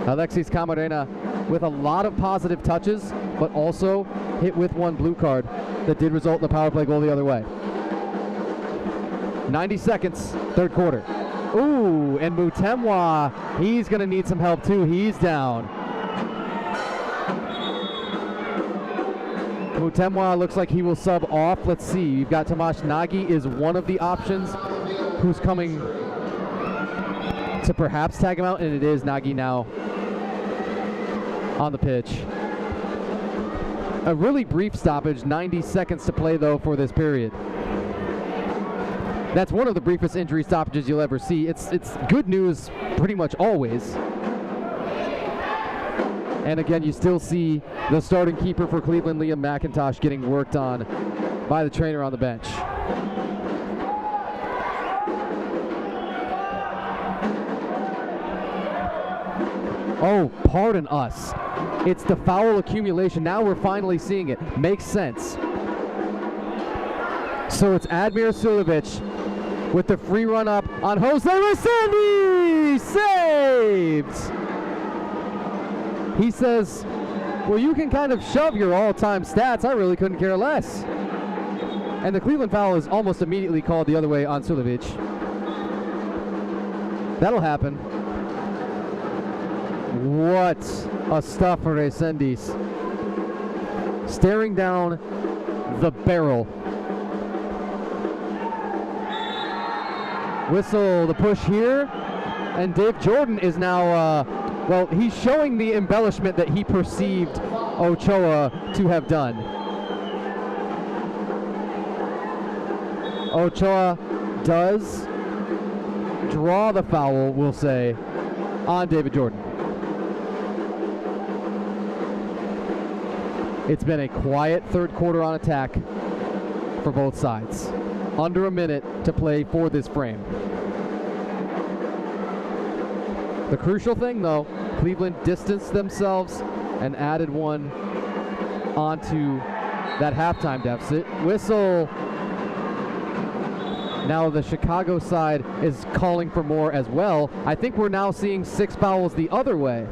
Alexis Camarena with a lot of positive touches, but also hit with 1 blue card that did result in a power play goal the other way. 90 seconds, third quarter. Ooh, and Mutemwa, he's going to need some help too. He's down. Mutemwa looks like he will sub off. Let's see. You've got Tomasz Nagy is one of the options who's coming to perhaps tag him out, and it is Nagy now on the pitch. A really brief stoppage, 90 seconds to play though for this period. That's one of the briefest injury stoppages you'll ever see. It's good news pretty much always. And again, you still see the starting keeper for Cleveland, Liam McIntosh, getting worked on by the trainer on the bench. Oh, pardon us. It's the foul accumulation. Now we're finally seeing it. Makes sense. So it's Admir Sulevic with the free run up on Jose Resendi. Saved! He says, well, you can kind of shove your all-time stats. I really couldn't care less. And the Cleveland foul is almost immediately called the other way on Sulevic. That'll happen. What a stuff for Resendis. Staring down the barrel. Whistle, the push here. And Dave Jordan is now, well, he's showing the embellishment that he perceived Ochoa to have done. Ochoa does draw the foul, we'll say, on David Jordan. It's been a quiet third quarter on attack for both sides. Under a minute to play for this frame. The crucial thing, though, Cleveland distanced themselves and added one onto that halftime deficit. Whistle. Now the Chicago side is calling for more as well. I think we're now seeing 6 fouls the other way.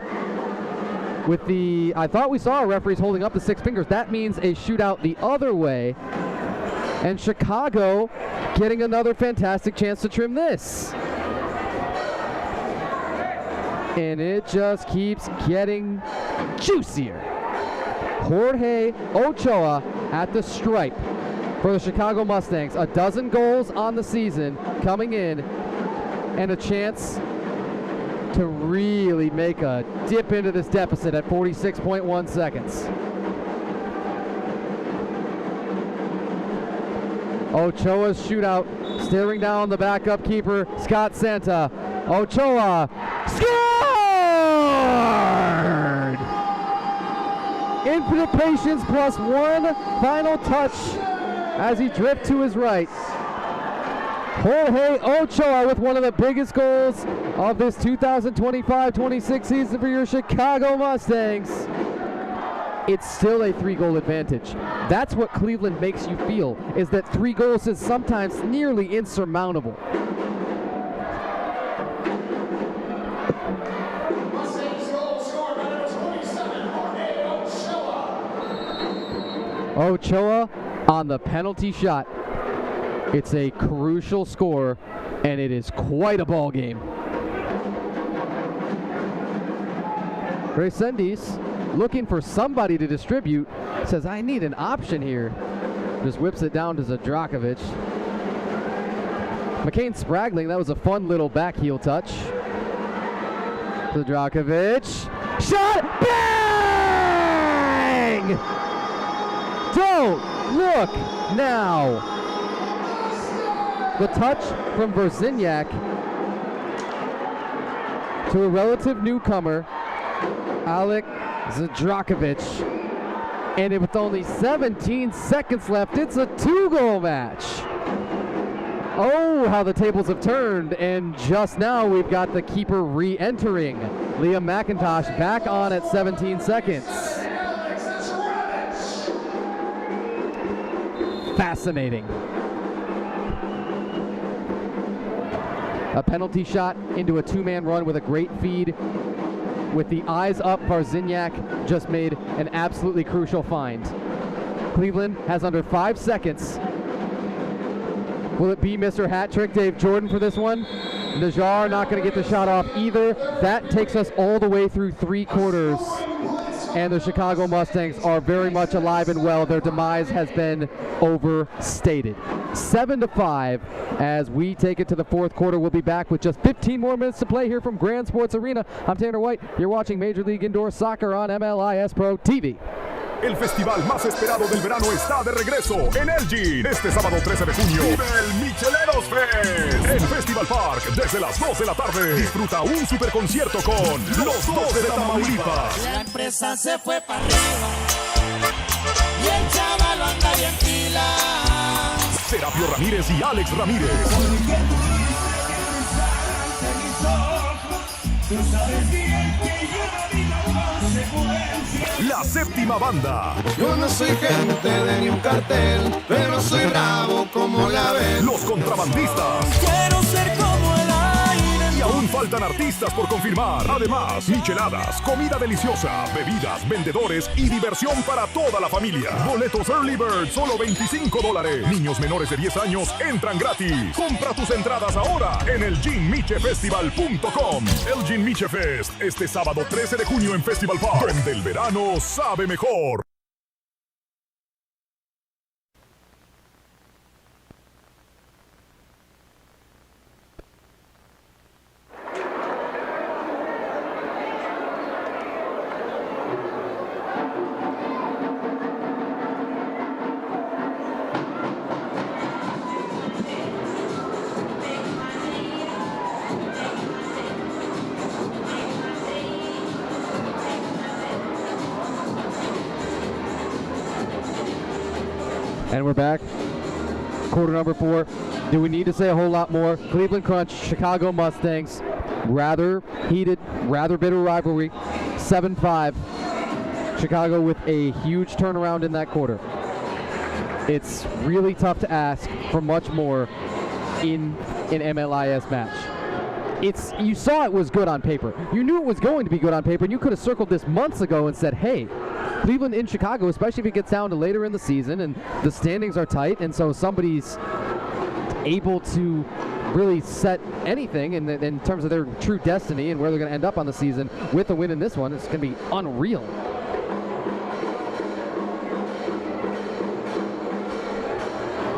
With the, I thought we saw referees holding up the 6 fingers. That means a shootout the other way. And Chicago getting another fantastic chance to trim this. And it just keeps getting juicier. Jorge Ochoa at the stripe for the Chicago Mustangs. 12 goals on the season coming in, and a chance to really make a dip into this deficit at 46.1 seconds. Ochoa's shootout, staring down the backup keeper, Scott Santa. Ochoa scored! Infinite patience plus one final touch as he drifts to his right. Jorge Ochoa with one of the biggest goals of this 2025-26 season for your Chicago Mustangs. It's still a 3-goal advantage. That's what Cleveland makes you feel, is that 3 goals is sometimes nearly insurmountable. Ochoa on the penalty shot. It's a crucial score, and it is quite a ball game. Resendiz, looking for somebody to distribute, says, I need an option here. Just whips it down to Zadrakovic. McCain Spraggling, that was a fun little back heel touch. Zadrakovic, shot, bang! Don't look now. The touch from Verzinyak to a relative newcomer, Alek Zadrakovic. And with only 17 seconds left, it's a 2-goal match. Oh, how the tables have turned, and just now we've got the keeper re-entering. Liam McIntosh back on at 17 seconds. Fascinating. A penalty shot into a 2-man run with a great feed. With the eyes up, Varzinyak just made an absolutely crucial find. Cleveland has under 5 seconds. Will it be Mr. Hat Trick Dave Jordan for this one? Najjar not going to get the shot off either. That takes us all the way through 3 quarters. And the Chicago Mustangs are very much alive and well. Their demise has been overstated. 7-5 as we take it to the 4th quarter. We'll be back with just 15 more minutes to play here from Grand Sports Arena. I'm Tanner White. You're watching Major League Indoor Soccer on MLIS Pro TV. El festival más esperado del verano está de regreso en Elgin. Este sábado 13 de junio vive el Micheleros Fest en Festival Park desde las 2 de la tarde. Disfruta un super concierto con los 2 de Tamaulipas. La empresa se fue para arriba y el chaval anda bien pila. Serapio Ramírez y Alex Ramírez. Tú sabes bien que yo no digo consecuencias. La séptima banda. Yo no soy gente de ni un cartel, pero soy bravo como la ves. Los contrabandistas. Quiero ser como el aire. Y aún faltan artistas por confirmar. Además, micheladas, comida deliciosa, bebidas, vendedores y diversión para toda la familia. Boletos Early Bird, solo $25. Niños menores de 10 años entran gratis. Compra tus entradas ahora en elginmichefestival.com. Elgin Miche Fest, este sábado 13 de junio en Festival Park, donde el verano sabe mejor. And we're back. Quarter number 4. Do we need to say a whole lot more? Cleveland Crunch, Chicago Mustangs. Rather heated, rather bitter rivalry. 7-5. Chicago with a huge turnaround in that quarter. It's really tough to ask for much more in an MLIS match. You saw it was good on paper. You knew it was going to be good on paper, and you could have circled this months ago and said, hey, Cleveland in Chicago, especially if it gets down to later in the season and the standings are tight, and so somebody's able to really set anything in terms of their true destiny and where they're going to end up on the season with a win in this one. It's going to be unreal.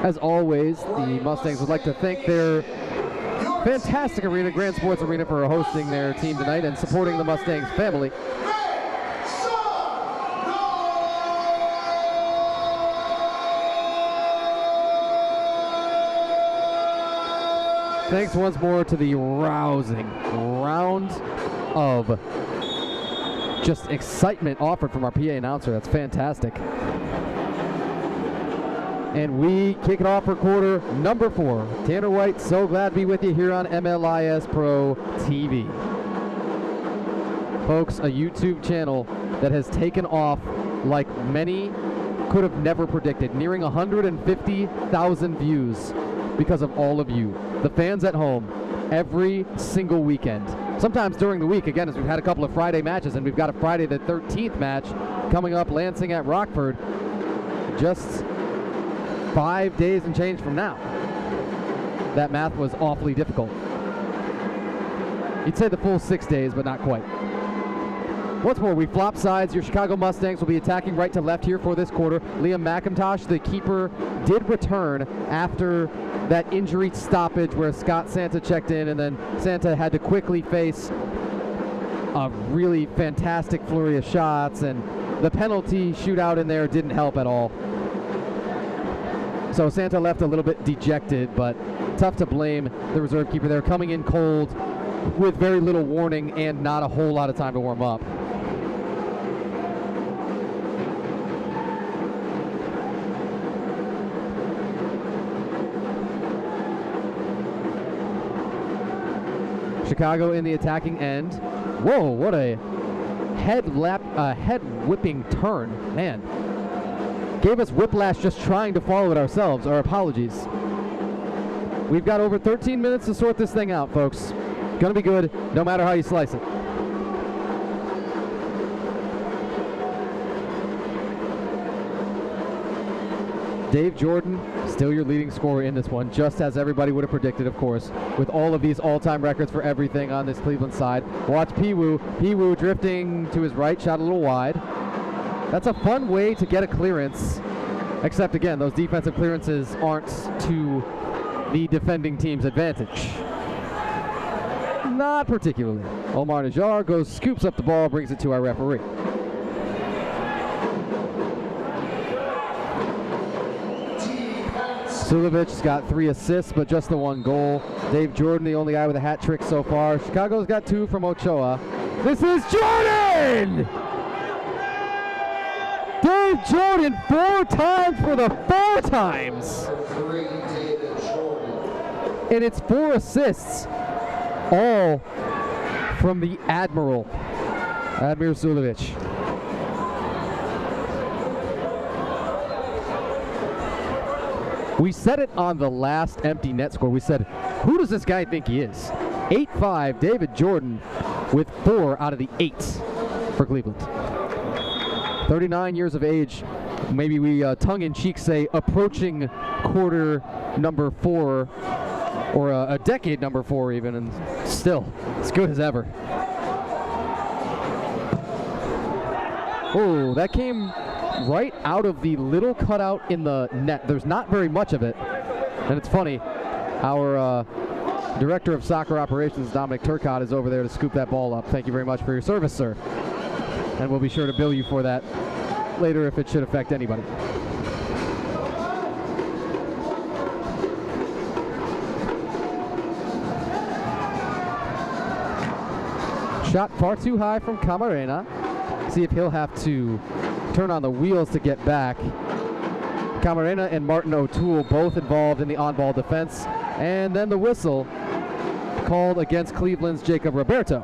As always, the Mustangs would like to thank their fantastic arena, Grand Sports Arena, for hosting their team tonight and supporting the Mustangs family. Thanks once more to the rousing round of just excitement offered from our PA announcer. That's fantastic. And we kick it off for quarter number 4. Tanner White, so glad to be with you here on MLIS Pro TV. Folks, a YouTube channel that has taken off like many could have never predicted, nearing 150,000 views because of all of you, the fans at home, every single weekend. Sometimes during the week, again, as we've had a couple of Friday matches, and we've got a Friday the 13th match coming up, Lansing at Rockford, just 5 days and change from now. That math was awfully difficult. You'd say the full 6 days, but not quite. Once more, we flop sides. Your Chicago Mustangs will be attacking right to left here for this quarter. Liam McIntosh, the keeper, did return after that injury stoppage where Scott Santa checked in, and then Santa had to quickly face a really fantastic flurry of shots, and the penalty shootout in there didn't help at all. So Santa left a little bit dejected, but tough to blame the reserve keeper there, coming in cold with very little warning and not a whole lot of time to warm up. Chicago in the attacking end. Whoa, what a head whipping turn. Man, gave us whiplash just trying to follow it ourselves. Our apologies. We've got over 13 minutes to sort this thing out, folks. Gonna be good no matter how you slice it. Dave Jordan, still your leading scorer in this one, just as everybody would have predicted, of course, with all of these all-time records for everything on this Cleveland side. Watch Pee-Woo. Pee-Woo drifting to his right, shot a little wide. That's a fun way to get a clearance, except, again, those defensive clearances aren't to the defending team's advantage. Not particularly. Omar Najjar scoops up the ball, brings it to our referee. Sulovic's got 3 assists, but just the 1 goal. Dave Jordan, the only guy with a hat trick so far. Chicago's got 2 from Ochoa. This is Jordan! Dave Jordan 4 times for the 4 times! And it's 4 assists, all from the Admiral, Admir Sulovic. We said it on the last empty net score. We said, who does this guy think he is? 8'5", David Jordan with 4 out of the 8 for Cleveland. 39 years of age. Maybe we tongue-in-cheek say approaching quarter number 4, or a decade number 4 even, and still as good as ever. Oh, that came right out of the little cutout in the net. There's not very much of it. And it's funny, our Director of Soccer Operations, Dominic Turcotte, is over there to scoop that ball up. Thank you very much for your service, sir. And we'll be sure to bill you for that later if it should affect anybody. Shot far too high from Camarena. See if he'll have to turn on the wheels to get back. Camarena and Martin O'Toole both involved in the on-ball defense. And then the whistle called against Cleveland's Jacob Roberto.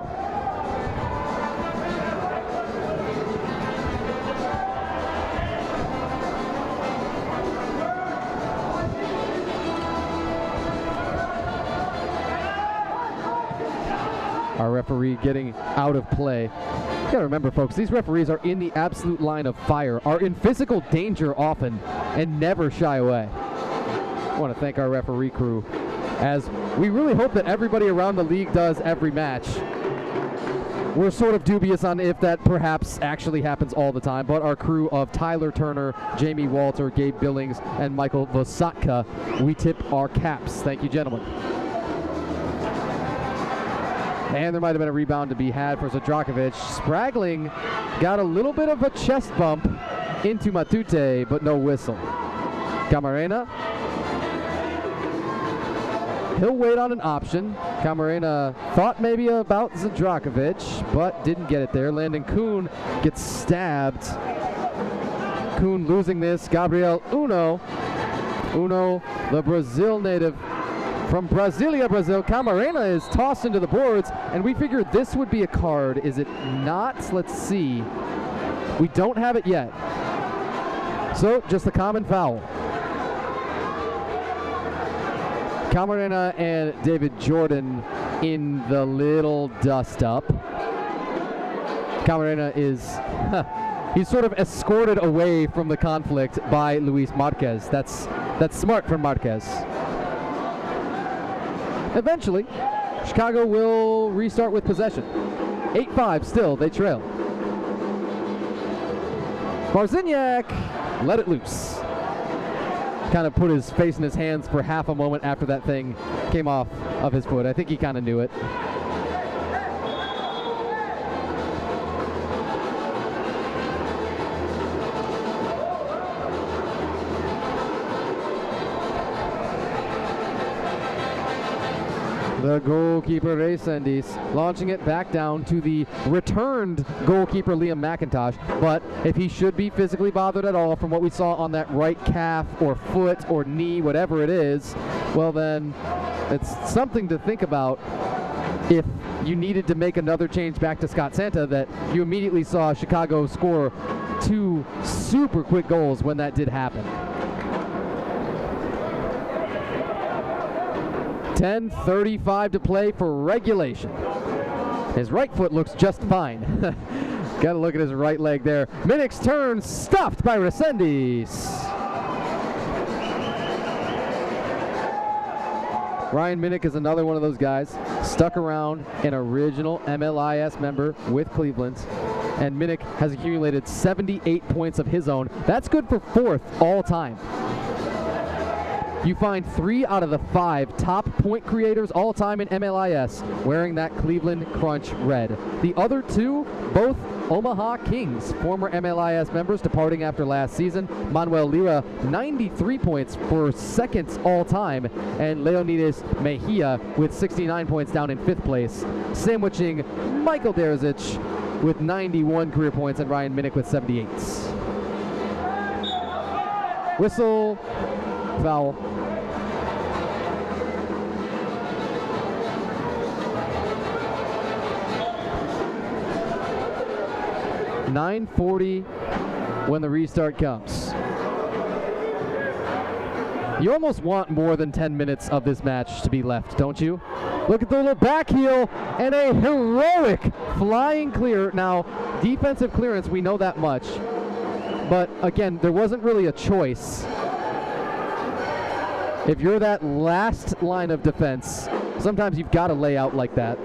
Our referee getting out of play. You gotta remember, folks, these referees are in the absolute line of fire, are in physical danger often, and never shy away. I want to thank our referee crew, as we really hope that everybody around the league does every match. We're sort of dubious on if that perhaps actually happens all the time, but our crew of Tyler Turner, Jamie Walter, Gabe Billings, and Michael Vosatka, we tip our caps. Thank you, gentlemen. And there might have been a rebound to be had for Zadrakovic. Spragling got a little bit of a chest bump into Matute, but no whistle. Camarena. He'll wait on an option. Camarena thought maybe about Zadrakovic, but didn't get it there. Landon Kuhn gets stabbed. Kuhn losing this. Gabriel Uno. Uno, the Brazil native from Brasilia, Brazil. Camarena is tossed into the boards, and we figured this would be a card. Is it not? Let's see. We don't have it yet. So, just a common foul. Camarena and David Jordan in the little dust-up. Camarena is... he's sort of escorted away from the conflict by Luis Marquez. That's smart from Marquez. Eventually, Chicago will restart with possession. 8-5 still, they trail. Barziniak let it loose. Kind of put his face in his hands for half a moment after that thing came off of his foot. I think he kind of knew it. The goalkeeper, Ray Sendis, launching it back down to the returned goalkeeper, Liam McIntosh. But if he should be physically bothered at all from what we saw on that right calf or foot or knee, whatever it is, well then, it's something to think about if you needed to make another change back to Scott Santa, that you immediately saw Chicago score 2 super quick goals when that did happen. 10:35 to play for regulation. His right foot looks just fine. Got to look at his right leg there. Minnick's turn stuffed by Resendez. Ryan Minnick is another one of those guys. Stuck around, an original MLIS member with Cleveland. And Minnick has accumulated 78 points of his own. That's good for 4th all time. You find 3 out of the 5 top point creators all time in MLIS wearing that Cleveland Crunch red. The other 2, both Omaha Kings, former MLIS members departing after last season. Manuel Lira, 93 points for 2nd all time, and Leonidas Mejia with 69 points down in 5th place, sandwiching Michael Derzic with 91 career points and Ryan Minnick with 78. Whistle, foul. .940 when the restart comes. You almost want more than 10 minutes of this match to be left, don't you? Look at the little back heel and a heroic flying clear. Now, defensive clearance, we know that much. But again, there wasn't really a choice. If you're that last line of defense, sometimes you've got to lay out like that.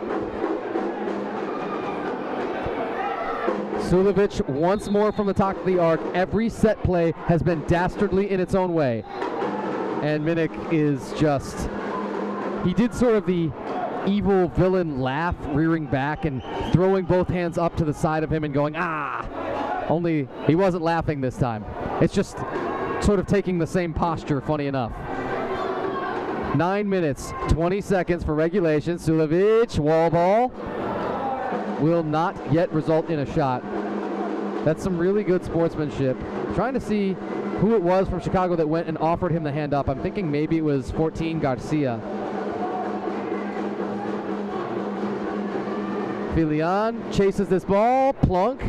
Sulevic once more from the top of the arc. Every set play has been dastardly in its own way. And Minnick is just... he did sort of the evil villain laugh, rearing back and throwing both hands up to the side of him and going, ah! Only he wasn't laughing this time. It's just sort of taking the same posture, funny enough. 9 minutes, 20 seconds for regulation. Sulevic, wall ball. Will not yet result in a shot. That's some really good sportsmanship. Trying to see who it was from Chicago that went and offered him the hand up. I'm thinking maybe it was 14 Garcia. Filian chases this ball, plunk,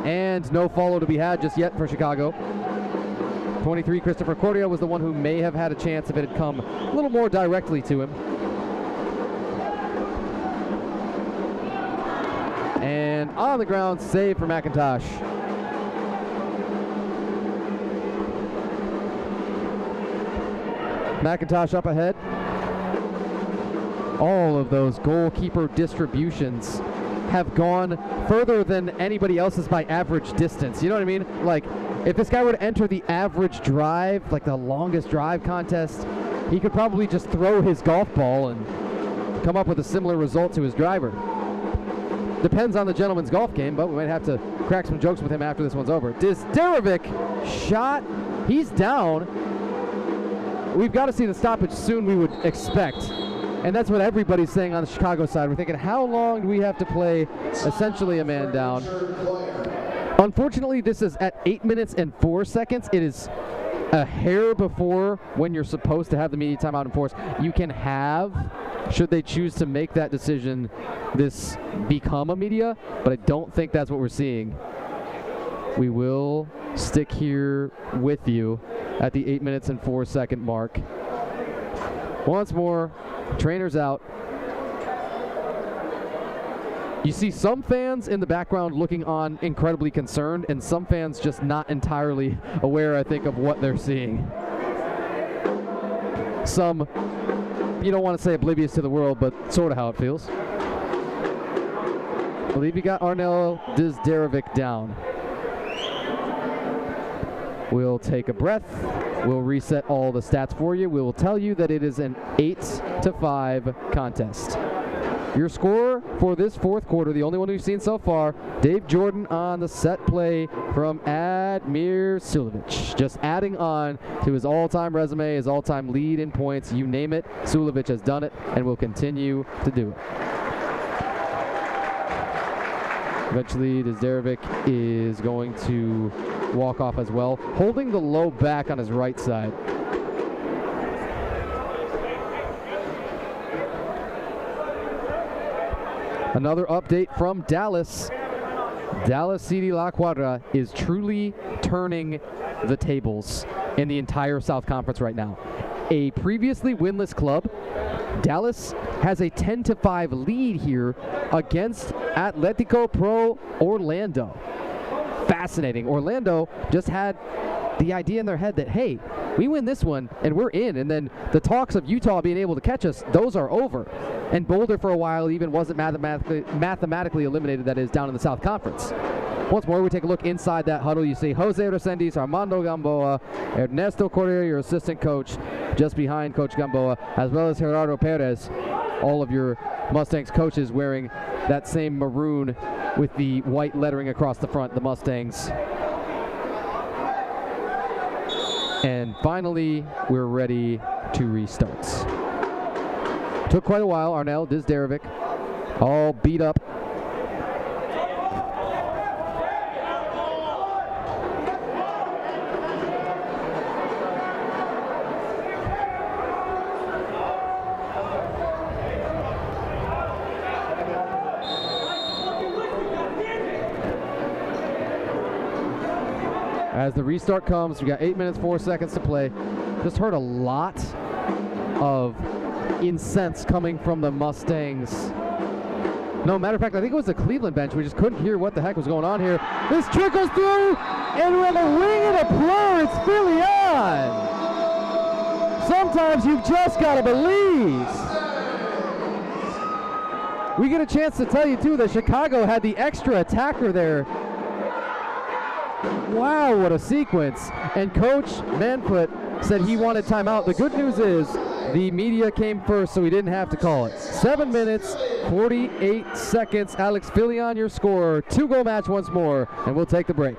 and no follow to be had just yet for Chicago. 23 Christopher Cordia was the one who may have had a chance if it had come a little more directly to him. And on the ground, save for McIntosh. McIntosh up ahead. All of those goalkeeper distributions have gone further than anybody else's by average distance. You know what I mean? Like, if this guy were to enter the average drive, like the longest drive contest, he could probably just throw his golf ball and come up with a similar result to his driver. Depends on the gentleman's golf game, but we might have to crack some jokes with him after this one's over. Dizderovic shot. He's down. We've got to see the stoppage soon, we would expect. And that's what everybody's saying on the Chicago side. We're thinking, how long do we have to play essentially a man down? Unfortunately, this is at 8 minutes and 4 seconds. It is a hair before when you're supposed to have the media timeout enforced. You can have, should they choose to make that decision, this become a media, but I don't think that's what we're seeing. We will stick here with you at the 8 minutes and 4 second mark. Once more, trainers out. You see some fans in the background looking on incredibly concerned, and some fans just not entirely aware, I think, of what they're seeing. Some, you don't want to say oblivious to the world, but sort of how it feels. I believe you got Arnel Dizderovic down. We'll take a breath. We'll reset all the stats for you. We will tell you that it is an 8-5 contest. Your score for this fourth quarter, the only one we've seen so far, Dave Jordan on the set play from Admir Sulevic. Just adding on to his all-time resume, his all-time lead in points, you name it, Sulevic has done it and will continue to do it. Eventually, Dizderovic is going to walk off as well, holding the low back on his right side. Another update from Dallas. Dallas CD La Cuadra is truly turning the tables in the entire South Conference right now. A previously winless club, Dallas has a 10-5 lead here against Atletico Pro Orlando. Fascinating. Orlando just had the idea in their head that, hey, we win this one and we're in, and then the talks of Utah being able to catch us, those are over. And Boulder for a while even wasn't mathematically eliminated, that is, down in the South Conference. Once more, we take a look inside that huddle. You see Jose Resendiz, Armando Gamboa, Ernesto Correa, your assistant coach, just behind Coach Gamboa, as well as Gerardo Perez, all of your Mustangs coaches wearing that same maroon with the white lettering across the front, the Mustangs. And finally, we're ready to restart. Took quite a while. Arnel Dizderovic, all beat up. As the restart comes, we got 8 minutes, 4 seconds to play. Just heard a lot of incense coming from the Mustangs. No, matter of fact, I think it was the Cleveland bench. We just couldn't hear what the heck was going on here. This trickles through, and with a wing and a plur, it's Filion. Sometimes you've just got to believe. We get a chance to tell you, too, that Chicago had the extra attacker there. Wow, what a sequence. And Coach Manfoot said he wanted timeout. The good news is the media came first, so we didn't have to call it. 7 minutes, 48 seconds. Alex Filion, your scorer. 2-goal match once more, and we'll take the break.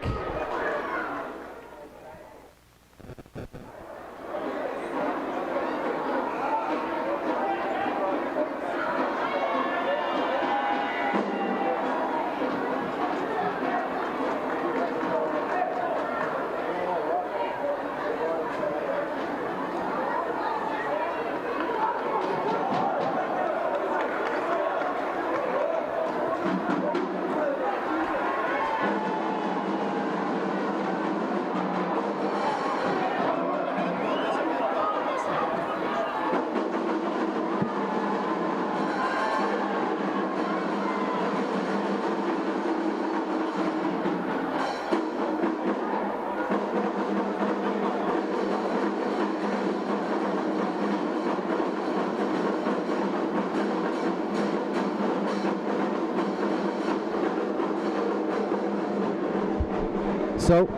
So,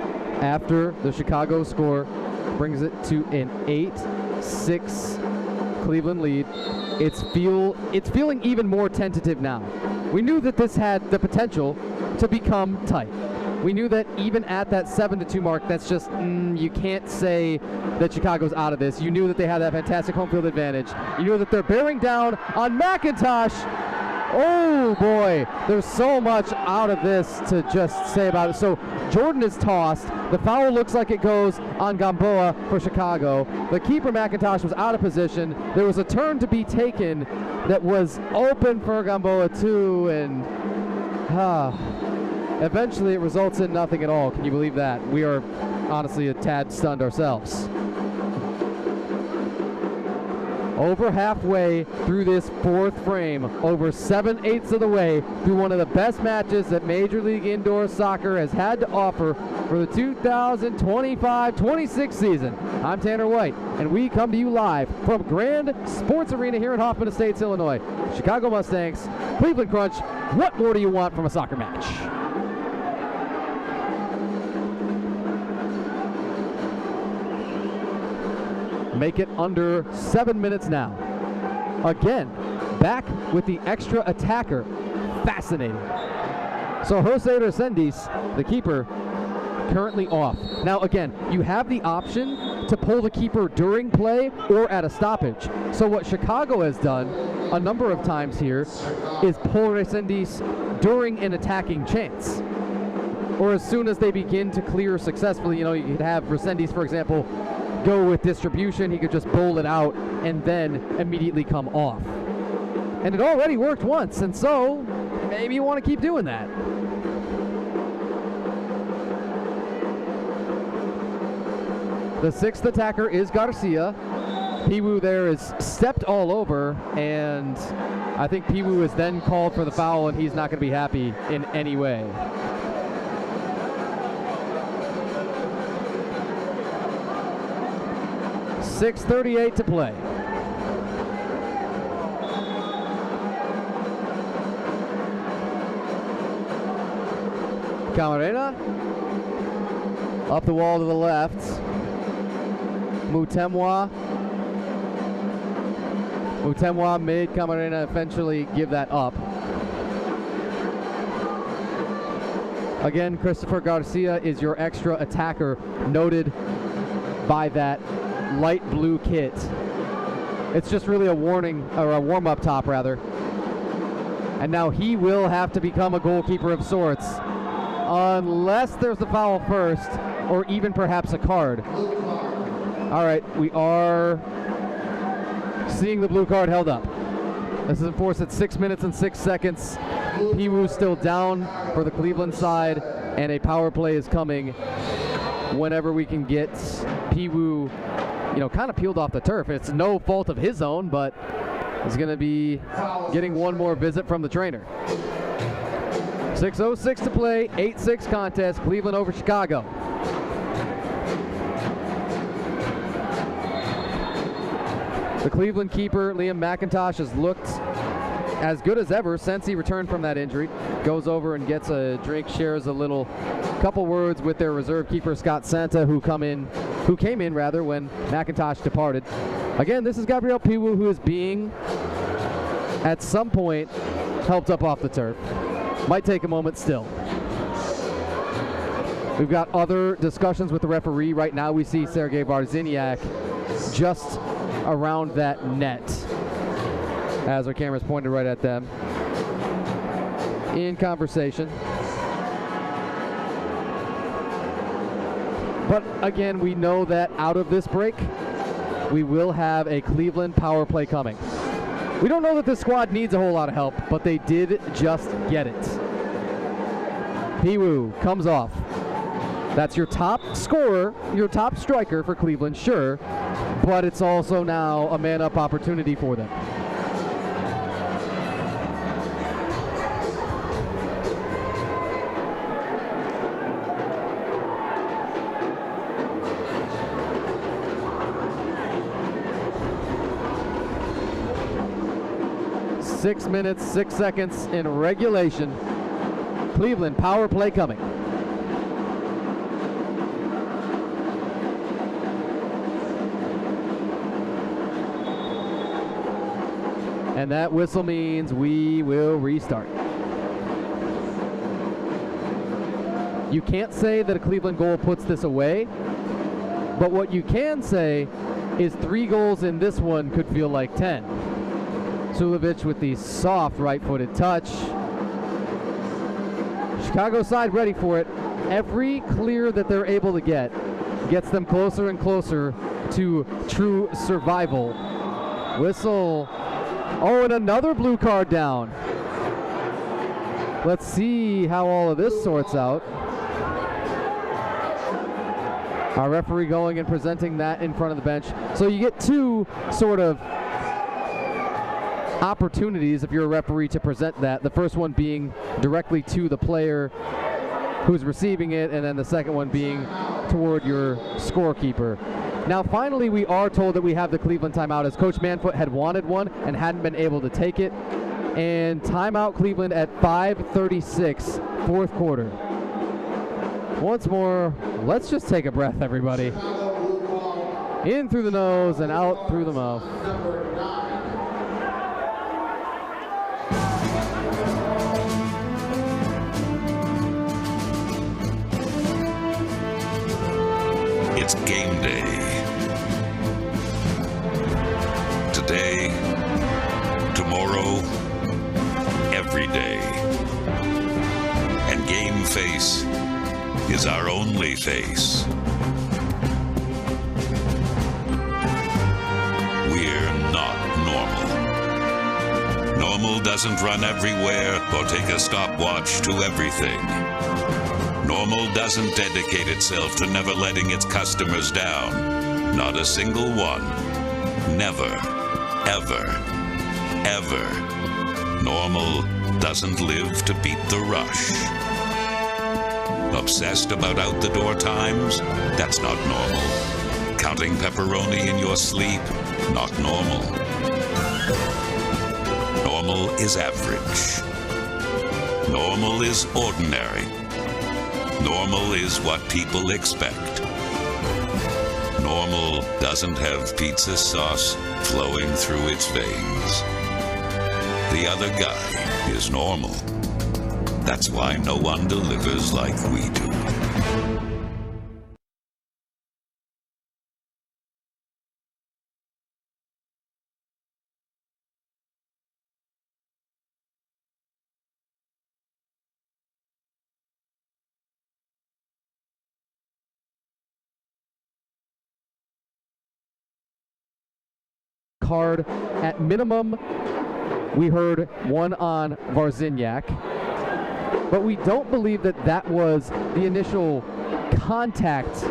after the Chicago score brings it to an 8-6 Cleveland lead, it's feeling even more tentative now. We knew that this had the potential to become tight. We knew that even at that 7-2 mark, that's just, you can't say that Chicago's out of this. You knew that they had that fantastic home field advantage. You knew that they're bearing down on McIntosh. Oh boy, there's so much out of this to just say about it. So Jordan is tossed. The foul looks like it goes on Gamboa for Chicago. The keeper McIntosh was out of position. There was a turn to be taken that was open for Gamboa too, and eventually it results in nothing at all. Can you believe that? We are honestly a tad stunned ourselves. Over halfway through this fourth frame, over 7/8 of the way through one of the best matches that Major League Indoor Soccer has had to offer for the 2025-26 season. I'm Tanner White, and we come to you live from Grand Sports Arena here in Hoffman Estates, Illinois. Chicago Mustangs, Cleveland Crunch. What more do you want from a soccer match? Make it under 7 minutes now. Again, back with the extra attacker. Fascinating. So Jose Resendiz, the keeper, currently off. Now again, you have the option to pull the keeper during play or at a stoppage. So what Chicago has done a number of times here is pull Resendiz during an attacking chance. Or as soon as they begin to clear successfully, you could have Resendiz, for example, go with distribution. He could just bowl it out and then immediately come off. And it already worked once, and so maybe you want to keep doing that. The sixth attacker is Garcia. Piwu there is stepped all over, and I think Piwu is then called for the foul, and he's not going to be happy in any way. .6:38 to play. Camarena up the wall to the left. Mutemwa made Camarena eventually give that up. Again, Christopher Garcia is your extra attacker, noted by that light blue kit. It's just really a warning, or a warm-up top rather. And now he will have to become a goalkeeper of sorts, unless there's the foul first, or even perhaps a card. All right, we are seeing the blue card held up. This is enforced at 6 minutes and 6 seconds. Piwu still down for the Cleveland side, and a power play is coming whenever we can get Piwu kind of peeled off the turf. It's no fault of his own, but he's going to be getting one more visit from the trainer. 6:06 to play, 8-6 contest, Cleveland over Chicago. The Cleveland keeper, Liam McIntosh, has looked as good as ever since he returned from that injury. Goes over and gets a drink, shares a couple words with their reserve keeper, Scott Santa, who came in when McIntosh departed. Again, this is Gabriel Piwu, who is being, at some point, helped up off the turf. Might take a moment still. We've got other discussions with the referee. Right now we see Sergei Varziniak just around that net, as our camera's pointed right at them, in conversation. But again, we know that out of this break, we will have a Cleveland power play coming. We don't know that this squad needs a whole lot of help, but they did just get it. Piwu comes off. That's your top scorer, your top striker for Cleveland, sure, but it's also now a man-up opportunity for them. Six minutes, 6 seconds in regulation. Cleveland power play coming. And that whistle means we will restart. You can't say that a Cleveland goal puts this away, but what you can say is 3 goals in this one could feel like 10. Sulovic with the soft right-footed touch. Chicago side ready for it. Every clear that they're able to get gets them closer and closer to true survival. Whistle. Oh, and another blue card down. Let's see how all of this sorts out. Our referee going and presenting that in front of the bench. So you get 2 sort of opportunities if you're a referee to present that. The first one being directly to the player who's receiving it, and then the second one being toward your scorekeeper. Now finally we are told that we have the Cleveland timeout, as Coach Manfoot had wanted one and hadn't been able to take it. And timeout Cleveland at 5:36, 4th quarter. Once more, let's just take a breath, everybody. In through the nose and out through the mouth. It's game day. Today, tomorrow, every day. And game face is our only face. We're not normal. Normal doesn't run everywhere or take a stopwatch to everything. Normal doesn't dedicate itself to never letting its customers down. Not a single one. Never, ever, ever. Normal doesn't live to beat the rush. Obsessed about out-the-door times? That's not normal. Counting pepperoni in your sleep? Not normal. Normal is average. Normal is ordinary. Normal is what people expect. Normal doesn't have pizza sauce flowing through its veins. The other guy is normal. That's why no one delivers like we do. Card at minimum. We heard one on Varzinyak, but we don't believe that that was the initial contact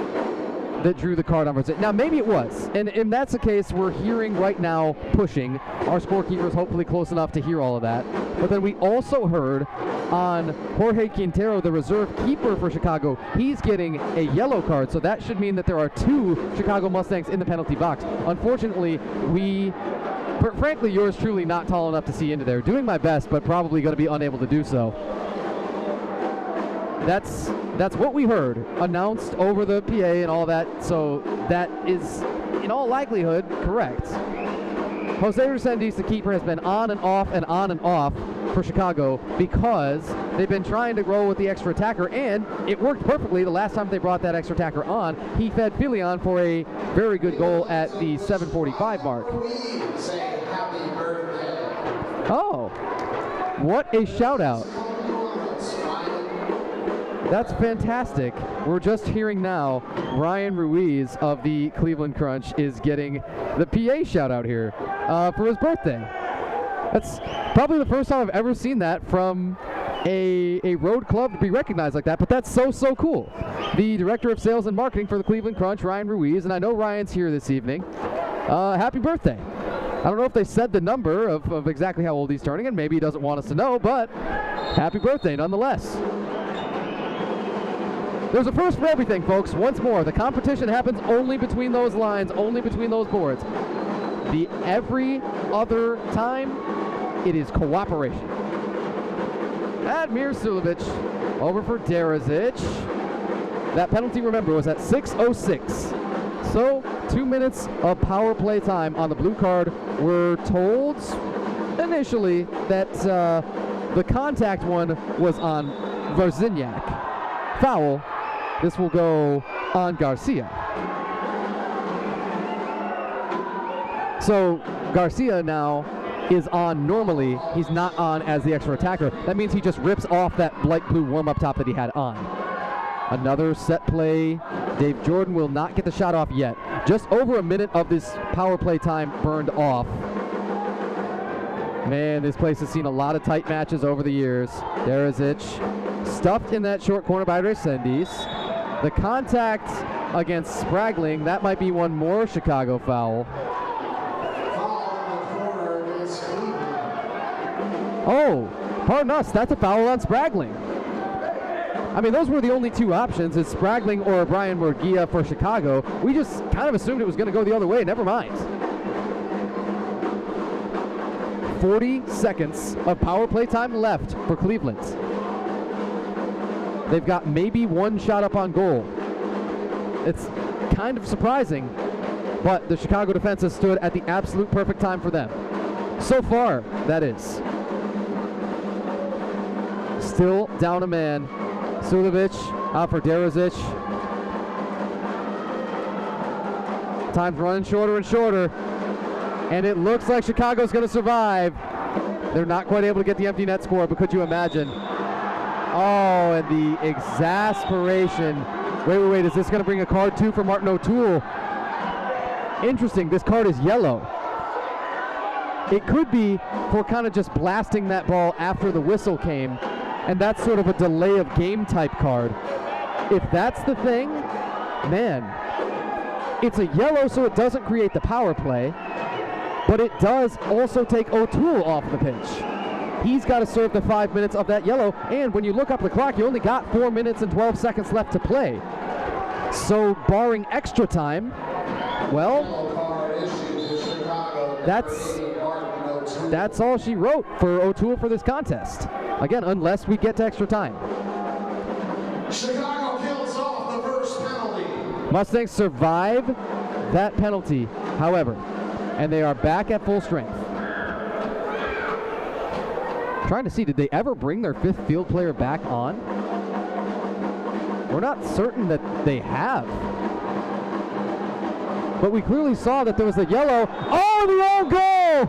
that drew the card on Varzinyak. Now maybe it was, and if that's the case, we're hearing right now pushing. Our scorekeeper is hopefully close enough to hear all of that. But then we also heard on Jorge Quintero, the reserve keeper for Chicago, he's getting a yellow card, so that should mean that there are 2 Chicago Mustangs in the penalty box. Unfortunately, frankly, yours truly not tall enough to see into there. Doing my best, but probably going to be unable to do so. That's what we heard, announced over the PA and all that, so that is, in all likelihood, correct. Jose Resendiz, the keeper, has been on and off for Chicago because they've been trying to roll with the extra attacker, and it worked perfectly the last time they brought that extra attacker on. He fed Filion for a very good goal at the 7:45 mark. Oh, what a shout out. That's fantastic. We're just hearing now Ryan Ruiz of the Cleveland Crunch is getting the PA shout out here for his birthday. That's probably the first time I've ever seen that from a road club to be recognized like that, but that's so cool. The Director of Sales and Marketing for the Cleveland Crunch, Ryan Ruiz, and I know Ryan's here this evening. Happy birthday. I don't know if they said the number of exactly how old he's turning, and maybe he doesn't want us to know, but happy birthday nonetheless. There's a first for everything, folks. Once more, the competition happens only between those lines, only between those boards. The every other time, it is cooperation. Admir Sulovic over for Derazic. That penalty, remember, was at 6:06. So 2 minutes of power play time on the blue card. We're told initially that the contact one was on Varzinyak. Foul. This will go on Garcia. So Garcia now is on normally. He's not on as the extra attacker. That means he just rips off that light blue warm-up top that he had on. Another set play. Dave Jordan will not get the shot off yet. Just over a minute of this power play time burned off. Man, this place has seen a lot of tight matches over the years. Deresic stuffed in that short corner by Resendez. The contact against Spragling, that might be one more Chicago foul. Oh, pardon us, that's a foul on Spragling. I mean, those were the only two options, is Spragling or Brian Murguia for Chicago. We just kind of assumed it was going to go the other way. Never mind. 40 seconds of power play time left for Cleveland. They've got maybe one shot up on goal. It's kind of surprising, but the Chicago defense has stood at the absolute perfect time for them. So far, that is. Still down a man. Sulovic out for Deresic. Time's running shorter and shorter. And it looks like Chicago's going to survive. They're not quite able to get the empty net score, but could you imagine? Oh, and the exasperation. Wait. Is this going to bring a card too for Martin O'Toole? Interesting. This card is yellow. It could be for kind of just blasting that ball after the whistle came. And that's sort of a delay of game type card. If that's the thing, man, it's a yellow so it doesn't create the power play, but it does also take O'Toole off the pitch. He's got to serve the 5 minutes of that yellow, and when you look up the clock, you only got 4 minutes and 12 seconds left to play. So barring extra time, well, that's all she wrote for O'Toole for this contest. Again, unless we get to extra time. Chicago kills off the first penalty. Mustangs survive that penalty, however, and they are back at full strength. Trying to see, did they ever bring their fifth field player back on? We're not certain that they have. But we clearly saw that there was a yellow. Oh, the own goal!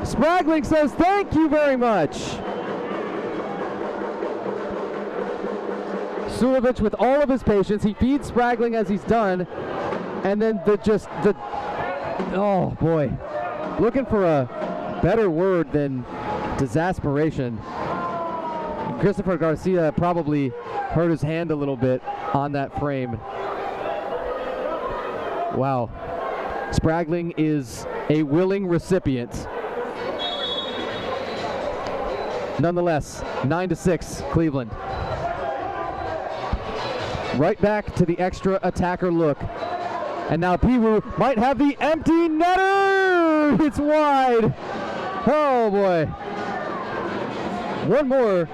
Spragling says thank you very much. Sulovic with all of his patience, he feeds Spragling as he's done, and then oh boy, looking for a better word than disasperation. Christopher Garcia probably hurt his hand a little bit on that frame. Wow. Spragling is a willing recipient. Nonetheless, 9-6, Cleveland. Right back to the extra attacker look. And now Piwu might have the empty netter! It's wide! Oh boy. One more,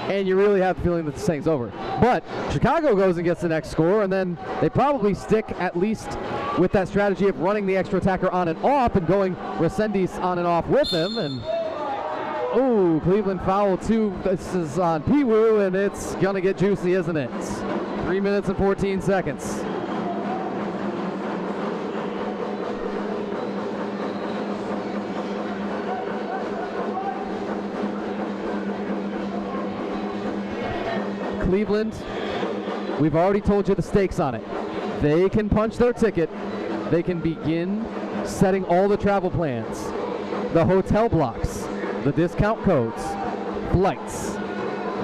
and you really have the feeling that this thing's over. But Chicago goes and gets the next score, and then they probably stick at least with that strategy of running the extra attacker on and off and going Resendez on and off with him. And oh, Cleveland foul two. This is on Piwu, and it's gonna get juicy, isn't it? 3 minutes and 14 seconds. Cleveland, we've already told you the stakes on it. They can punch their ticket. They can begin setting all the travel plans, the hotel blocks, the discount codes, flights,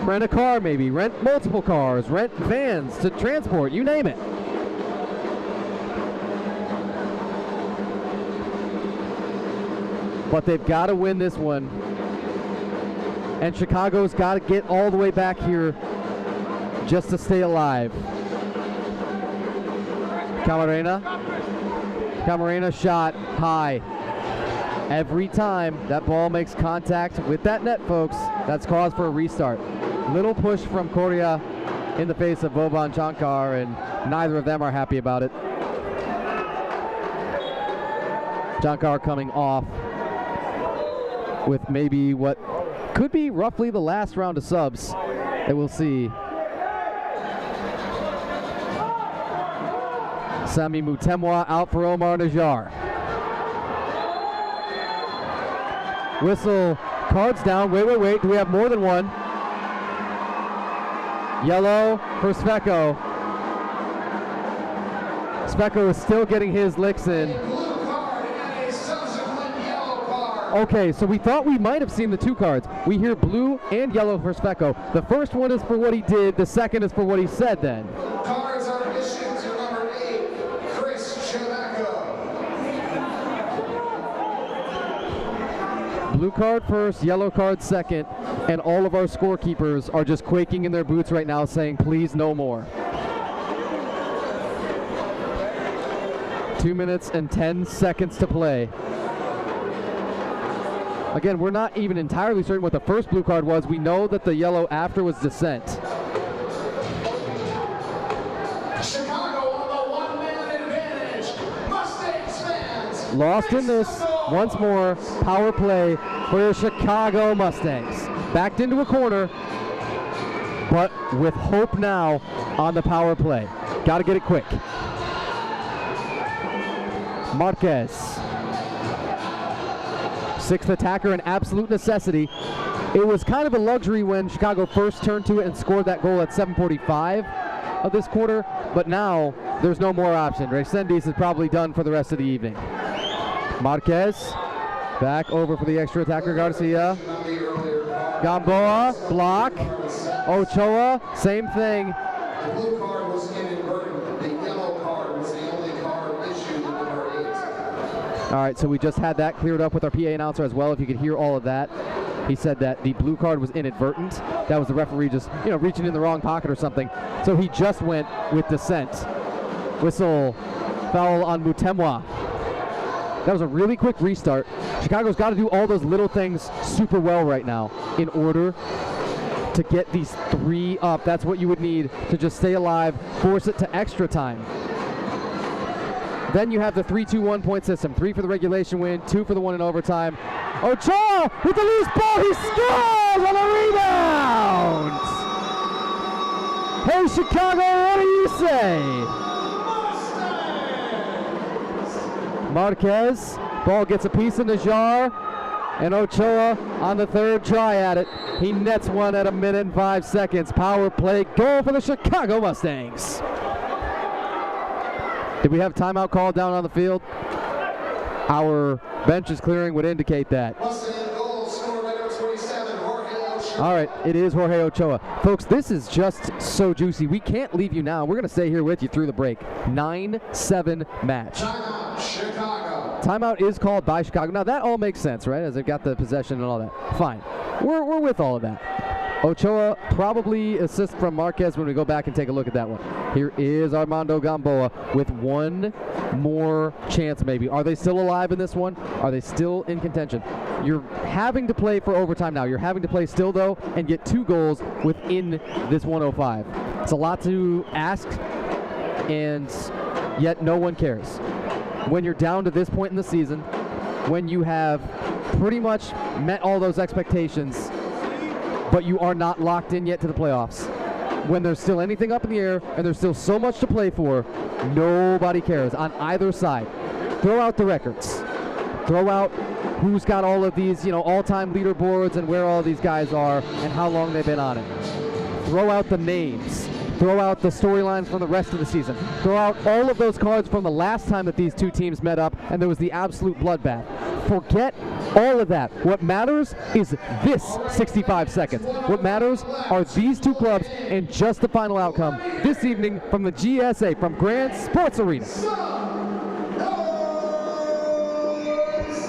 rent a car maybe, rent multiple cars, rent vans to transport, you name it. But they've got to win this one. And Chicago's got to get all the way back here just to stay alive. Camarena shot high. Every time that ball makes contact with that net, folks, that's cause for a restart. Little push from Korea in the face of Boban Shankar, and neither of them are happy about it. Shankar coming off with maybe what could be roughly the last round of subs that we'll see. Sami Mutemwa out for Omar Najjar. Whistle, cards down. Wait. Do we have more than one? Yellow for Sveko. Sveko is still getting his licks in. Okay, so we thought we might have seen the 2 cards. We hear blue and yellow for Sveko. The first one is for what he did. The second is for what he said then. Cards are issued to number 8, Chris Chevacco. Blue card first, yellow card second, and all of our scorekeepers are just quaking in their boots right now saying, please no more. 2 minutes and 10 seconds to play. Again, we're not even entirely certain what the first blue card was. We know that the yellow after was dissent. Chicago on the 1-man advantage. Mustangs fans. Lost in this once more. Power play for the Chicago Mustangs. Backed into a corner, but with hope now on the power play. Got to get it quick. Marquez. 6th attacker, an absolute necessity. It was kind of a luxury when Chicago first turned to it and scored that goal at 7:45 of this quarter, but now there's no more option. Resendiz is probably done for the rest of the evening. Marquez back over for the extra attacker, Garcia. Gamboa, block. Ochoa, same thing. The blue card was inadvertent. The yellow card was the only card issued in number 8. All right, so we just had that cleared up with our PA announcer as well, if you could hear all of that. He said that the blue card was inadvertent. That was the referee just, reaching in the wrong pocket or something. So he just went with dissent. Whistle, foul on Mutemwa. That was a really quick restart. Chicago's got to do all those little things super well right now in order to get these 3 up. That's what you would need to just stay alive, force it to extra time. Then you have the 3-2-1 point system. 3 for the regulation win, 2 for the 1 in overtime. Ochoa with the loose ball, he scores on a rebound! Hey Chicago, what do you say? Marquez, ball gets a piece in the jar, and Ochoa on the 3rd try at it. He nets one at 1 minute and 5 seconds. Power play goal for the Chicago Mustangs. Did we have timeout called down on the field? Our benches clearing would indicate that. All right, it is Jorge Ochoa. Folks, this is just so juicy. We can't leave you now. We're going to stay here with you through the break. 9-7 match. Timeout, Chicago. Timeout is called by Chicago. Now, that all makes sense, right, as they've got the possession and all that. Fine. We're with all of that. Ochoa probably assists from Marquez when we go back and take a look at that one. Here is Armando Gamboa with 1 more chance maybe. Are they still alive in this one? Are they still in contention? You're having to play for overtime now. You're having to play still, though, and get 2 goals within this 105. It's a lot to ask, and yet no one cares. When you're down to this point in the season, when you have pretty much met all those expectations, but you are not locked in yet to the playoffs. When there's still anything up in the air and there's still so much to play for, nobody cares on either side. Throw out the records. Throw out who's got all of these, all-time leaderboards and where all these guys are and how long they've been on it. Throw out the names. Throw out the storylines from the rest of the season. Throw out all of those cards from the last time that these 2 teams met up and there was the absolute bloodbath. Forget all of that. What matters is this 65 seconds. What matters are these 2 clubs and just the final outcome this evening from the GSA, from Grand Sports Arena.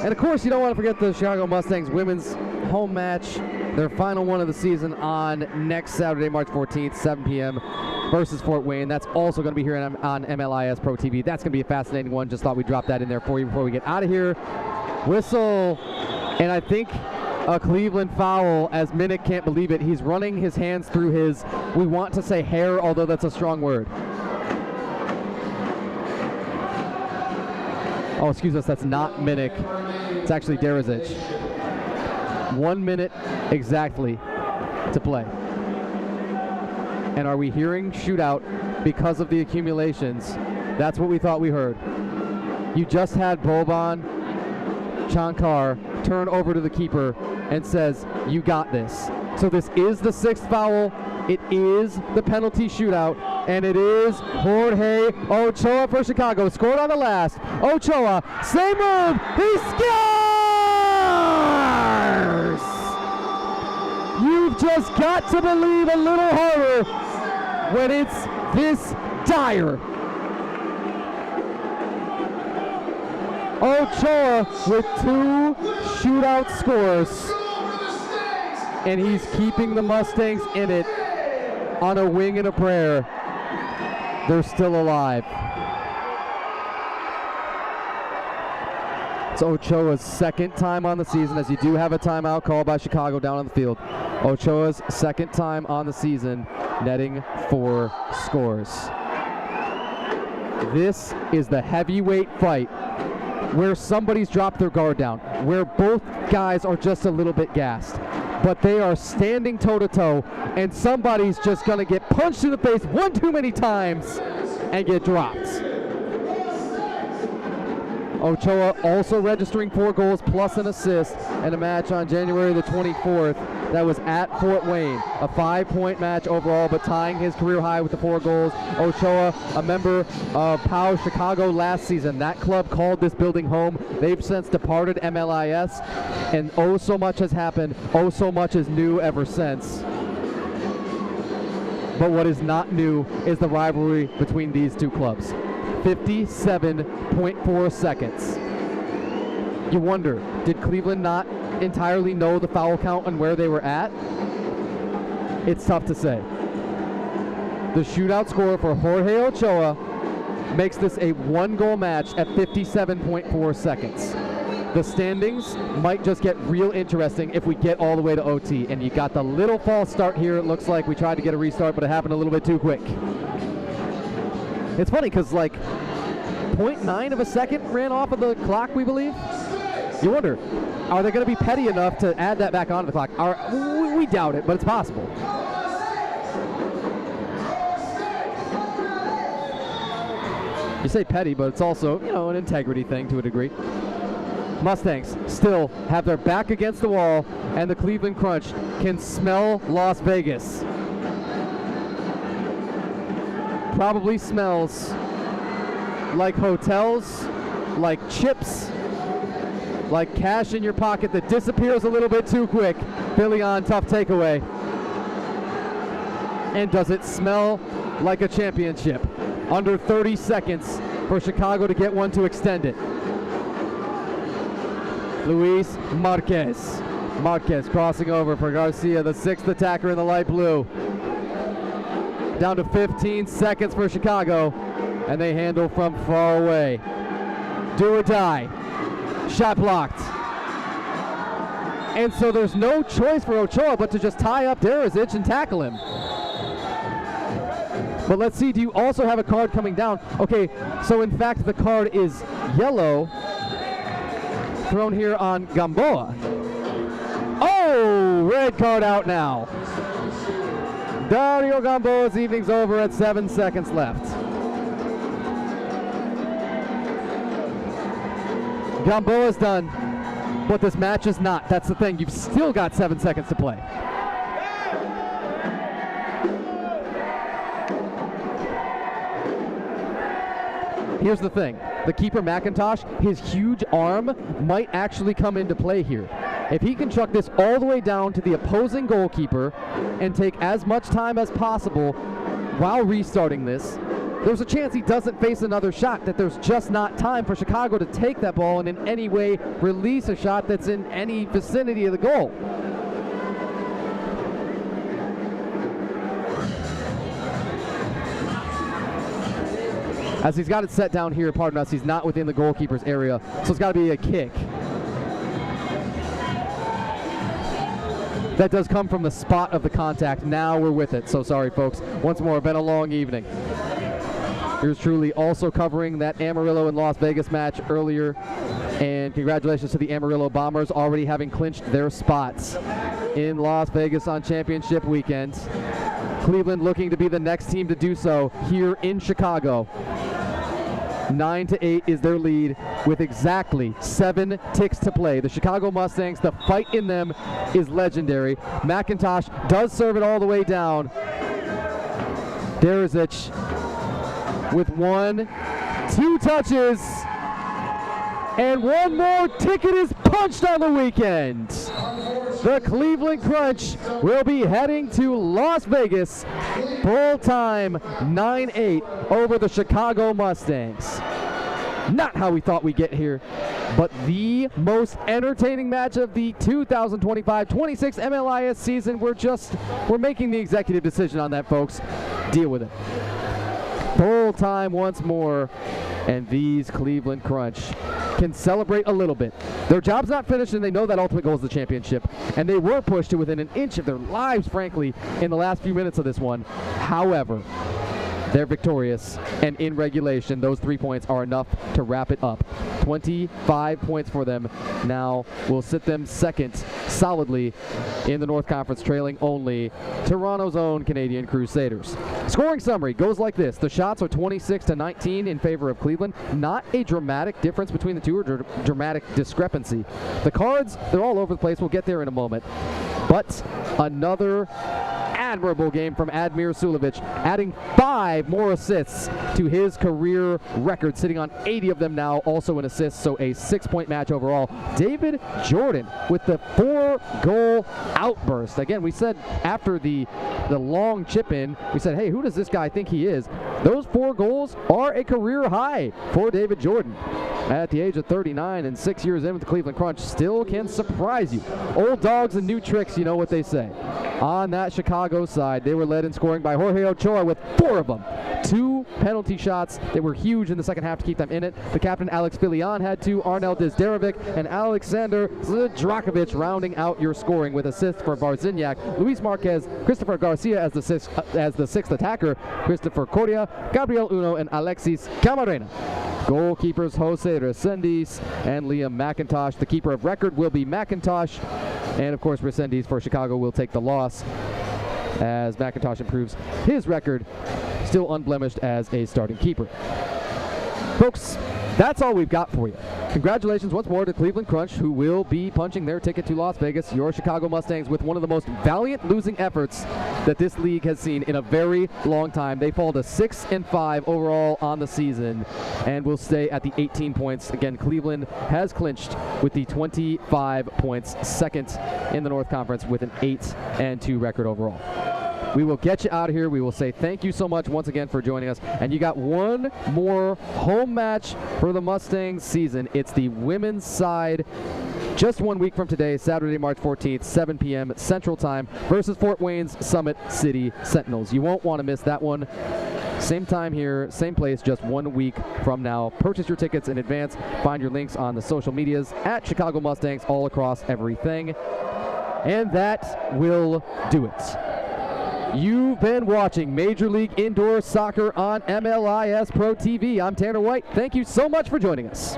And of course, you don't want to forget the Chicago Mustangs women's home match, their final one of the season on next Saturday, March 14th, 7 p.m. versus Fort Wayne. That's also going to be here on MLIS Pro TV. That's going to be a fascinating one. Just thought we'd drop that in there for you before we get out of here. Whistle, and I think a Cleveland foul as Minnick can't believe it. He's running his hands through his, we want to say hair, although that's a strong word. Oh, excuse us, that's not Minnick. It's actually Derazic. 1 minute exactly to play. And are we hearing shootout because of the accumulations? That's what we thought we heard. You just had Boban Shankar turn over to the keeper and says, you got this. So this is the 6th foul. It is the penalty shootout, and it is Jorge Ochoa for Chicago. Scored on the last. Ochoa, same move. He scores! You've just got to believe a little harder when it's this dire. Ochoa with 2 shootout scores, and he's keeping the Mustangs in it on a wing and a prayer. They're still alive. It's Ochoa's 2nd time on the season, as you do have a timeout called by Chicago down on the field. Ochoa's 2nd time on the season, netting 4 scores. This is the heavyweight fight where somebody's dropped their guard down, where both guys are just a little bit gassed. But they are standing toe-to-toe, and somebody's just going to get punched in the face one too many times and get dropped. Ochoa also registering 4 goals plus an assist in a match on January the 24th that was at Fort Wayne. A 5-point match overall, but tying his career high with the 4 goals. Ochoa, a member of POW Chicago last season. That club called this building home. They've since departed MLIS, and oh so much has happened. Oh so much is new ever since. But what is not new is the rivalry between these two clubs. 57.4 seconds. You wonder, did Cleveland not entirely know the foul count and where they were at? It's tough to say. The shootout score for Jorge Ochoa makes this a 1-goal match at 57.4 seconds. The standings might just get real interesting if we get all the way to OT, and you got the little false start here. It looks like we tried to get a restart, but it happened a little bit too quick. It's funny because, like, 0.9 of a second ran off of the clock, we believe. You wonder, are they going to be petty enough to add that back onto the clock? We doubt it, but it's possible. You say petty, but it's also, you know, an integrity thing to a degree. Mustangs still have their back against the wall, and the Cleveland Crunch can smell Las Vegas. Probably smells like hotels, like chips, like cash in your pocket that disappears a little bit too quick. Billy on tough takeaway. And does it smell like a championship? Under 30 seconds for Chicago to get one to extend it. Luis Marquez. Marquez crossing over for Garcia, the 6th attacker in the light blue. Down to 15 seconds for Chicago, and they handle from far away. Do or die. Shot blocked. And so there's no choice for Ochoa but to just tie up Derazic and tackle him. But let's see, do you also have a card coming down? Okay, so in fact the card is yellow, thrown here on Gamboa. Oh, red card out now. Dario Gamboa's evening's over at 7 seconds left. Gamboa's done, but this match is not. That's the thing. You've still got 7 seconds to play. Here's the thing. The keeper, McIntosh, his huge arm might actually come into play here. If he can chuck this all the way down to the opposing goalkeeper and take as much time as possible while restarting this, there's a chance he doesn't face another shot, that there's just not time for Chicago to take that ball and in any way release a shot that's in any vicinity of the goal. As he's got it set down here, pardon us, he's not within the goalkeeper's area, so it's got to be a kick. That does come from the spot of the contact. Now we're with it, so sorry folks. Once more, been a long evening. Yours truly also covering that Amarillo and Las Vegas match earlier. And congratulations to the Amarillo Bombers already having clinched their spots in Las Vegas on championship weekend. Cleveland looking to be the next team to do so here in Chicago. 9-8 is their lead with exactly 7 ticks to play. The Chicago Mustangs, the fight in them is legendary. McIntosh does serve it all the way down. Derzic with 1, 2 touches, and one more ticket is punched on the weekend. The Cleveland Crunch will be heading to Las Vegas, full time 9-8 over the Chicago Mustangs. Not how we thought we'd get here, but the most entertaining match of the 2025-26 MLIS season. We're making the executive decision on that, folks. Deal with it. Full time once more, and these Cleveland Crunch can celebrate a little bit. Their job's not finished, and they know that ultimate goal is the championship, and they were pushed to within an inch of their lives, frankly, in the last few minutes of this one. However, they're victorious, and in regulation, those 3 points are enough to wrap it up. 25 points for them now will sit them second solidly in the North Conference, trailing only Toronto's own Canadian Crusaders. Scoring summary goes like this. The shots are 26-19 in favor of Cleveland. Not a dramatic difference between the two, or dramatic discrepancy. The cards, they're all over the place. We'll get there in a moment. But another admirable game from Admir Sulovic, adding 5 more assists to his career record, sitting on 80 of them now, also in assists, so a 6-point match overall. David Jordan with the 4-goal outburst. Again, we said after the long chip in, we said, hey, who does this guy think he is? Those 4 goals are a career high for David Jordan. At the age of 39 and 6 years in with the Cleveland Crunch, still can surprise you. Old dogs and new tricks, you know what they say. On that Chicago side, they were led in scoring by Jorge Ochoa with 4 of them. 2 penalty shots that were huge in the second half to keep them in it. The captain, Alex Filion, had 2. Arnel Dizderovic and Alexander Zdrakovic rounding out your scoring with assists for Barziniak, Luis Marquez, Christopher Garcia as the sixth attacker, Christopher Correa, Gabriel Uno, and Alexis Camarena. Goalkeepers Jose Resendiz and Liam McIntosh. The keeper of record will be McIntosh. And of course, Resendiz for Chicago will take the loss as McIntosh improves his record, still unblemished as a starting keeper. Folks, that's all we've got for you. Congratulations once more to Cleveland Crunch, who will be punching their ticket to Las Vegas. Your Chicago Mustangs with one of the most valiant losing efforts that this league has seen in a very long time. They fall to 6-5 overall on the season and will stay at the 18 points. Again, Cleveland has clinched with the 25 points, second in the North Conference with an 8-2 record overall. We will get you out of here. We will say thank you so much once again for joining us. And you got one more home match for the Mustangs season. It's the women's side just 1 week from today, Saturday, March 14th, 7 p.m. Central Time versus Fort Wayne's Summit City Sentinels. You won't want to miss that one. Same time here, same place, just 1 week from now. Purchase your tickets in advance. Find your links on the social medias at Chicago Mustangs all across everything. And that will do it. You've been watching Major League Indoor Soccer on MLIS Pro TV. I'm Tanner White. Thank you so much for joining us.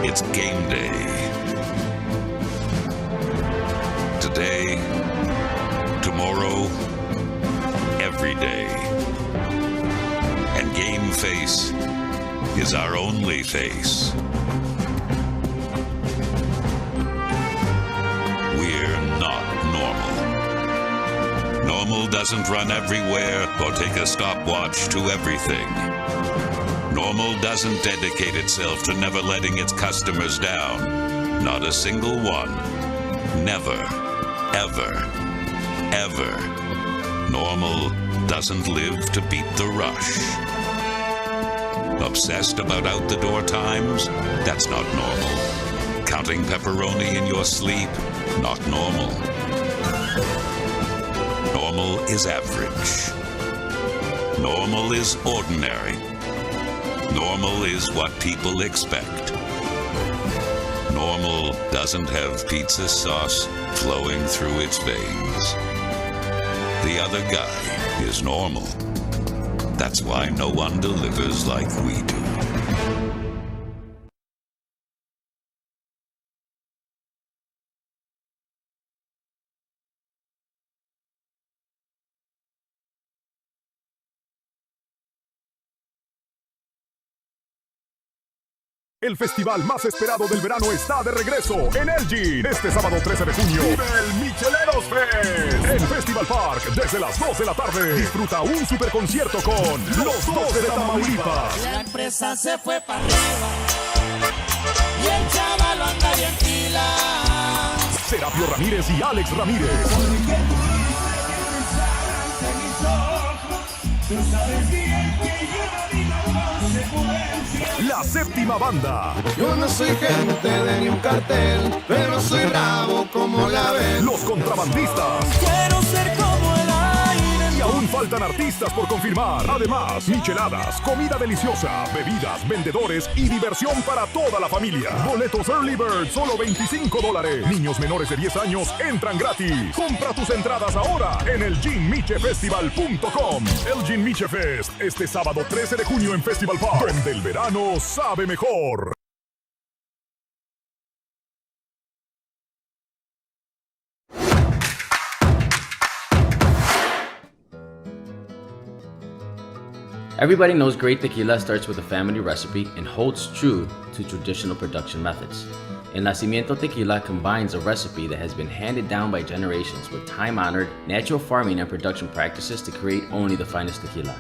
It's game day. Today, tomorrow, every day. And Game Face is our only face. We're not normal. Normal doesn't run everywhere or take a stopwatch to everything. Normal doesn't dedicate itself to never letting its customers down. Not a single one. Never, ever, ever. Normal doesn't live to beat the rush. Obsessed about out-the-door times? That's not normal. Counting pepperoni in your sleep? Not normal. Normal is average. Normal is ordinary. Normal is what people expect. Normal doesn't have pizza sauce flowing through its veins. The other guy is normal. That's why no one delivers like we do. El festival más esperado del verano está de regreso en Elgin. Este sábado 13 de junio vive el Micheleros Fest en Festival Park desde las 2 de la tarde. Disfruta un super concierto con los 12 de Tamaulipas. La empresa se fue para arriba y el chaval anda bien pila. Serapio Ramírez y Alex Ramírez. Tú sabes bien que yo no digo consecuencias. La séptima banda. Yo no soy gente de ni un cartel, pero soy bravo como la ven. Los contrabandistas. Quiero ser como el aire. Y aún faltan artistas por confirmar. Además, micheladas, comida deliciosa, bebidas, vendedores y diversión para toda la familia. Boletos Early Bird, solo $25. Niños menores de 10 años entran gratis. Compra tus entradas ahora en elginmichefestival.com. Elgin Miche Fest, este sábado 13 de junio en Festival Park, donde el verano sabe mejor. Everybody knows great tequila starts with a family recipe and holds true to traditional production methods. El Nacimiento Tequila combines a recipe that has been handed down by generations with time-honored natural farming and production practices to create only the finest tequila.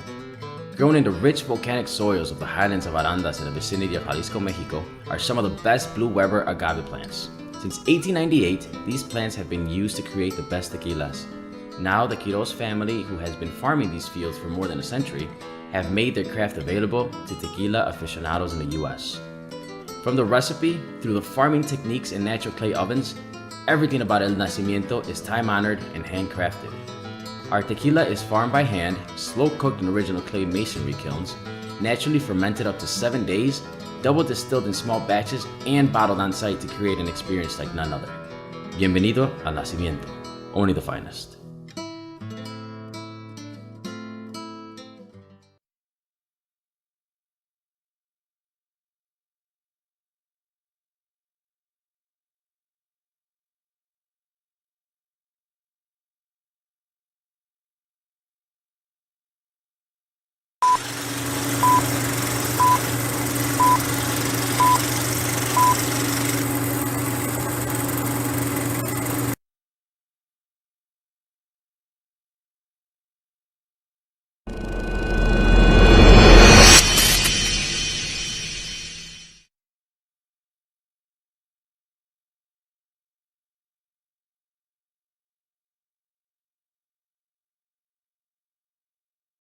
Grown in the rich volcanic soils of the highlands of Arandas in the vicinity of Jalisco, Mexico, are some of the best Blue Weber agave plants. Since 1898, these plants have been used to create the best tequilas. Now, the Quiroz family, who has been farming these fields for more than a century, have made their craft available to tequila aficionados in the US. From the recipe, through the farming techniques in natural clay ovens, everything about El Nacimiento is time-honored and handcrafted. Our tequila is farmed by hand, slow-cooked in original clay masonry kilns, naturally fermented up to 7 days, double distilled in small batches, and bottled on site to create an experience like none other. Bienvenido al Nacimiento, only the finest.